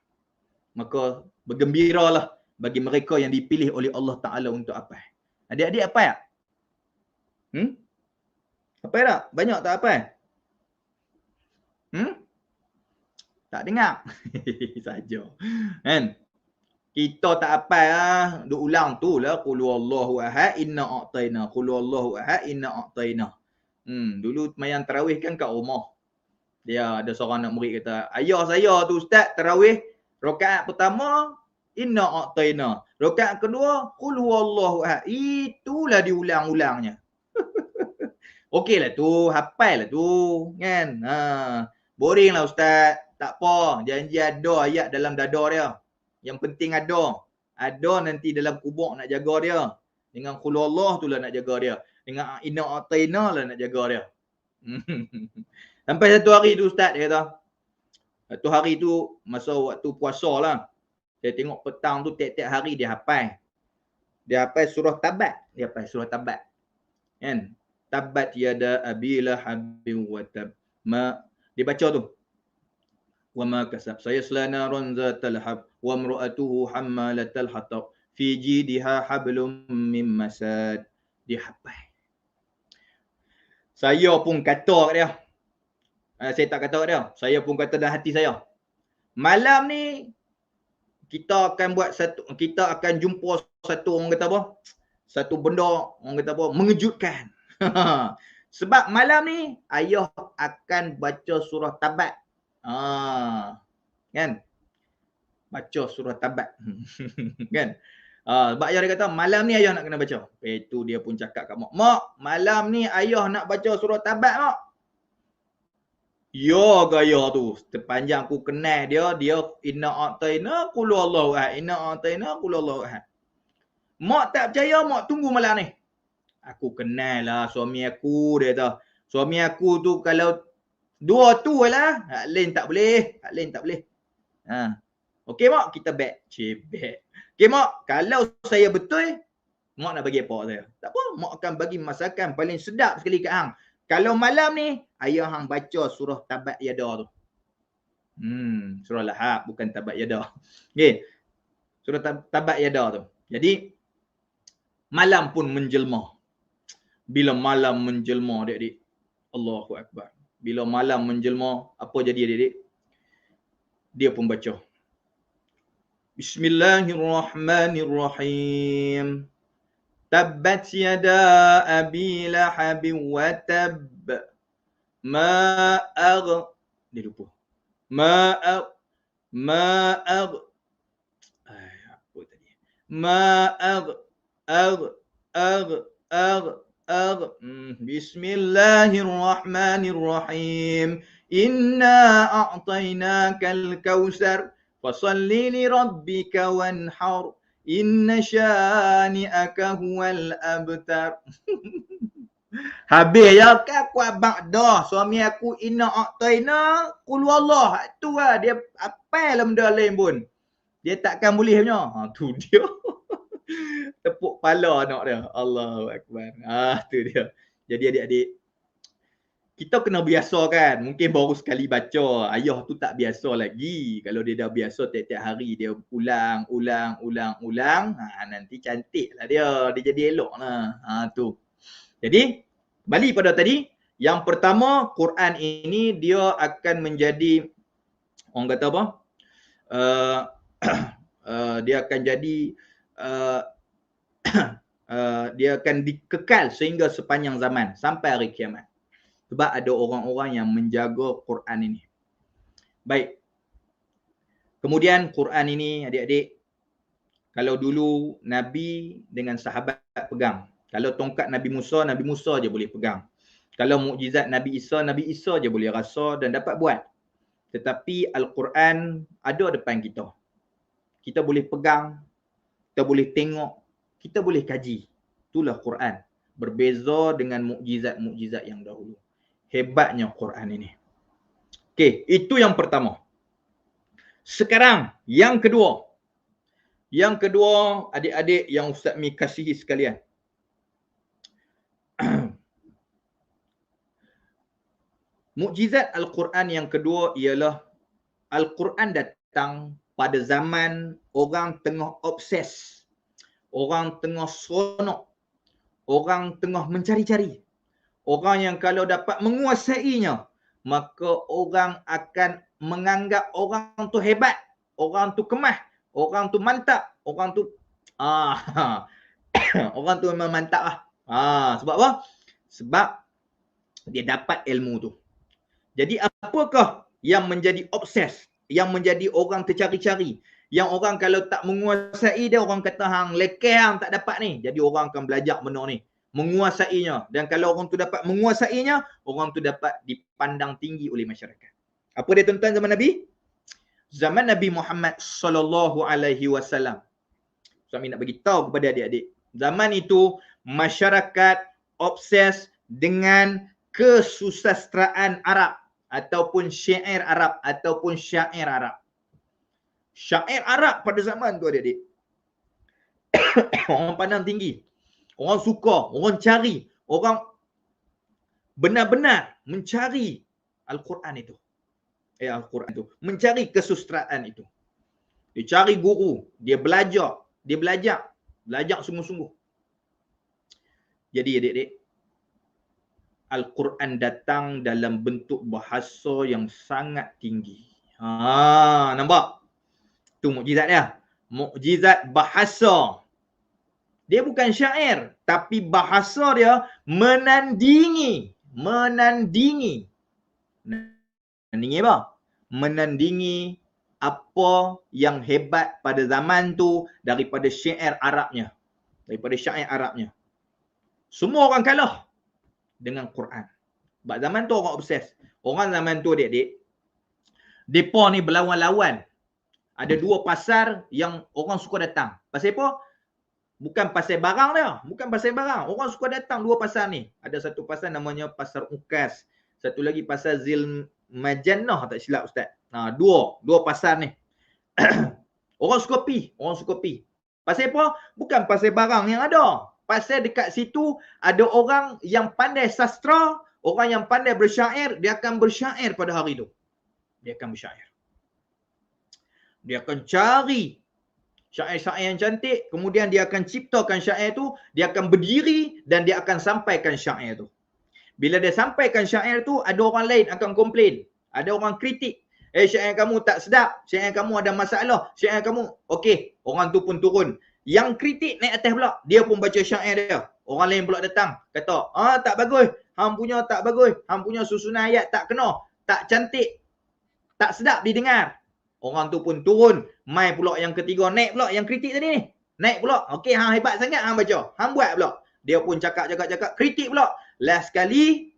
Maka bergembiralah bagi mereka yang dipilih oleh Allah Ta'ala untuk hafal. Adik-adik apa ya? Apa tak? Banyak tak apa? Tak dengar. Saja. Kan? Kita tak apa lah. Duk ulang tu lah. Qul huwallahu ahad inna a'taina. Qul huwallahu ahad inna a'taina. Dulu mayang tarawih kan kat rumah. Dia ada seorang anak murid kata, ayah saya tu ustaz tarawih rakaat pertama inna a'taina. Rakaat kedua qul huwallahu ahad. Itulah diulang-ulangnya. Okeylah tu, hafal lah tu kan. Boring lah ustaz. Tak apa, janji ada ayat dalam dada dia. Yang penting ada. Ada nanti dalam kubur nak jaga dia. Dengan qul huwallahu tu lah nak jaga dia. Dengan inna a'taina lah nak jaga dia. Sampai satu hari tu ustaz dia kata. Satu hari tu masa waktu puasa lah. Saya tengok petang tu tiap-tiap hari dia hafal. Dia hafal surah Tabat. Dia hafal surah Tabat. Kan? Tabat yada abi lahabin wa tab. Dia baca tu. Wa ma kasab sayasla naran zatal hab wa imra'atuhu hammalatal hatab fi jidha hablum mim masad. Dia hafal. Saya pun kata kat dia. Saya tak kata kat dia. Saya pun kata dalam hati saya. Malam ni kita akan jumpa satu orang kata apa? Satu benda orang kata apa? Mengejutkan. Sebab malam ni ayah akan baca surah Tabat. Kan? Baca surah Tabat. Kan? Sebab ayah dia kata malam ni ayah nak kena baca. Itu dia pun cakap kat mak. Mak, malam ni ayah nak baca surah Tabat mak. Ya gaya tu. Sepanjang aku kenal dia inna a'taina qul huwallahu ahad. Inna a'taina qul huwallahu ahad. Mak tak percaya, mak tunggu malam ni. Aku kenal lah suami aku, dia kata. Suami aku tu kalau dua tu lah, hak lain tak boleh. Hak lain tak boleh. Okey mak, kita bet. Bet. Okey mak, kalau saya betul, mak nak bagi apa saya? Tak apa, mak akan bagi masakan paling sedap sekali kat hang. Kalau malam ni, ayah hang baca surah Tabat Yada tu. Surah Lahab, bukan Tabat Yada. Okey. Surah Tabat Yada tu. Jadi, malam pun menjelma. Bila malam menjelma, adik-adik. Allahu Akbar. Bila malam menjelma, apa jadi adik-adik? Dia pun baca. Bismillahirrahmanirrahim. Tabbat yada abi lahabin wa tab. Dia lupa. Apa tadi? Bismillahirrahmanirrahim. Inna a'tainakal kautsar fasalli li rabbika wanhar. Inna syani'aka huwal abtar. Habis ya kan aku abang dah. Suami aku inna a'taina qul wallah. Tu lah dia apa lah benda lain pun. Dia takkan boleh punya. Tu dia. Tepuk kepala anak dia. Allahu Akbar. Tu dia. Jadi adik-adik, kita kena biasa kan. Mungkin baru sekali baca. Ayah tu tak biasa lagi. Kalau dia dah biasa tiap-tiap hari dia ulang. Nanti cantik lah dia. Dia jadi elok lah. Tu. Jadi, balik pada tadi. Yang pertama, Quran ini dia akan menjadi, orang kata apa? Dia akan jadi, dia akan dikekal sehingga sepanjang zaman. Sampai hari kiamat. Sebab ada orang-orang yang menjaga Quran ini. Baik. Kemudian Quran ini adik-adik, kalau dulu Nabi dengan sahabat pegang. Kalau tongkat Nabi Musa je boleh pegang. Kalau mukjizat Nabi Isa je boleh rasa dan dapat buat. Tetapi Al-Quran ada depan kita. Kita boleh pegang, kita boleh tengok, kita boleh kaji. Itulah Quran. Berbeza dengan mukjizat-mukjizat yang dahulu. Hebatnya Quran ini. Okey, itu yang pertama. Sekarang yang kedua. Yang kedua, adik-adik yang Ustaz Mi kasihi sekalian. Mukjizat Al-Quran yang kedua ialah Al-Quran datang pada zaman orang tengah obses. Orang tengah seronok. Orang tengah mencari-cari. Orang yang kalau dapat menguasainya, maka orang akan menganggap orang tu hebat. Orang tu kemah. Orang tu mantap. Orang tu orang tu memang mantap lah. Sebab apa? Sebab dia dapat ilmu tu. Jadi apakah yang menjadi obses, yang menjadi orang tercari-cari, yang orang kalau tak menguasai dia, orang kata hang lekeh, hang tak dapat ni. Jadi orang akan belajar benda ni, menguasainya. Dan kalau orang tu dapat menguasainya, orang tu dapat dipandang tinggi oleh masyarakat. Apa dia tuan-tuan zaman Nabi? Zaman Nabi Muhammad sallallahu alaihi wasallam. Kami nak bagi tahu kepada adik-adik. Zaman itu masyarakat obses dengan kesusastraan Arab ataupun syair Arab ataupun syair Arab. Syair Arab pada zaman tu adik-adik. Orang pandang tinggi. Orang suka, orang cari, orang benar-benar mencari Al-Quran itu. Al-Quran itu. Mencari kesusastraan itu. Dia cari guru, dia belajar sungguh-sungguh. Jadi adik-adik, Al-Quran datang dalam bentuk bahasa yang sangat tinggi. Nampak? Tu mukjizat dia. Mukjizat bahasa. Dia bukan syair, tapi bahasa dia menandingi. Menandingi apa? Menandingi apa yang hebat pada zaman tu daripada syair Arabnya. Daripada syair Arabnya. Semua orang kalah dengan Quran. Sebab zaman tu orang obses. Orang zaman tu adik-adik, mereka ni berlawan-lawan. Ada dua pasar yang orang suka datang. Pasal apa? Bukan pasal barang dia. Bukan pasal barang. Orang suka datang dua pasar ni. Ada satu pasar namanya Pasar Ukas. Satu lagi pasar Zil Majannah, tak silap Ustaz. Dua pasar ni. Orang suka pi. Pasal apa? Bukan pasal barang yang ada. Pasal dekat situ ada orang yang pandai sastra, orang yang pandai bersyair, dia akan bersyair pada hari tu. Dia akan bersyair. Dia akan cari syair-syair yang cantik, kemudian dia akan ciptakan syair tu, dia akan berdiri dan dia akan sampaikan syair tu. Bila dia sampaikan syair tu, ada orang lain akan komplain. Ada orang kritik. Syair kamu tak sedap, syair kamu ada masalah, syair kamu, okey, orang tu pun turun. Yang kritik naik atas pula, dia pun baca syair dia. Orang lain pula datang, kata, tak bagus, hang punya tak bagus, hang punya susunan ayat tak kena, tak cantik, tak sedap didengar. Orang tu pun turun, mai pula yang ketiga, naik pula yang kritik tadi ni. Naik pula, okey, hang hebat sangat hang baca, hang buat pula. Dia pun cakap, kritik pula. Last sekali,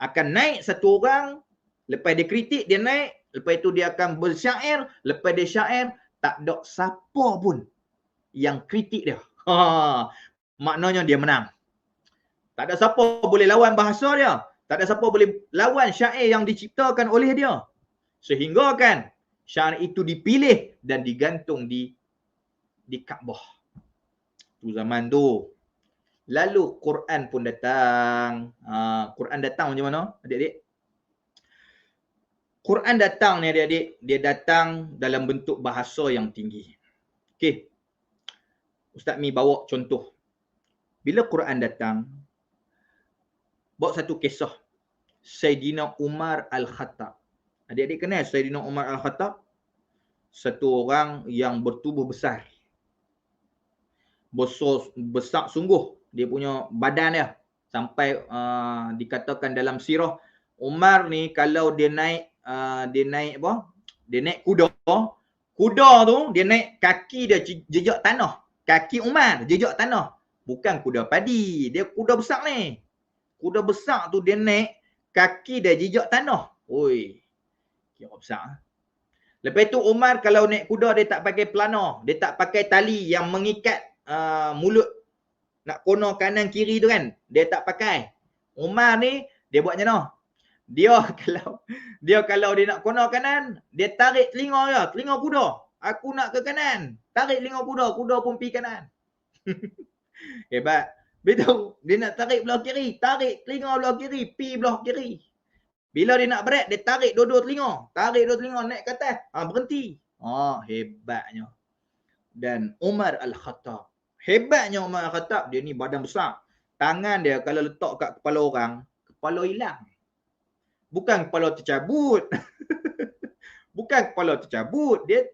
akan naik satu orang, lepas dia kritik, dia naik, lepas itu dia akan bersyair, lepas dia syair, tak ada siapa pun yang kritik dia. Maknanya dia menang. Tak ada siapa boleh lawan bahasa dia. Tak ada siapa boleh lawan syair yang diciptakan oleh dia. Sehingga kan syair itu dipilih dan digantung di Kaabah. Tu zaman tu. Lalu Quran pun datang. Quran datang macam mana adik-adik? Quran datang ni adik-adik, dia datang dalam bentuk bahasa yang tinggi. Okey. Ustaz Mi bawa contoh. Bila Quran datang, bawa satu kisah. Sayyidina Umar Al-Khattab. Adik-adik kenal Sayyidina Umar Al-Khattab? Satu orang yang bertubuh besar. Besar sungguh dia punya badan dia. Sampai dikatakan dalam sirah, Umar ni kalau dia naik apa? Dia naik kuda. Kuda tu dia naik, kaki dia jejak tanah. Kaki Umar jejak tanah. Bukan kuda padi, dia kuda besar ni. Kuda besar tu dia naik, kaki dia jejak tanah. Oi. Kira besar. Lepas tu Umar kalau naik kuda dia tak pakai pelana, dia tak pakai tali yang mengikat mulut nak kono kanan kiri tu kan. Dia tak pakai. Umar ni dia buat macam mana? Dia kalau dia nak kono kanan, dia tarik telinga dia, telinga kuda. Aku nak ke kanan. Tarik telinga kuda, kuda pun pergi kanan. Hebat. Betul. Dia nak tarik belah kiri, tarik telinga belah kiri, pi belah kiri. Bila dia nak berat, dia tarik dua-dua telinga. Tarik dua telinga, naik ke atas. Berhenti. Hebatnya. Dan Umar Al-Khattab. Hebatnya Umar Al-Khattab, dia ni badan besar. Tangan dia kalau letak kat kepala orang, kepala hilang. Bukan kepala tercabut. Bukan kepala tercabut. Dia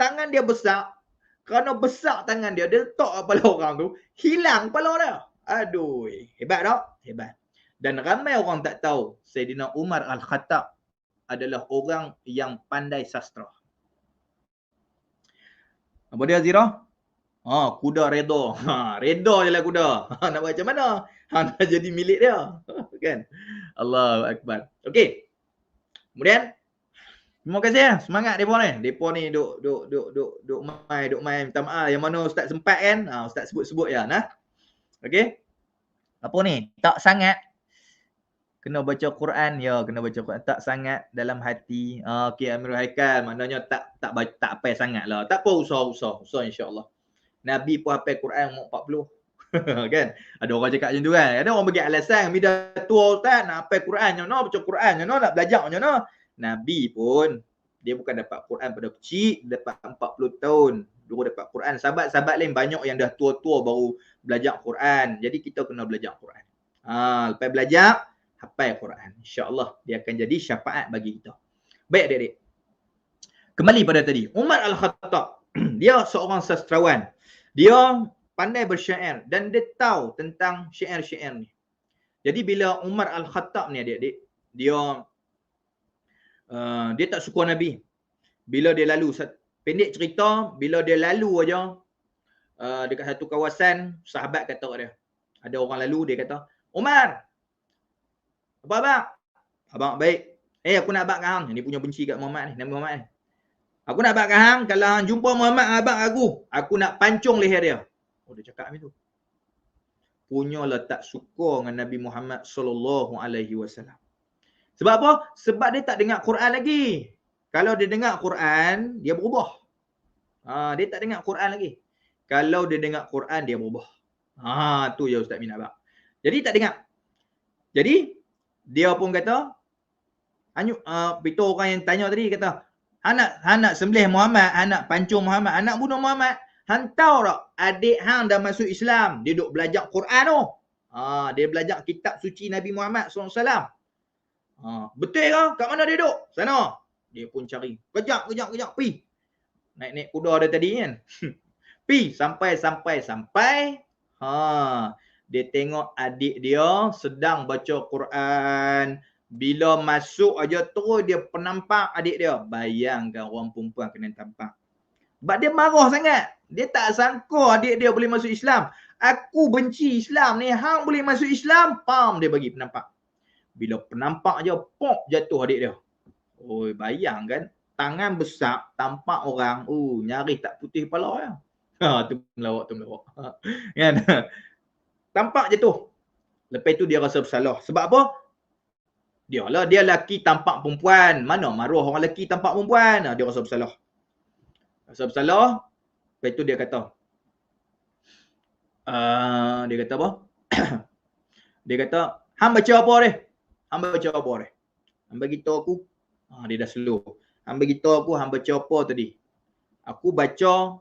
tangan dia besar. Kerana besar tangan dia letak kepala orang tu, hilang kepala dia. Aduh, hebat tak? Hebat. Dan ramai orang tak tahu Saidina Umar Al-Khattab adalah orang yang pandai sastra. Apa dia Zira? Kuda reda. Reda je lah kuda. Nak buat macam mana? Nak jadi milik dia. Kan? Allahu Akbar. Okey. Kemudian terima kasih semangat depa ni. Depa ni duk mai minta maaf yang mana ustaz sempat kan. Ustaz sebut-sebut ya nah. Okey. Apa ni? Tak sangat kena baca Quran ya, kena baca Quran tak sangat dalam hati. Okey Amirul Haikal maknanya tak apa sangatlah. Tak apa usah insya-Allah. Nabi pun hafal Quran umur 40. Kan? Ada orang cakap macam tu kan. Ada orang bagi alasan bila tua ustaz nak hafal Quran macam mana, baca Quran macam mana, nak belajar macam mana. Nabi pun dia bukan dapat Quran pada kecil, dapat 40 tahun baru dapat Quran. Sahabat-sahabat lain banyak yang dah tua-tua baru belajar Quran. Jadi kita kena belajar Quran. Lepas belajar hafal Quran. InsyaAllah dia akan jadi syafaat bagi kita. Baik adik-adik. Kembali pada tadi. Umar Al-Khattab dia seorang sastrawan. Dia pandai bersyair dan dia tahu tentang syair-syair ni. Jadi bila Umar Al-Khattab ni adik-adik, dia tak suka Nabi. Bila dia lalu, pendek cerita, bila dia lalu aja dekat satu kawasan, sahabat kata dia. Ada orang lalu, dia kata, Umar, apa abang? Abang baik. Aku nak abang kahang. Ni punya benci kat Muhammad ni, Nabi Muhammad ni. Aku nak abang kahang, kalau hang jumpa Muhammad abang aku nak pancung leher dia. Dia cakap macam tu. Punyalah tak suka dengan Nabi Muhammad sallallahu alaihi wasallam. Sebab apa? Sebab dia tak dengar Quran lagi. Kalau dia dengar Quran, dia berubah. Dia tak dengar Quran lagi. Kalau dia dengar Quran, dia berubah. Tu ya Ustaz Min Abang. Jadi tak dengar. Jadi dia pun kata, itu orang yang tanya tadi kata, anak sembelih Muhammad, anak pancung Muhammad, anak bunuh Muhammad. Hang tahu tak adik hang dah masuk Islam, dia duk belajar Quran tu. Dia belajar kitab suci Nabi Muhammad SAW. Betul ke? Kat mana dia duduk? Sana. Dia pun cari. Kejap. Pi. Naik kuda dia tadi kan. Pi. Sampai. Dia tengok adik dia sedang baca Quran. Bila masuk aja terus dia penampak adik dia. Bayangkan orang perempuan kena tampak. Sebab dia marah sangat. Dia tak sangka adik dia boleh masuk Islam. Aku benci Islam ni. Hang boleh masuk Islam. Pam dia bagi penampak. Bila penampak je, pop jatuh adik dia. Bayangkan. Tangan besar, tampak orang. Nyaris tak putih kepala ya. Tu melawak. Kan? Tampak jatuh. Lepas tu dia rasa bersalah. Sebab apa? Dia lelaki tampak perempuan. Mana maruah orang lelaki tampak perempuan? Dia rasa bersalah. Lepas tu dia kata. Dia kata apa? Dia kata, hang baca apa dia? Hang bagi tahu aku. Dia dah slow. Hang bagi tahu aku hang baca apa tadi? Aku baca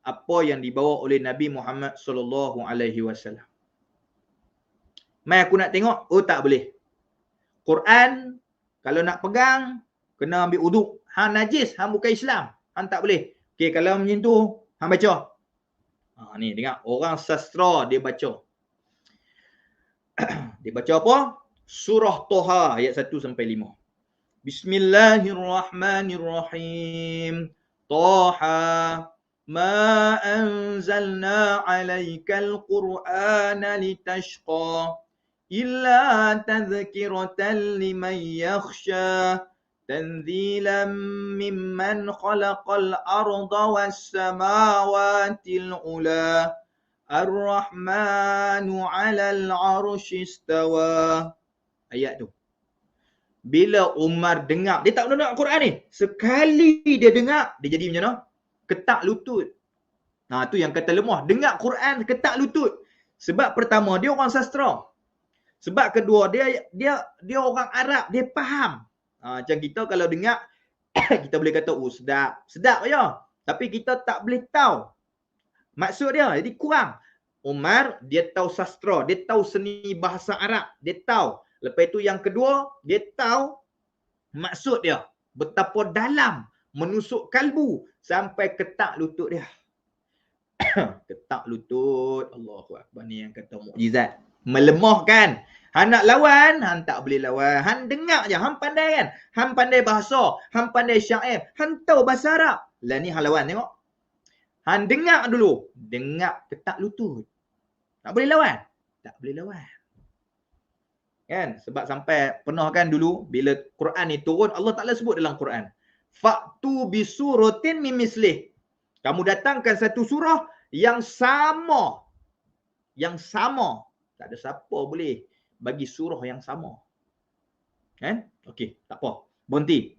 apa yang dibawa oleh Nabi Muhammad sallallahu alaihi wasallam. Mai aku nak tengok. Tak boleh. Quran kalau nak pegang kena ambil wuduk. Hang najis, hang bukan Islam. Hang tak boleh. Okey, kalau macam tu hang baca. Ni dengar orang sastra dia baca. Dia baca apa? Surah Toha ayat 1 sampai 5. Bismillahirrahmanirrahim. Toha ma anzalna 'alaikal qur'ana litashqa illa tadhkiratan liman yakhsha tanzilan mimman khalaqal arda was samawatil ula ar-rahmanu 'alal 'arsy istawa. Ayat tu. Bila Umar dengar, dia tak dengar Quran ni. Sekali dia dengar, dia jadi macam mana? Ketak lutut. Tu yang kata lemah. Dengar Quran, ketak lutut. Sebab pertama, dia orang sastra. Sebab kedua, dia orang Arab, dia faham. Macam kita kalau dengar, kita boleh kata, sedap. Sedap je. Tapi kita tak boleh tahu maksud dia. Jadi kurang. Umar, dia tahu sastra. Dia tahu seni bahasa Arab. Dia tahu. Lepas tu yang kedua, dia tahu maksud dia. betapa dalam, menusuk kalbu sampai ketak lutut dia. Ketak lutut. Allahu Akbar, ni yang kata mukjizat. Melemahkan. Han nak lawan, han tak boleh lawan. Han dengar je, han pandai kan? Han pandai bahasa, han pandai syair, han tahu bahasa Arab. Lah ni han lawan, tengok. Han dengar dulu, dengar ketak lutut. Tak boleh lawan? Tak boleh lawan. Kan? Sebab sampai pernah kan dulu bila Quran ni turun, Allah Taala sebut dalam Quran, fa'tu bisuratin min mislih. Kamu datangkan satu surah yang sama. Yang sama. Tak ada siapa boleh bagi surah yang sama. Kan? Okey, tak apa. Berhenti.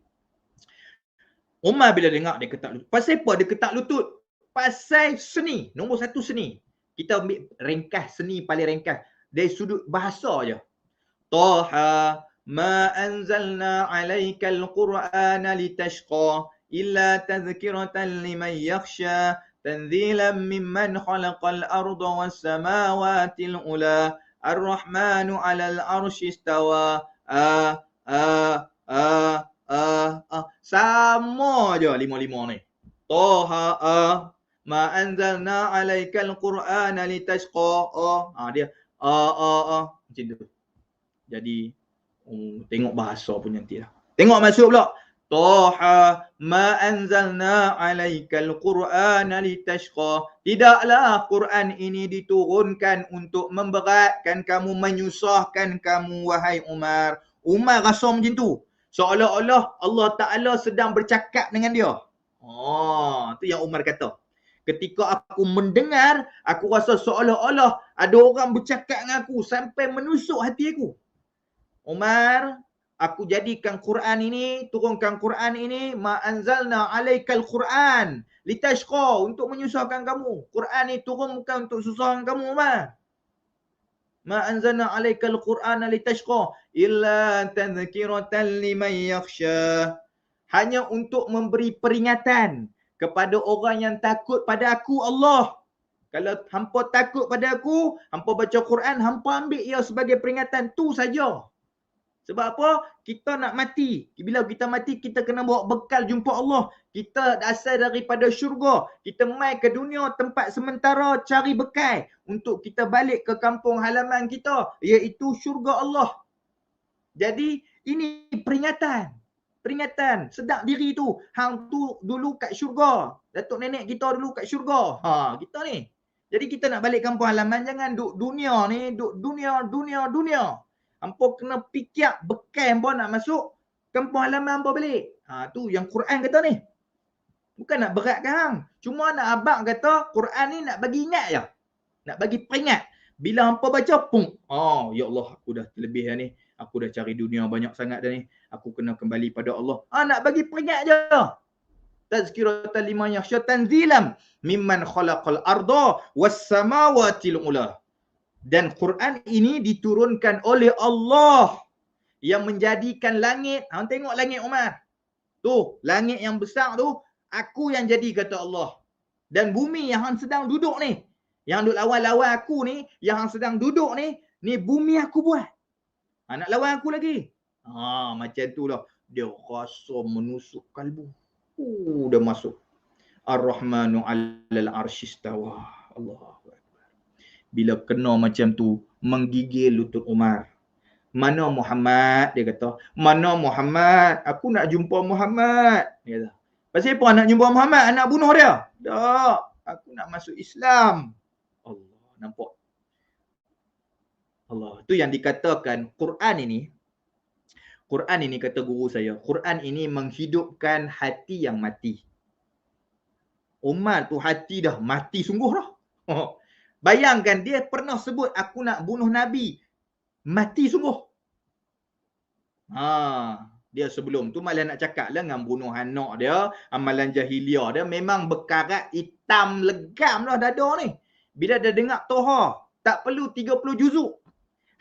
Umar bila dengar dia ketak lutut. Pasal apa dia ketak lutut? Pasal seni. Nombor satu seni. Kita ambil ringkas, seni paling ringkas. Dari sudut bahasa je. Taha ma anzalna alaikal qur'ana litashqa illa tadhkiratan liman yakhsha tanzilan mimman khalaqal arda was samawati al-ula ar-rahmanu 'alal arsy istawa. Sama je lima-lima ni. Taha ma anzalna alaikal qur'ana litashqa. Dia macam tu. Jadi tengok bahasa pun nanti lah. Tengok masuk pula. Taha ma anzalna alaikal qur'ana litashqa. Tidaklah Quran ini diturunkan untuk memberatkan kamu, menyusahkan kamu wahai Umar. Umar rasa macam tu. Seolah-olah Allah Ta'ala sedang bercakap dengan dia. Tu yang Umar kata. Ketika aku mendengar, aku rasa seolah-olah ada orang bercakap dengan aku sampai menusuk hati aku. Umar, aku jadikan Quran ini, turunkan Quran ini, ma anzalna alaikal Quran litashqa, untuk menyusahkan kamu. Quran ini turun bukan untuk susahkan kamu, Umar. Ma anzalna alaikal Quran litashqa illa tadhkiratan liman yakhsha. Hanya untuk memberi peringatan kepada orang yang takut pada aku, Allah. Kalau hampa takut pada aku, hampa baca Quran, hampa ambil ia sebagai peringatan, tu saja. Sebab apa? Kita nak mati. Bila kita mati, kita kena bawa bekal jumpa Allah. Kita asal daripada syurga. Kita mai ke dunia tempat sementara cari bekal untuk kita balik ke kampung halaman kita, iaitu syurga Allah. Jadi ini peringatan. Peringatan. Sedap diri tu. Hang tu dulu kat syurga. Datuk nenek kita dulu kat syurga. Kita ni. Jadi kita nak balik kampung halaman, jangan duk dunia ni. Duk dunia. Hampa kena fikir bekal hampa nak masuk kampung halaman hampa balik. Tu yang Quran kata ni. Bukan nak beratkan hang. Cuma nak abang kata Quran ni nak bagi ingat je. Nak bagi peringat. Bila hampa baca, pung. Ya Allah, aku dah terlebih dah ni. Aku dah cari dunia banyak sangat dah ni. Aku kena kembali pada Allah. Nak bagi peringat je. Tazkiratan liman yakhsha tanzilam mimman khalaqal arda was samawati al-ula. Dan Quran ini diturunkan oleh Allah yang menjadikan langit. Tengok langit, Umar. Tu, langit yang besar tu, aku yang jadi, kata Allah. Dan bumi yang hang sedang duduk ni, yang duk lawan-lawan aku ni, yang hang sedang duduk ni bumi aku buat. Nak lawan aku lagi. Macam tu lah. Dia rasa menusuk kalbu. Dah masuk. Ar-Rahmanu 'alal arsy istawa. Allah. Bila kena macam tu, menggigil lutut Umar. Mana Muhammad? Dia kata, mana Muhammad? Aku nak jumpa Muhammad. Dia kata, pasal apa nak jumpa Muhammad? Nak bunuh dia? Tak. Aku nak masuk Islam. Allah, nampak? Allah. Itu yang dikatakan Quran ini kata guru saya, Quran ini menghidupkan hati yang mati. Umar tu hati dah mati sungguh dah. Bayangkan dia pernah sebut aku nak bunuh Nabi. Mati sungguh. Dia sebelum tu malah nak cakap lah dengan bunuh anak dia, amalan jahiliah dia memang berkarat hitam legam lah dada ni. Bila dia dengar Toha, tak perlu 30 juzuk.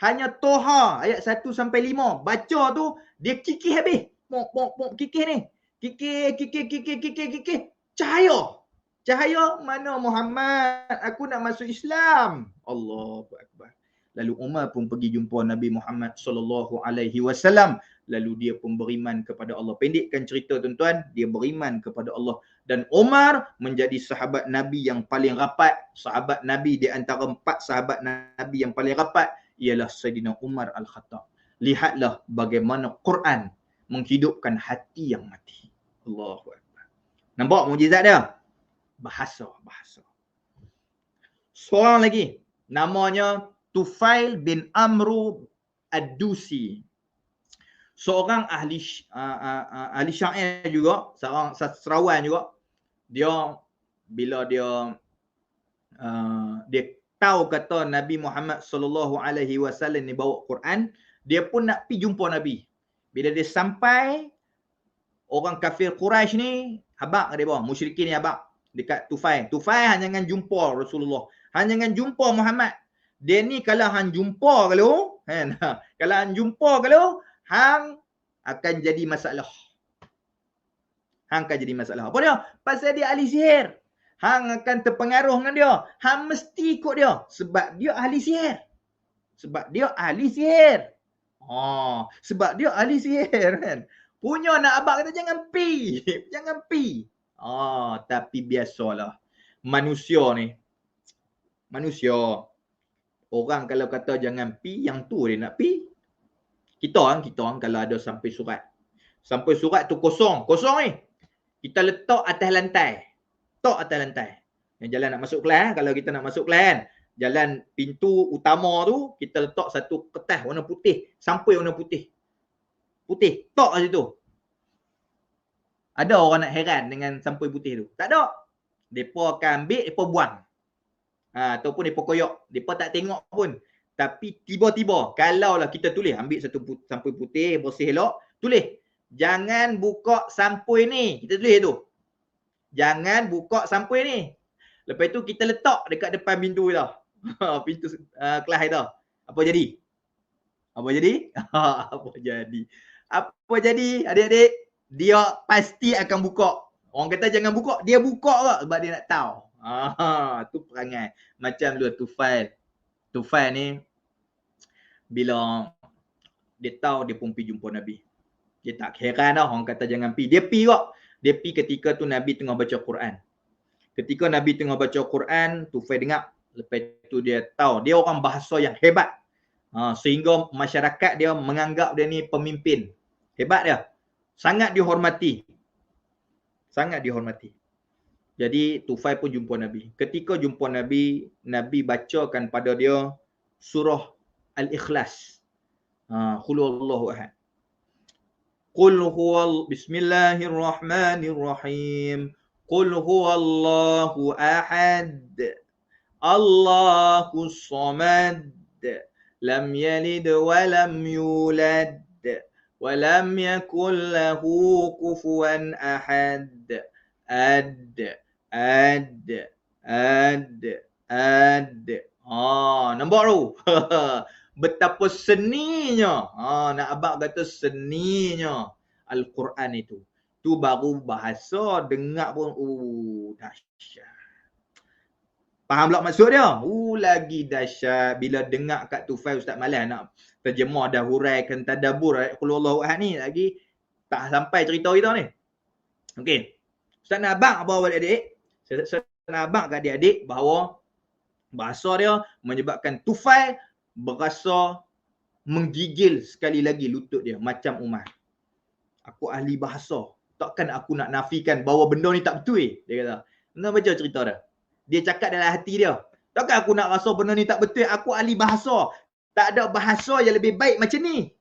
Hanya Toha ayat 1 sampai 5. Baca tu dia kikih habis. Kikih ni. Kikih. Cahaya mana Muhammad? Aku nak masuk Islam. Allahu Akbar. Lalu Umar pun pergi jumpa Nabi Muhammad sallallahu alaihi wasallam lalu dia pun beriman kepada Allah. Pendekkan cerita tuan-tuan, dia beriman kepada Allah. Dan Umar menjadi sahabat Nabi yang paling rapat. Sahabat Nabi di antara 4 sahabat Nabi yang paling rapat ialah Sayyidina Umar Al-Khattab. Lihatlah bagaimana Quran menghidupkan hati yang mati. Allahu Akbar. Nampak mujizat dia? Bahasa. Seorang lagi, namanya Tufail bin Amru Ad-Dusi. Seorang ahli syair juga, seorang sastrawan juga. Dia bila dia tahu kata Nabi Muhammad sallallahu alaihi wasallam ni bawa Quran, dia pun nak pergi jumpa Nabi. Bila dia sampai, orang kafir Quraisy ni habaq dia bawah, musyrikin ni habaq dekat Tufail. Tufail hanya dengan jumpa Rasulullah, hanya dengan jumpa Muhammad. Dia ni kalau hang jumpa kalau, kan? Kalau hang jumpa kalau, hang akan jadi masalah. Hang akan jadi masalah. Apa dia? Pasal dia ahli sihir. Hang akan terpengaruh dengan dia. Hang mesti ikut dia. Sebab dia ahli sihir. Sebab dia ahli sihir. Sebab dia ahli sihir, kan? Punya nak abang kata jangan pi. Jangan pi. Tapi biasalah. Manusia ni. Manusia. Orang kalau kata jangan pi, yang tu dia nak pi. Kita orang kalau ada sampai surat. Sampai surat tu kosong. Kosong ni. Kita letak atas lantai. Letak atas lantai. Yang jalan nak masuk kelas, kalau kita nak masuk kelas kan. Jalan pintu utama tu, kita letak satu kertas warna putih. Sampai warna putih. Putih. Letak kat situ. Ada orang nak heran dengan sampai putih tu? Tak ada. Mereka akan ambil, mereka buang. Ataupun mereka koyak. Mereka tak tengok pun. Tapi tiba-tiba, kalaulah kita tulis, ambil satu sampai putih, bersih elok, tulis. Jangan buka sampul ni. Kita tulis tu. Jangan buka sampul ni. Lepas tu kita letak dekat depan pintu dah. Pintu kelas dah. Apa jadi? Apa jadi? Apa jadi? Apa jadi adik-adik? Dia pasti akan buka. Orang kata jangan buka, dia buka ke sebab dia nak tahu. Tu perangai. Macam dulu Tufail. Tufail ni bila dia tahu dia pun pergi jumpa Nabi. Dia tak heran dah orang kata jangan pergi. Dia pergi kok. Dia pergi ketika tu Nabi tengah baca Quran. Ketika Nabi tengah baca Quran, Tufail dengar. Lepas tu dia tahu dia orang bahasa yang hebat. Sehingga masyarakat dia menganggap dia ni pemimpin. Hebat dia. Sangat dihormati. Sangat dihormati. Jadi Tufail pun jumpa Nabi. Ketika jumpa Nabi, Nabi bacakan pada dia surah Al-Ikhlas. Qul huwallahu ahad. Bismillahirrahmanirrahim. Qul huwallahu ahad. Allahus samad. Lam yalid wa lam yulad. Wa lam yakul lahu kufuwan ahad. Nampak tu? Betapa seninya. Nak abang kata seninya Al-Quran itu. Tu baru bahasa dengar pun dahsyat. Faham tak maksud dia? Lagi dahsyat bila dengar kat Tufail. Ustaz malas nak terjemah dah huraikan tadabbur ayat Qul huwallahu ahad ni, lagi tak sampai cerita kita ni. Okey. Ustaz nak abang apa adik-adik? Saya nak abang kat adik-adik bahawa bahasa dia menyebabkan Tufail berasa menggigil sekali lagi lutut dia macam Umar. Aku ahli bahasa. Takkan aku nak nafikan bahawa benda ni tak betul dia kata. Anda baca cerita dia. Dia cakap dalam hati dia. Takkan aku nak rasa benda ni tak betul. Aku ahli bahasa. Tak ada bahasa yang lebih baik macam ni.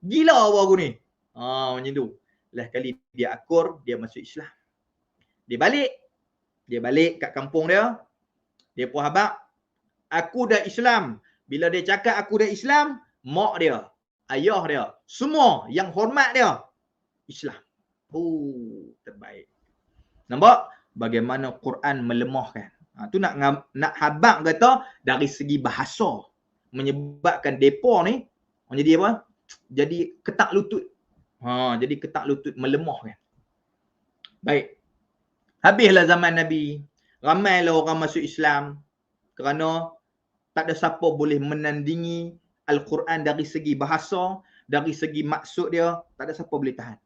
Gila apa aku ni. Macam tu. Lah kali dia akur, dia masuk Islam. Dia balik kat kampung dia. Dia pun habaq. Aku dah Islam. Bila dia cakap aku dah Islam, mak dia, ayah dia, semua yang hormat dia Islam. Terbaik. Nampak bagaimana Quran melemahkan. Tu nak habaq kata dari segi bahasa menyebabkan depa ni jadi apa? Jadi ketak lutut. Jadi ketak lutut, melemahkan. Baik. Habislah zaman Nabi. Ramailah orang masuk Islam kerana tak ada siapa boleh menandingi Al-Quran dari segi bahasa, Dari segi maksud dia, tak ada siapa boleh tahan.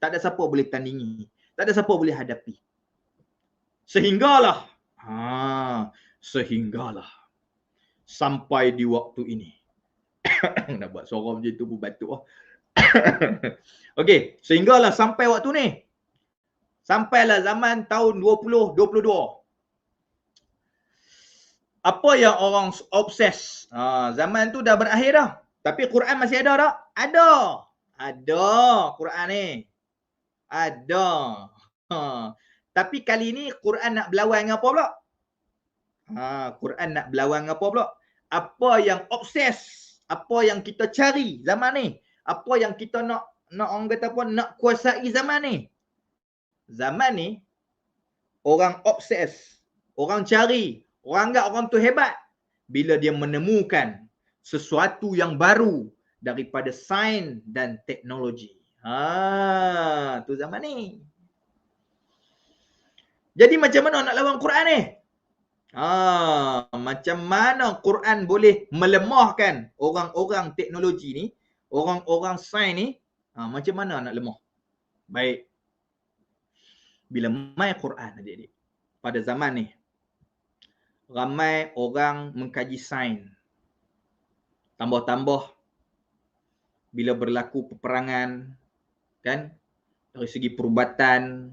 Tak ada siapa boleh tandingi. Tak ada siapa boleh hadapi. Sehinggalah sampai di waktu ini. Nak buat suara macam tu pun batuk lah. Okey, sehinggalah sampai waktu ni. Sampailah zaman tahun 2022. Apa yang orang obses? Zaman tu dah berakhir dah. Tapi Quran masih ada tak? Ada. Ada Quran ni. Ada. Tapi kali ni Quran nak berlawan dengan apa pula? Quran nak berlawan dengan apa pula? Apa yang obses? Apa yang kita cari zaman ni? Apa yang kita nak orang kata apa? Nak kuasai zaman ni? Zaman ni orang obses, orang cari, orang anggap orang tu hebat bila dia menemukan sesuatu yang baru daripada sains dan teknologi. Tu zaman ni. Jadi macam mana nak lawan Quran ni? Macam mana Quran boleh melemahkan orang-orang teknologi ni, orang-orang sains ni? Macam mana nak lemah? Baik. Bila mai Quran adik-adik, pada zaman ni, ramai orang mengkaji sains. Tambah-tambah bila berlaku peperangan, kan, dari segi perubatan,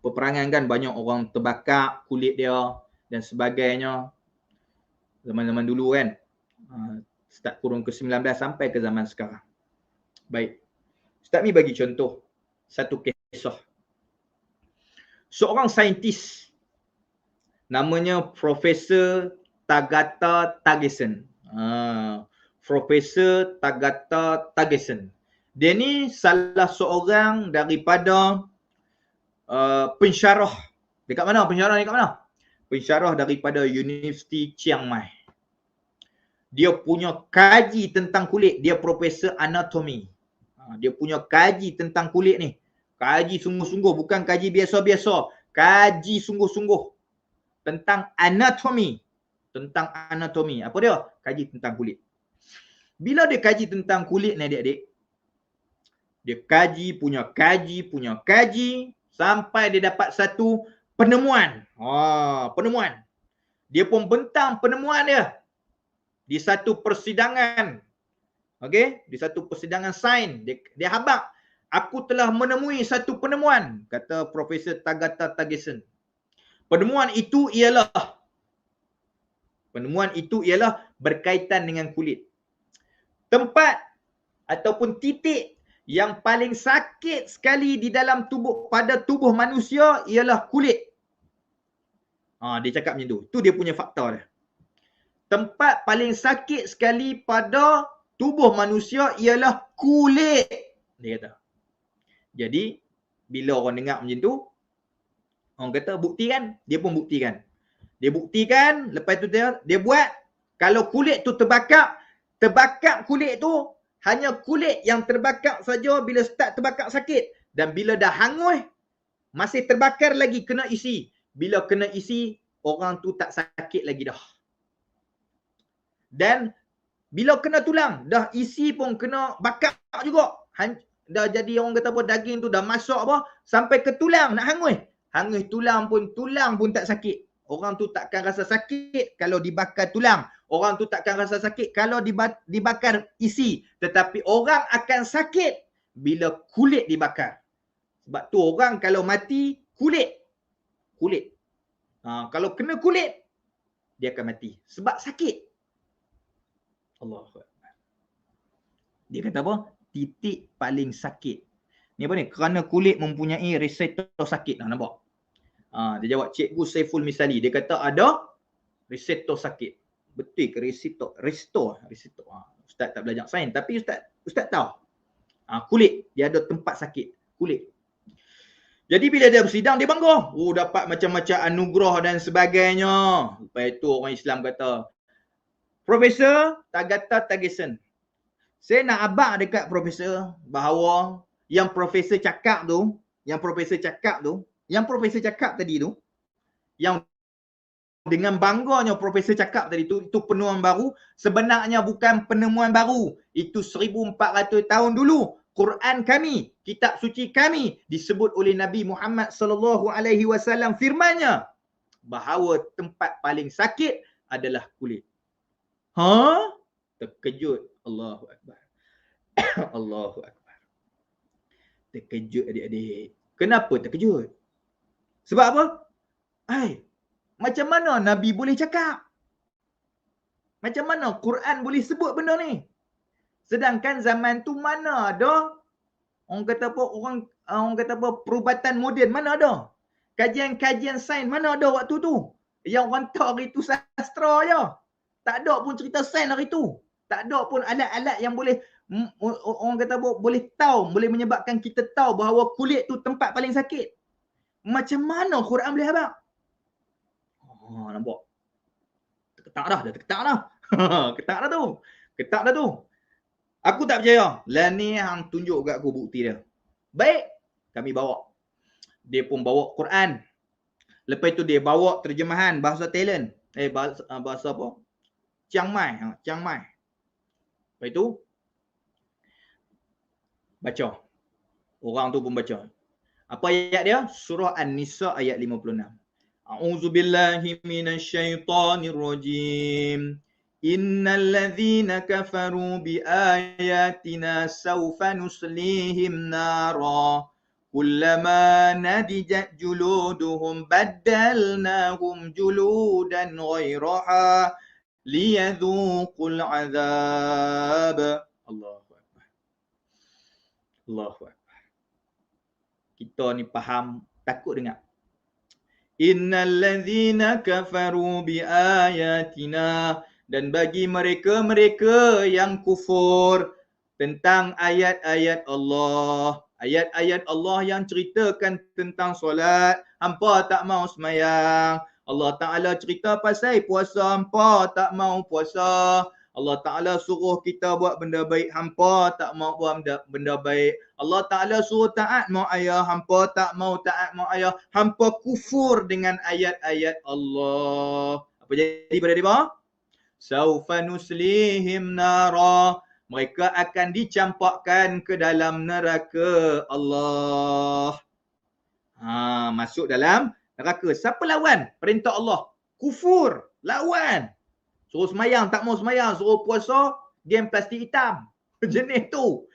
peperangan kan banyak orang terbakar kulit dia dan sebagainya. Zaman-zaman dulu kan, start kurun ke-19 sampai ke zaman sekarang. Baik, Ustaz ni bagi contoh satu kisah. Seorang saintis namanya Profesor Tagata Tageson. Profesor Tagata Tageson. Dia ni salah seorang daripada pensyarah. Dekat mana pensyarah ni, kat mana? Pensyarah daripada Universiti Chiang Mai. Dia punya kaji tentang kulit. Dia profesor anatomi. Dia punya kaji tentang kulit ni. Kaji sungguh-sungguh, bukan kaji biasa-biasa. Kaji sungguh-sungguh tentang anatomi. Tentang anatomi. Apa dia? Kaji tentang kulit. Bila dia kaji tentang kulit ni adik-adik, dia kaji, punya kaji, sampai dia dapat satu penemuan. Penemuan. Dia pun bentang penemuan dia di satu persidangan. Okey, di satu persidangan sains. Dia habaq, aku telah menemui satu penemuan, kata Profesor Tagata Tageson. Penemuan itu ialah berkaitan dengan kulit. Tempat ataupun titik yang paling sakit sekali di dalam pada tubuh manusia ialah kulit. Dia cakap macam tu. Tu dia punya fakta dia. Tempat paling sakit sekali pada tubuh manusia ialah kulit, dia kata. Jadi bila orang dengar macam tu, orang kata buktikan, dia pun buktikan. Dia buktikan, lepas tu dia buat, kalau kulit tu terbakar kulit tu, hanya kulit yang terbakar saja bila start terbakar sakit. Dan bila dah hangus, masih terbakar lagi, kena isi. Bila kena isi, orang tu tak sakit lagi dah. Dan bila kena tulang, dah isi pun kena bakar juga. Dah jadi orang kata apa, daging tu dah masuk apa, sampai ke tulang nak hangus. Hangus tulang pun tak sakit. Orang tu takkan rasa sakit kalau dibakar tulang. Orang tu takkan rasa sakit kalau dibakar isi. Tetapi orang akan sakit bila kulit dibakar. Sebab tu orang kalau mati, kulit. Kalau kena kulit, dia akan mati. Sebab sakit. Allahu Akbar. Dia kata apa? Titik paling sakit. Ni apa ni? Kerana kulit mempunyai reseptor sakit. Nampak? Dia jawab, Cikgu Saiful Misali. Dia kata ada reseptor sakit. Betul ke reseptor? Reseptor. Ustaz tak belajar sains, tapi Ustaz tahu. Kulit. Dia ada tempat sakit. Kulit. Jadi bila dia bersidang, dia bangga. Dapat macam-macam anugerah dan sebagainya. Lepas itu orang Islam kata, Profesor Tagata Tageson, saya nak abang dekat Profesor bahawa yang Profesor cakap tadi tu, yang dengan bangganya Profesor cakap tadi itu penemuan baru. Sebenarnya bukan penemuan baru. Itu 1400 tahun dulu. Quran kami, kitab suci kami disebut oleh Nabi Muhammad sallallahu alaihi wasallam firman-Nya bahawa tempat paling sakit adalah kulit. Ha? Terkejut. Allahu akbar. Allahu akbar. Terkejut adik-adik. Kenapa terkejut? Sebab apa? Macam mana Nabi boleh cakap? Macam mana Quran boleh sebut benda ni? Sedangkan zaman tu mana ada orang kata apa perubatan moden, mana ada? Kajian-kajian sains mana ada waktu tu? Yang orang tahu hari tu sastra je. Tak ada pun cerita sains hari tu. Tak ada pun alat-alat yang boleh orang kata apa boleh tahu, boleh menyebabkan kita tahu bahawa kulit tu tempat paling sakit. Macam mana Quran boleh habaq? Nampak? Ketak dah. Ketak dah tu. Ketak dah tu. Aku tak percaya. Lah ni hang tunjuk kat aku bukti dia. Baik, kami bawa. Dia pun bawa Quran. Lepas tu dia bawa terjemahan bahasa Thailand. Bahasa apa? Chiang Mai. Lepas tu baca. Orang tu pun baca. Apa ayat dia? Surah An-Nisa ayat 56. A'udzubillahi minasyaitonirrajim. Innal ladzina kafaru biayatina sawfa nuslihim nara kullama nadijat juluduhum baddalnahum juludan ghairaha liyadhuqul azab. Allahu akbar. Allahu akbar. Kita ni faham, takut dengar. Innal ladzina kafaru biayatina, dan bagi mereka-mereka yang kufur tentang ayat-ayat Allah. Ayat-ayat Allah yang ceritakan tentang solat, hampa tak mau semayang. Allah Ta'ala cerita pasal puasa, hampa tak mau puasa. Allah Ta'ala suruh kita buat benda baik, hampa tak mau buat benda baik. Allah Ta'ala suruh taat mak ayah, hampa tak mau taat mak ayah. Hampa kufur dengan ayat-ayat Allah. Apa jadi pada dia? Saufa nuslihim nara. Mereka akan dicampakkan ke dalam neraka Allah. Masuk dalam neraka. Siapa lawan perintah Allah? Kufur. Lawan. Suruh semayang, tak mau semayang. Suruh puasa, game plastik hitam. Jenis tu.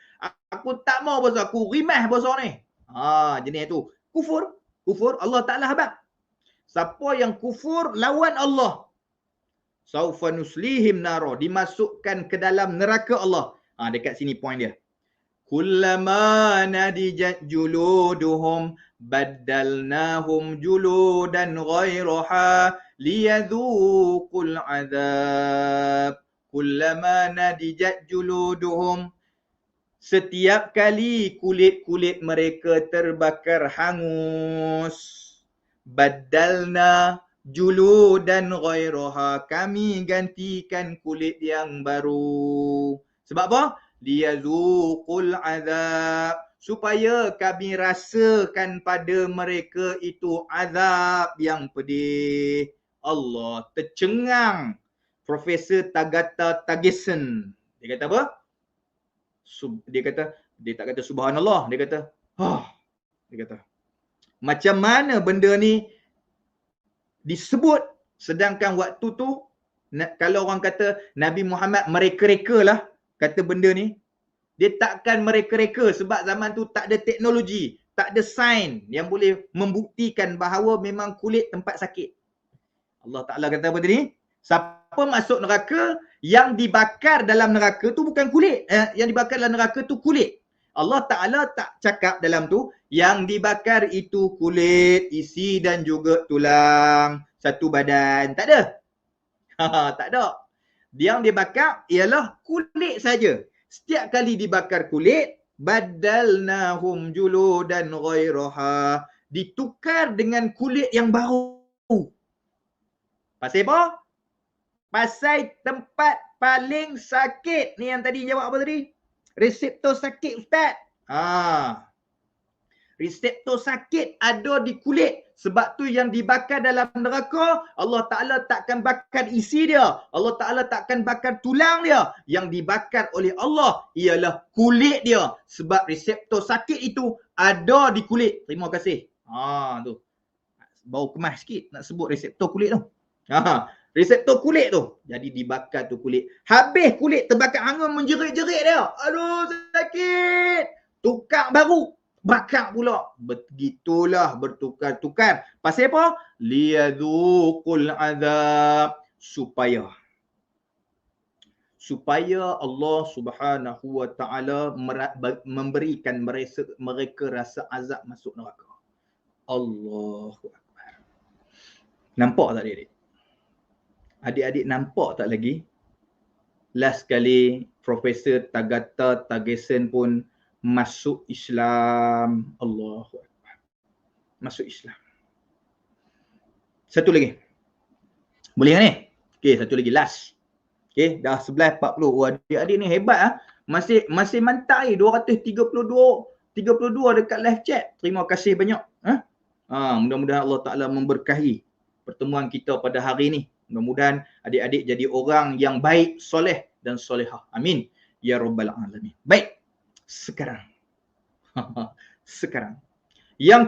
Aku tak mau puasa. Aku rimah puasa ni. Jenis tu. Kufur. Kufur. Allah Ta'ala habaq. Siapa yang kufur, lawan Allah. Saufa nuslihim nara, dimasukkan ke dalam neraka Allah. Dekat sini point dia. Kullama nadijat juluduhum baddalnahum juludan ghairaha liyadhuqul azab. Kullama nadijat juluduhum, setiap kali kulit-kulit mereka terbakar hangus, baddalna juludan ghairaha, kami gantikan kulit yang baru. Sebab apa? Liyazuqul azab, supaya kami rasakan pada mereka itu azab yang pedih. Allah tercengang. Profesor Tagata Tageson, dia kata apa? Dia tak kata subhanallah, dia kata dia kata macam mana benda ni disebut, sedangkan waktu tu kalau orang kata Nabi Muhammad mereka-reka lah kata benda ni, dia takkan mereka-reka sebab zaman tu tak ada teknologi, tak ada sains yang boleh membuktikan bahawa memang kulit tempat sakit. Allah Ta'ala kata apa tadi? Siapa masuk neraka, yang dibakar dalam neraka tu bukan kulit. Yang dibakar dalam neraka tu kulit. Allah Ta'ala tak cakap dalam tu, yang dibakar itu kulit, isi dan juga tulang, satu badan. Tak ada. Tak ada. Yang dibakar ialah kulit saja. Setiap kali dibakar kulit, badalnahum juludan ghairaha, ditukar dengan kulit yang baru. Pasal apa? Pasal tempat paling sakit. Ni yang tadi jawab apa tadi? Reseptor sakit, Ustaz. Reseptor sakit ada di kulit. Sebab tu yang dibakar dalam neraka, Allah Ta'ala takkan bakar isi dia. Allah Ta'ala takkan bakar tulang dia. Yang dibakar oleh Allah ialah kulit dia. Sebab reseptor sakit itu ada di kulit. Terima kasih. Tu. Bau kemas sikit nak sebut reseptor kulit tu. Reseptor kulit tu. Jadi dibakar tu kulit. Habis kulit terbakar hangus menjerit-jerit dia. Aduh sakit. Tukar baru. Bakar pula. Begitulah bertukar-tukar. Pasal apa? Liyadzuqul azab. Supaya Allah Subhanahu wa taala memberikan mereka rasa azab masuk neraka. Allahu akbar. Nampak tak adik-adik? Adik-adik nampak tak lagi? Last kali Profesor Tagata Tagesan pun masuk Islam. Allahu akbar. Masuk Islam. Satu lagi. Boleh kan ni? Okey, satu lagi last. Okey, dah 11.40. Oh, adik-adik ni hebat ah. Masih mantap 232 dekat live chat. Terima kasih banyak. Mudah-mudahan Allah Ta'ala memberkahi pertemuan kita pada hari ini. Mudah-mudahan adik-adik jadi orang yang baik, soleh dan solehah. Amin. Ya Rabbal Alamin. Baik. Sekarang. Yang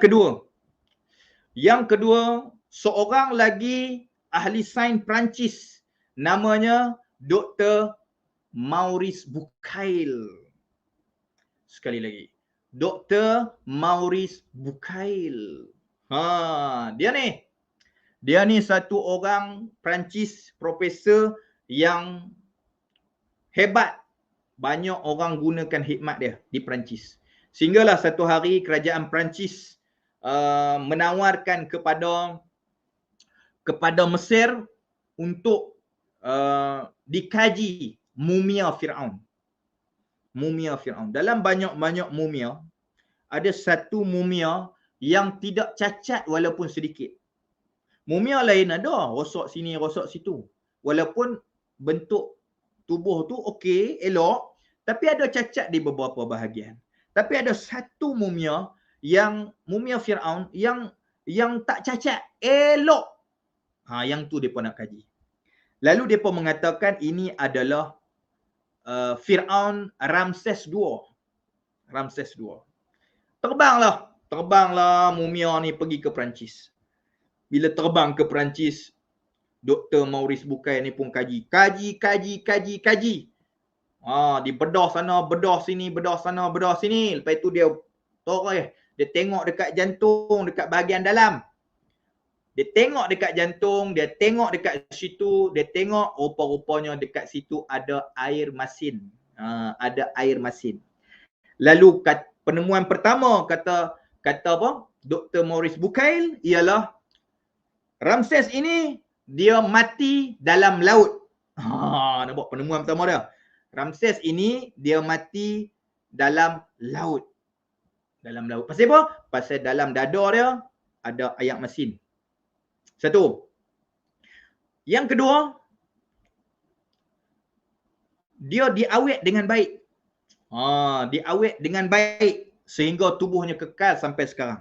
kedua, seorang lagi ahli sains Perancis. Namanya Dr. Maurice Bucaille. Sekali lagi. Dr. Maurice Bucaille. Dia ni satu orang Perancis, profesor yang hebat. Banyak orang gunakan hikmat dia di Perancis. Sehinggalah satu hari kerajaan Perancis menawarkan kepada Mesir untuk dikaji mumia Firaun. Dalam banyak-banyak mumia, ada satu mumia yang tidak cacat walaupun sedikit. Mumia lain ada, rosak sini, rosak situ. Walaupun bentuk tubuh tu okey, elok, tapi ada cacat di beberapa bahagian. Tapi ada satu mumia Firaun yang tak cacat, elok. Yang tu depa nak kaji. Lalu depa mengatakan ini adalah Firaun Ramses II. Terbanglah mumia ni pergi ke Perancis. Bila terbang ke Perancis, Dr. Maurice Bucaille ni pun kaji. Dia bedah sana, bedah sini, bedah sana, bedah sini. Lepas tu dia toreh. Dia tengok dekat jantung, dekat bahagian dalam. Dia tengok dekat jantung, dia tengok dekat situ, dia tengok rupa-rupanya dekat situ ada air masin. Ada air masin. Lalu penemuan pertama kata apa? Dr. Maurice Bucaille ialah Ramses ini dia mati dalam laut. Nampak penemuan pertama dia. Ramses ini dia mati dalam laut. Pasal apa? Pasal dalam dada dia ada air masin. Satu. Yang kedua, dia diawet dengan baik. Diawet dengan baik sehingga tubuhnya kekal sampai sekarang.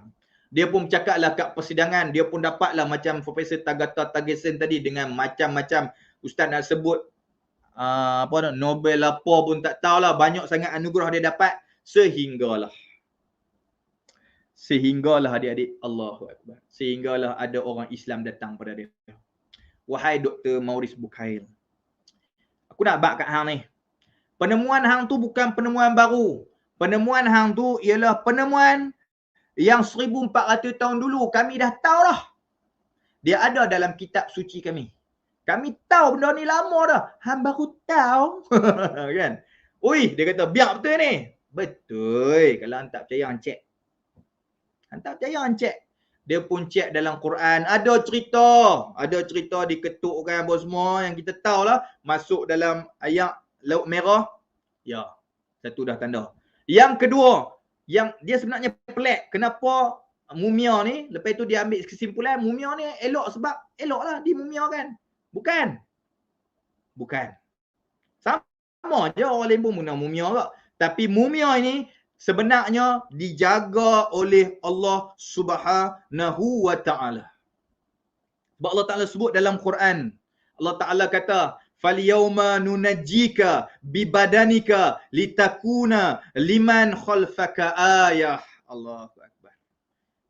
Dia pun bercakaplah kat persidangan, dia pun dapatlah macam Profesor Tagata Tagesan tadi dengan macam-macam ustaz nak sebut Nobel apa pun tak tahulah, banyak sangat anugerah dia dapat sehinggalah adik-adik, Allahu Akbar. Sehinggalah ada orang Islam datang pada dia. Wahai Dr. Maurice Bucaille, aku nak bak kat hang ni. Penemuan hang tu bukan penemuan baru. Penemuan hang tu ialah penemuan yang 1400 tahun dulu kami dah tahu dah. Dia ada dalam kitab suci kami. Kami tahu benda ni lama dah. Hang baru tahu. Kan? Oi, dia kata biar betul ni. Betul. Kalau hang tak percaya hang cek. Dia pun cek dalam Quran. Ada cerita diketukkan apa semua yang kita tahulah masuk dalam ayat Laut Merah. Ya, satu dah tanda. Yang kedua, yang dia sebenarnya pelik. Kenapa mumia ni, lepas tu dia ambil kesimpulan mumia ni elok sebab eloklah dimumiakan. Bukan. Sama je orang lain pun guna mumia kak. Tapi mumia ini sebenarnya dijaga oleh Allah Subhanahu wa ta'ala. Sebab Allah Ta'ala sebut dalam Quran, Allah Ta'ala kata, "Falyawma nunajjika bibadanika litakuna liman khalfaka ayah." Allahu Akbar.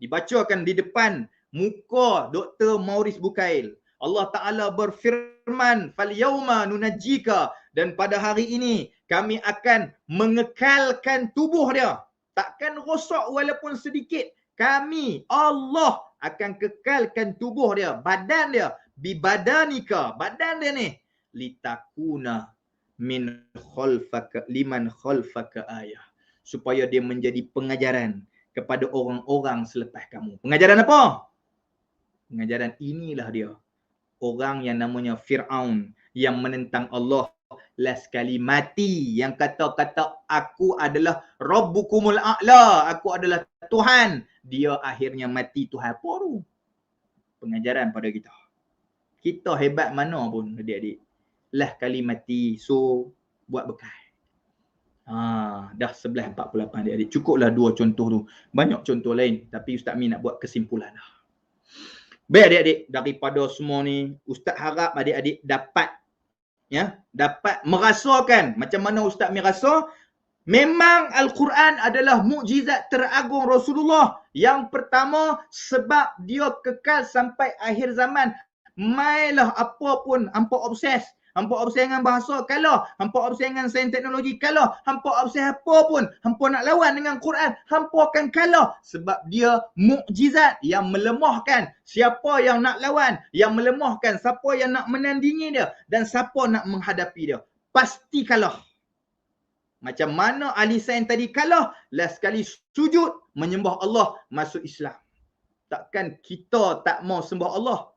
Dibacakan di depan muka Dr. Maurice Bukail. Allah Ta'ala berfirman, "Falyawma nunajjika." Dan pada hari ini, kami akan mengekalkan tubuh dia. Takkan rosak walaupun sedikit. Kami, Allah, akan kekalkan tubuh dia, badan dia, bibadanika, badan dia ni, litakuna min khalfaka liman khalfaka ayah, supaya dia menjadi pengajaran kepada orang-orang selepas kamu. Pengajaran apa? Pengajaran inilah dia. Orang yang namanya Fir'aun yang menentang Allah, last kali mati, yang kata-kata aku adalah Rabbukumul A'la, aku adalah Tuhan, dia akhirnya mati. Tuhan apa tu? Pengajaran pada kita. Kita hebat mana pun adik-adik, last kali mati, so buat bekal. Dah 11.48 adik-adik. Cukuplah 2 contoh tu. Banyak contoh lain, tapi Ustaz Mi nak buat kesimpulan lah. Baik adik-adik, daripada semua ni, Ustaz harap adik-adik dapat merasakan macam mana Ustaz Mi rasa. Memang Al-Quran adalah mukjizat teragung Rasulullah. Yang pertama, sebab dia kekal sampai akhir zaman. Mailah apa pun hampa obses. Hampa obses dengan bahasa kalah, hampa obses dengan sains teknologi kalah, hampa obses apa pun, hampa nak lawan dengan Quran, hampa akan kalah. Sebab dia mukjizat yang melemahkan siapa yang nak lawan, yang melemahkan siapa yang nak menandingi dia, dan siapa nak menghadapi dia. Pasti kalah. Macam mana ahli sains tadi kalah, last sekali sujud menyembah Allah, masuk Islam. Takkan kita tak mau sembah Allah?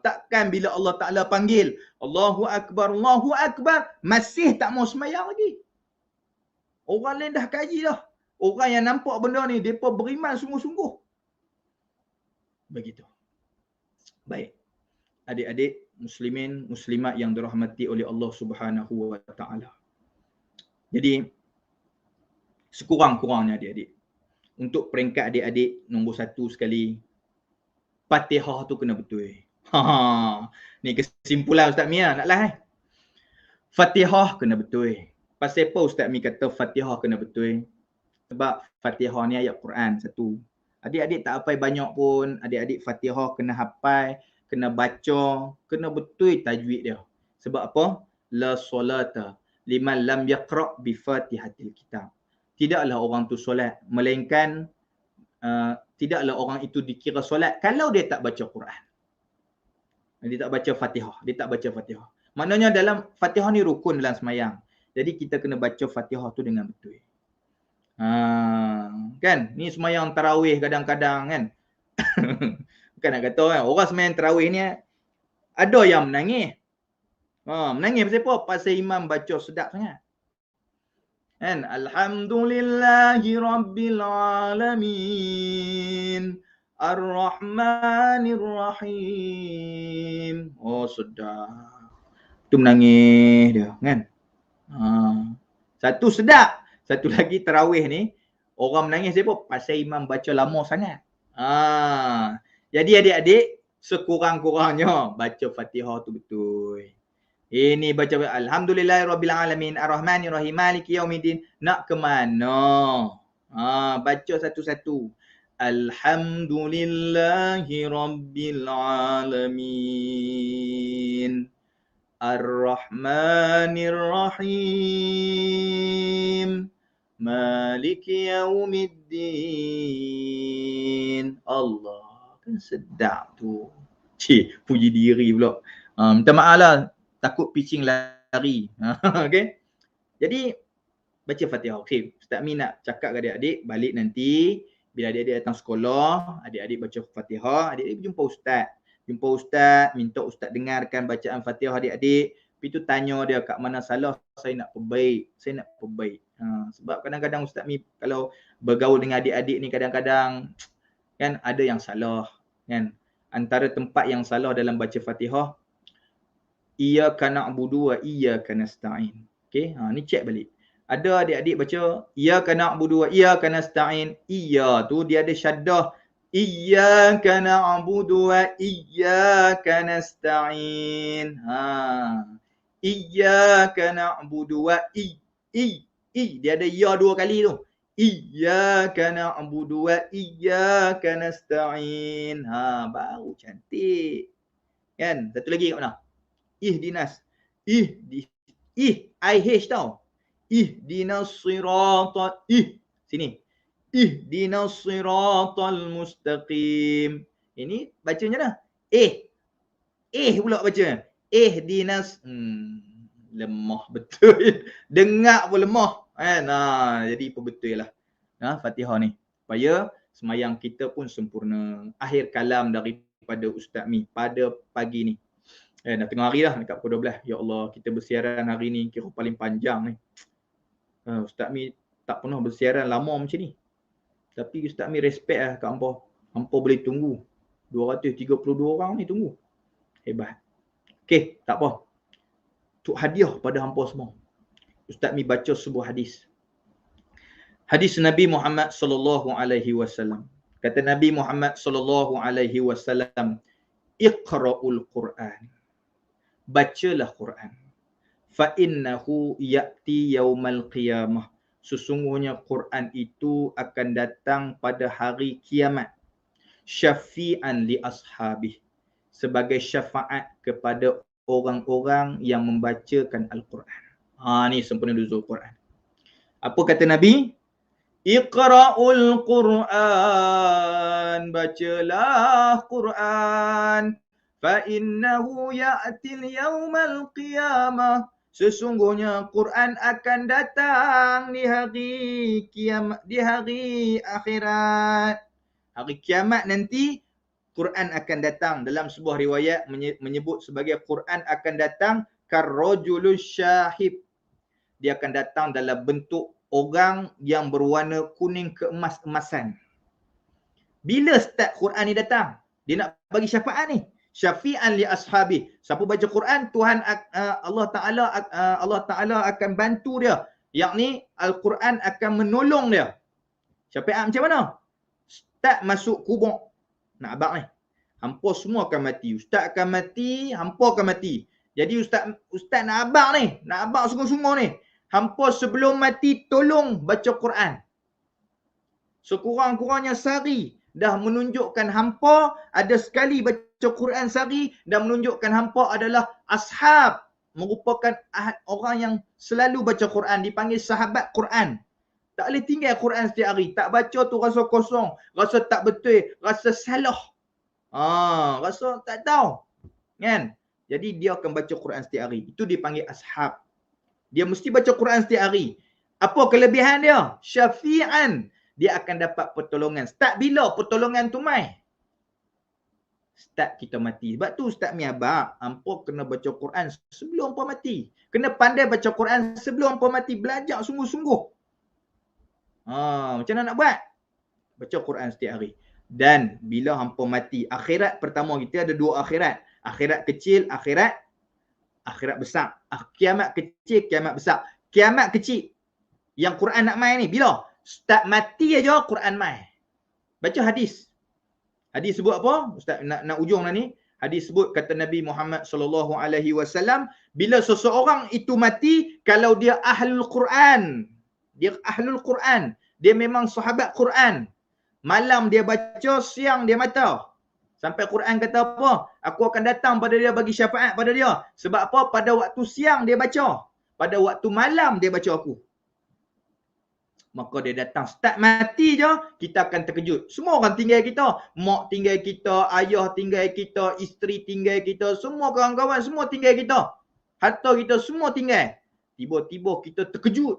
Takkan bila Allah Ta'ala panggil Allahu Akbar, Allahu Akbar, masih tak mau semayang lagi? Orang lain dah kaji dah. Orang yang nampak benda ni, mereka beriman sungguh-sungguh. Begitu. Baik. Adik-adik muslimin, muslimat yang dirahmati oleh Allah Subhanahu wa Ta'ala. Jadi, sekurang-kurangnya adik-adik, untuk peringkat adik-adik nombor 1 sekali, Fatihah tu kena betul. Ni kesimpulan Ustaz Mi nak lah. Fatihah kena betul. Pasal apa Ustaz Mi kata Fatihah kena betul? Sebab Fatihah ni ayat Quran satu. Adik-adik tak hafal banyak pun, adik-adik Fatihah kena hafal, kena baca, kena betul tajwid dia. Sebab apa? La solata liman lam yaqra' bi Fatihatil Kitab. Tidaklah orang tu solat melainkan tidaklah orang itu dikira solat kalau dia tak baca Quran. Dia tak baca Fatihah, dia tak baca Fatihah. Maknanya dalam Fatihah ni rukun dalam semayang. Jadi kita kena baca Fatihah tu dengan betul. Kan? Ni semayang tarawih kadang-kadang kan. Bukan nak kata kan, orang semayang tarawih ni ada yang menangis. Menangis pasal apa? Pasal imam baca sedap sangat. Kan? Alhamdulillahi Rabbil Alamin, Ar-Rahmanir Rahim. Oh, sedap. Tu menangis dia, kan? Satu sedap. Satu lagi tarawih ni, orang menangis siapa? Pasal imam baca lama sangat. Jadi adik-adik, sekurang-kurangnya baca Fatihah tu betul. Ini baca Alhamdulillahirabbil alamin arrahmanir rahim maliki yaumiddin. Nak ke mana? Baca satu-satu. Alhamdulillahirabbil alamin arrahmanir rahim maliki yaumiddin. Allah, kan sedap tu. Puji diri pula. Minta maaf lah, takut pitching lari. Okay. Jadi baca Fatihah. Okay, Ustaz Mi nak cakap kepada adik-adik, balik nanti bila adik-adik datang sekolah, adik-adik baca Fatihah, adik-adik jumpa Ustaz. Jumpa Ustaz, minta Ustaz dengarkan bacaan Fatihah adik-adik. Lepas tu tanya dia kat mana salah, saya nak perbaik. Saya nak perbaik. Sebab kadang-kadang Ustaz Mi kalau bergaul dengan adik-adik ni kadang-kadang kan ada yang salah. Kan? Antara tempat yang salah dalam baca Fatihah, iyyaka na'budu wa iyyaka nasta'in. Okey, ni check balik. Ada adik-adik baca iyyaka na'budu wa iyyaka nasta'in. Iya tu dia ada syaddah. Iyyaka na'budu wa iyyaka nasta'in. Iyyaka na'budu wa dia ada ya dua kali tu. Iyyaka na'budu wa iyyaka nasta'in. Baru cantik. Kan? Satu lagi kat mana? Ihdinas. IH tau. Ihdinas siratal sini. Ihdinas siratal mustaqim. Ini bacanya dah. Pula baca. Ihdinas lemah betul. Dengar pun lemah. Kan? Jadi betul lah. Fatihah ni. Supaya semayang kita pun sempurna. Akhir kalam daripada Ustaz Mi pada pagi ni. Dah tengah hari dah dekat pukul 12. Ya Allah, kita bersiaran hari ni kira paling panjang ni. Ustaz Mi tak pernah bersiaran lama macam ni. Tapi Ustaz Mi respect lah kat hampa. Hampa boleh tunggu. 232 orang ni tunggu. Hebat. Okey, tak apa. Untuk hadiah pada hampa semua. Ustaz Mi baca sebuah hadis. Hadis Nabi Muhammad sallallahu alaihi wasallam. Kata Nabi Muhammad sallallahu alaihi wasallam, "Iqra'ul Qur'an." Bacalah Quran. Fa innahu ya'ti yaumal qiyamah. Sesungguhnya Quran itu akan datang pada hari kiamat. Syafi'an li ashabih. Sebagai syafaat kepada orang-orang yang membacakan Al-Quran. Ni sempurna nuzul Quran. Apa kata Nabi? Iqra'ul Qur'an. Bacalah Quran. Fa innahu ya'til yaumal qiyamah. Sesungguhnya Quran akan datang di hari kiamat, di hari akhirat. Hari kiamat nanti Quran akan datang. Dalam sebuah riwayat menyebut sebagai Quran akan datang karrajulus syahib. Dia akan datang dalam bentuk orang yang berwarna kuning keemas-emasan. Bila start Quran ni datang? Dia nak bagi syafaat ni. Syafi'an li ashabi. Siapa baca Quran, Tuhan Allah Taala akan bantu dia. Yakni Al-Quran akan menolong dia. Syafi'at macam mana? Ustaz masuk kubur. Nak abang ni. Hampa semua akan mati. Ustaz akan mati, hampa akan mati. Jadi Ustaz nak abang ni. Nak abang sungguh-sungguh ni. Hampa sebelum mati tolong baca Quran. Sekurang-kurangnya sehari dah menunjukkan hampa ada sekali baca Quran sehari dan menunjukkan hampa adalah ashab, merupakan orang yang selalu baca Quran, dipanggil sahabat Quran. Tak boleh tinggal Quran setiap hari, tak baca tu rasa kosong, rasa tak betul, rasa salah. Rasa tak tahu. Kan? Jadi dia akan baca Quran setiap hari. Itu dipanggil ashab. Dia mesti baca Quran setiap hari. Apa kelebihan dia? Syafi'an. Dia akan dapat pertolongan. Start bila pertolongan tu mai? Start kita mati. Sebab tu Ustaz Mi abang, hampa kena baca Quran sebelum hampa mati. Kena pandai baca Quran sebelum hampa mati. Belajar sungguh-sungguh. Macam mana nak buat? Baca Quran setiap hari. Dan bila hampa mati, akhirat pertama kita ada dua akhirat. Akhirat kecil, akhirat besar. Kiamat kecil, kiamat besar. Kiamat kecil yang Quran nak main ni bila? Start mati aja Quran mai. Baca hadis. Hadis sebut apa? Ustaz nak ujung dah ni. Hadis sebut kata Nabi Muhammad sallallahu alaihi wasallam, bila seseorang itu mati kalau dia ahlul Quran. Dia ahlul Quran. Dia memang sahabat Quran. Malam dia baca, siang dia mata. Sampai Quran kata apa? Aku akan datang pada dia bagi syafaat pada dia. Sebab apa? Pada waktu siang dia baca. Pada waktu malam dia baca aku. Maka dia datang. Start mati je, kita akan terkejut. Semua orang tinggal kita. Mak tinggal kita, ayah tinggal kita, isteri tinggal kita, semua kawan-kawan semua tinggal kita. Harta kita semua tinggal. Tiba-tiba kita terkejut.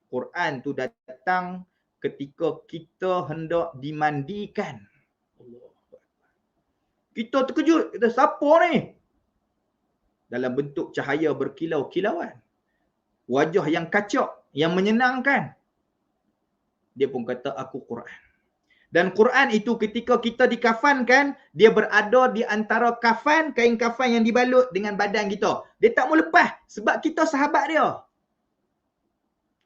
Quran tu datang ketika kita hendak dimandikan. Kita terkejut. Kita siapa ni? Dalam bentuk cahaya berkilau-kilauan. Wajah yang kacak, yang menyenangkan. Dia pun kata aku Quran. Dan Quran itu ketika kita dikafankan, dia berada di antara kafan, kain kafan yang dibalut dengan badan kita. Dia tak mau lepas sebab kita sahabat dia.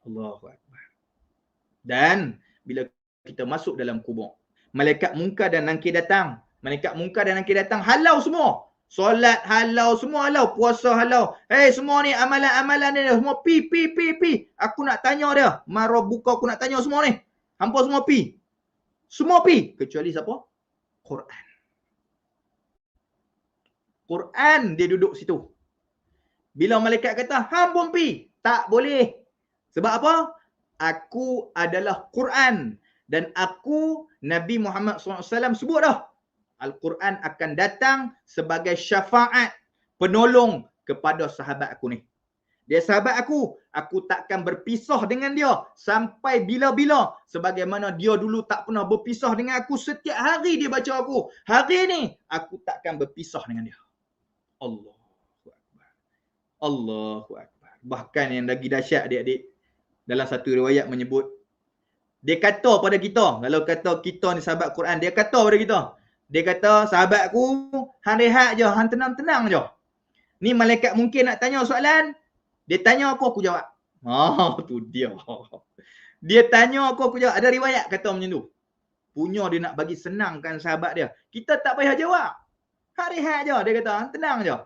Allahu Akbar. Dan bila kita masuk dalam kubur, malaikat munkar dan nakir datang. Malaikat munkar dan nakir datang, halau semua. Solat halau, semua halau. Puasa halau. Hey, semua ni amalan-amalan ni semua pi. Aku nak tanya dia. Marabuka aku nak tanya semua ni. Hampa semua pi. Semua pi. Kecuali siapa? Quran. Quran dia duduk situ. Bila malaikat kata, hang pun pi. Tak boleh. Sebab apa? Aku adalah Quran. Dan aku, Nabi Muhammad SAW sebut dah. Al-Quran akan datang sebagai syafaat, penolong kepada sahabat aku ni. Dia sahabat aku takkan berpisah dengan dia sampai bila-bila. Sebagaimana dia dulu tak pernah berpisah dengan aku, setiap hari dia baca aku. Hari ni, aku takkan berpisah dengan dia. Allahu Akbar. Allahu Akbar. Bahkan yang lagi dahsyat adik-adik, dalam satu riwayat menyebut, dia kata pada kita, kalau kata kita ni sahabat Quran, dia kata pada kita, dia kata, sahabat aku, hang rehat je, hang tenang-tenang je. Ni malaikat mungkin nak tanya soalan, dia tanya aku jawab. Tu dia. Dia tanya aku jawab. Ada riwayat kata macam tu. Punya dia nak bagi senangkan sahabat dia. Kita tak payah jawab. Hang rehat je, dia kata, hang tenang je.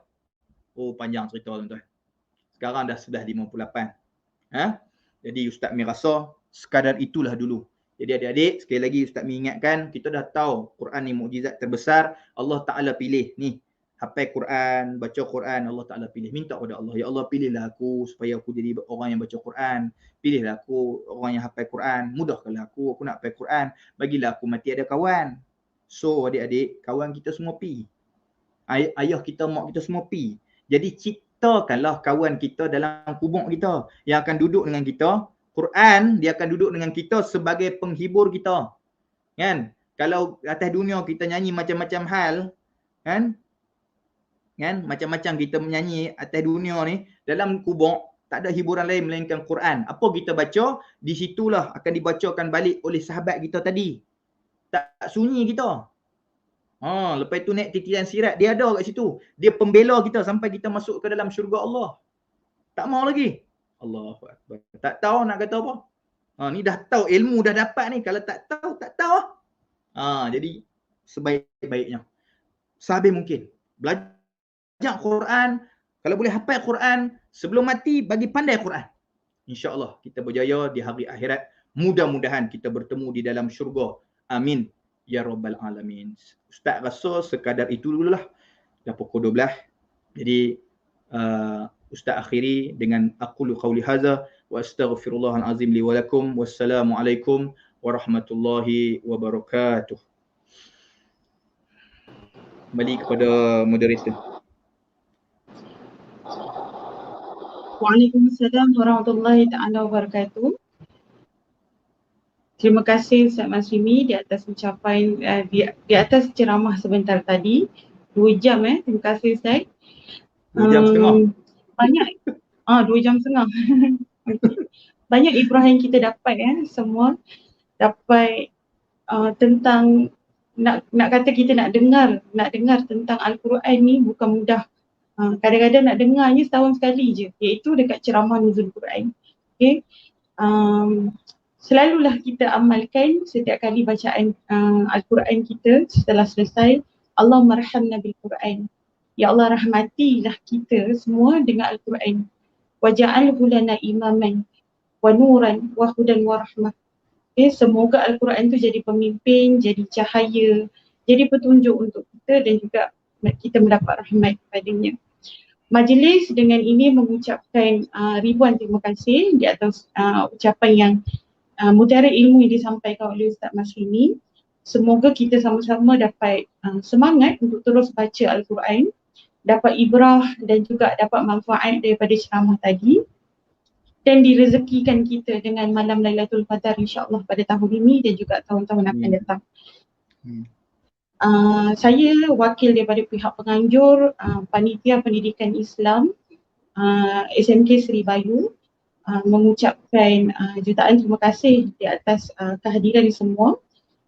Oh, panjang cerita tuan-tuan. Sekarang dah sudah 58. Jadi Ustaz Mi rasa sekadar itulah dulu. Jadi adik-adik, sekali lagi Ustaz Mi ingatkan, kita dah tahu Quran ni mukjizat terbesar. Allah Ta'ala pilih ni. Hafal Quran, baca Quran, Allah Ta'ala pilih. Minta kepada Allah, ya Allah pilihlah aku supaya aku jadi orang yang baca Quran. Pilihlah aku orang yang hafal Quran. Mudahkanlah aku nak hafal Quran. Bagilah aku mati ada kawan. So adik-adik, kawan kita semua pi. Ayah kita, mak kita semua pi. Jadi ciptakanlah kawan kita dalam kubur kita yang akan duduk dengan kita. Quran dia akan duduk dengan kita sebagai penghibur kita. Kan? Kalau atas dunia kita nyanyi macam-macam hal, kan? Macam-macam kita menyanyi atas dunia ni, dalam kubur tak ada hiburan lain melainkan Quran. Apa kita baca, di situlah akan dibacakan balik oleh sahabat kita tadi. Tak sunyi kita. Lepas tu naik titian sirat, dia ada kat situ. Dia pembela kita sampai kita masuk ke dalam syurga Allah. Tak mau lagi. Allahu Akbar. Tak tahu nak kata apa. Ni dah tahu, ilmu dah dapat ni. Kalau tak tahu, tak tahu. Jadi sebaik-baiknya, sehabis mungkin belajar Quran. Kalau boleh hafal Quran, sebelum mati bagi pandai Quran. InsyaAllah kita berjaya di hari akhirat. Mudah-mudahan kita bertemu di dalam syurga. Amin. Ya Rabbal Alamin. Ustaz rasa sekadar itu dululah. Dah pukul 12. Jadi Ustaz akhiri dengan aqulu qawli hadza wa astaghfirullahal azim li wa lakum. Wassalamualaikum warahmatullahi wabarakatuh. Kembali kepada moderator. Waalaikumsalam warahmatullahi ta'ala wabarakatuh. Terima kasih Ustaz Masyumi di atas ucapan di atas ceramah sebentar tadi. 2 jam Terima kasih Ustaz. 2 jam setengah. Banyak 2 jam setengah. Banyak ibrah yang kita dapat semua dapat tentang nak kata kita nak dengar tentang Al-Quran ni bukan mudah. Kadang-kadang nak dengarnya setahun sekali je, iaitu dekat ceramah Nuzul Quran. Okay. Selalulah kita amalkan setiap kali bacaan Al-Quran kita setelah selesai, Allahumma rahmna bil Quran. Ya Allah, rahmatilah kita semua dengan Al-Quran. Waja'alhu lana imaman wa nuran wa hudan wa rahmah. Okay, semoga Al-Quran tu jadi pemimpin, jadi cahaya, jadi petunjuk untuk kita dan juga kita mendapat rahmat padanya. Majlis dengan ini mengucapkan ribuan terima kasih di atas ucapan yang mutiara ilmu yang disampaikan oleh Ustaz Masyumi. Semoga kita sama-sama dapat semangat untuk terus baca Al-Quran, dapat ibrah dan juga dapat manfaat daripada ceramah tadi, dan direzekikan kita dengan malam Lailatul Qadar insya-Allah pada tahun ini dan juga tahun-tahun akan datang. Saya wakil daripada pihak penganjur Panitia Pendidikan Islam SMK Seri Bayu mengucapkan jutaan terima kasih di atas kehadiran semua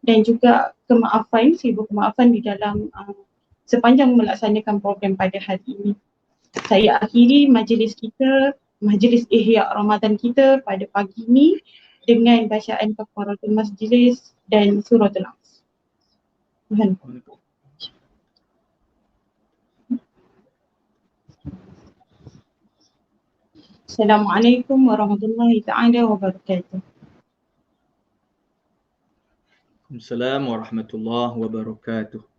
dan juga seribu kemaafan di dalam sepanjang melaksanakan program pada hari ini. Saya akhiri majlis kita majlis Ihya Ramadan kita pada pagi ni dengan bacaan Kafaratul Majlis dan Suratul As. Tuhan. Assalamualaikum warahmatullahi taala wabarakatuh. Waalaikumsalam warahmatullahi wabarakatuh.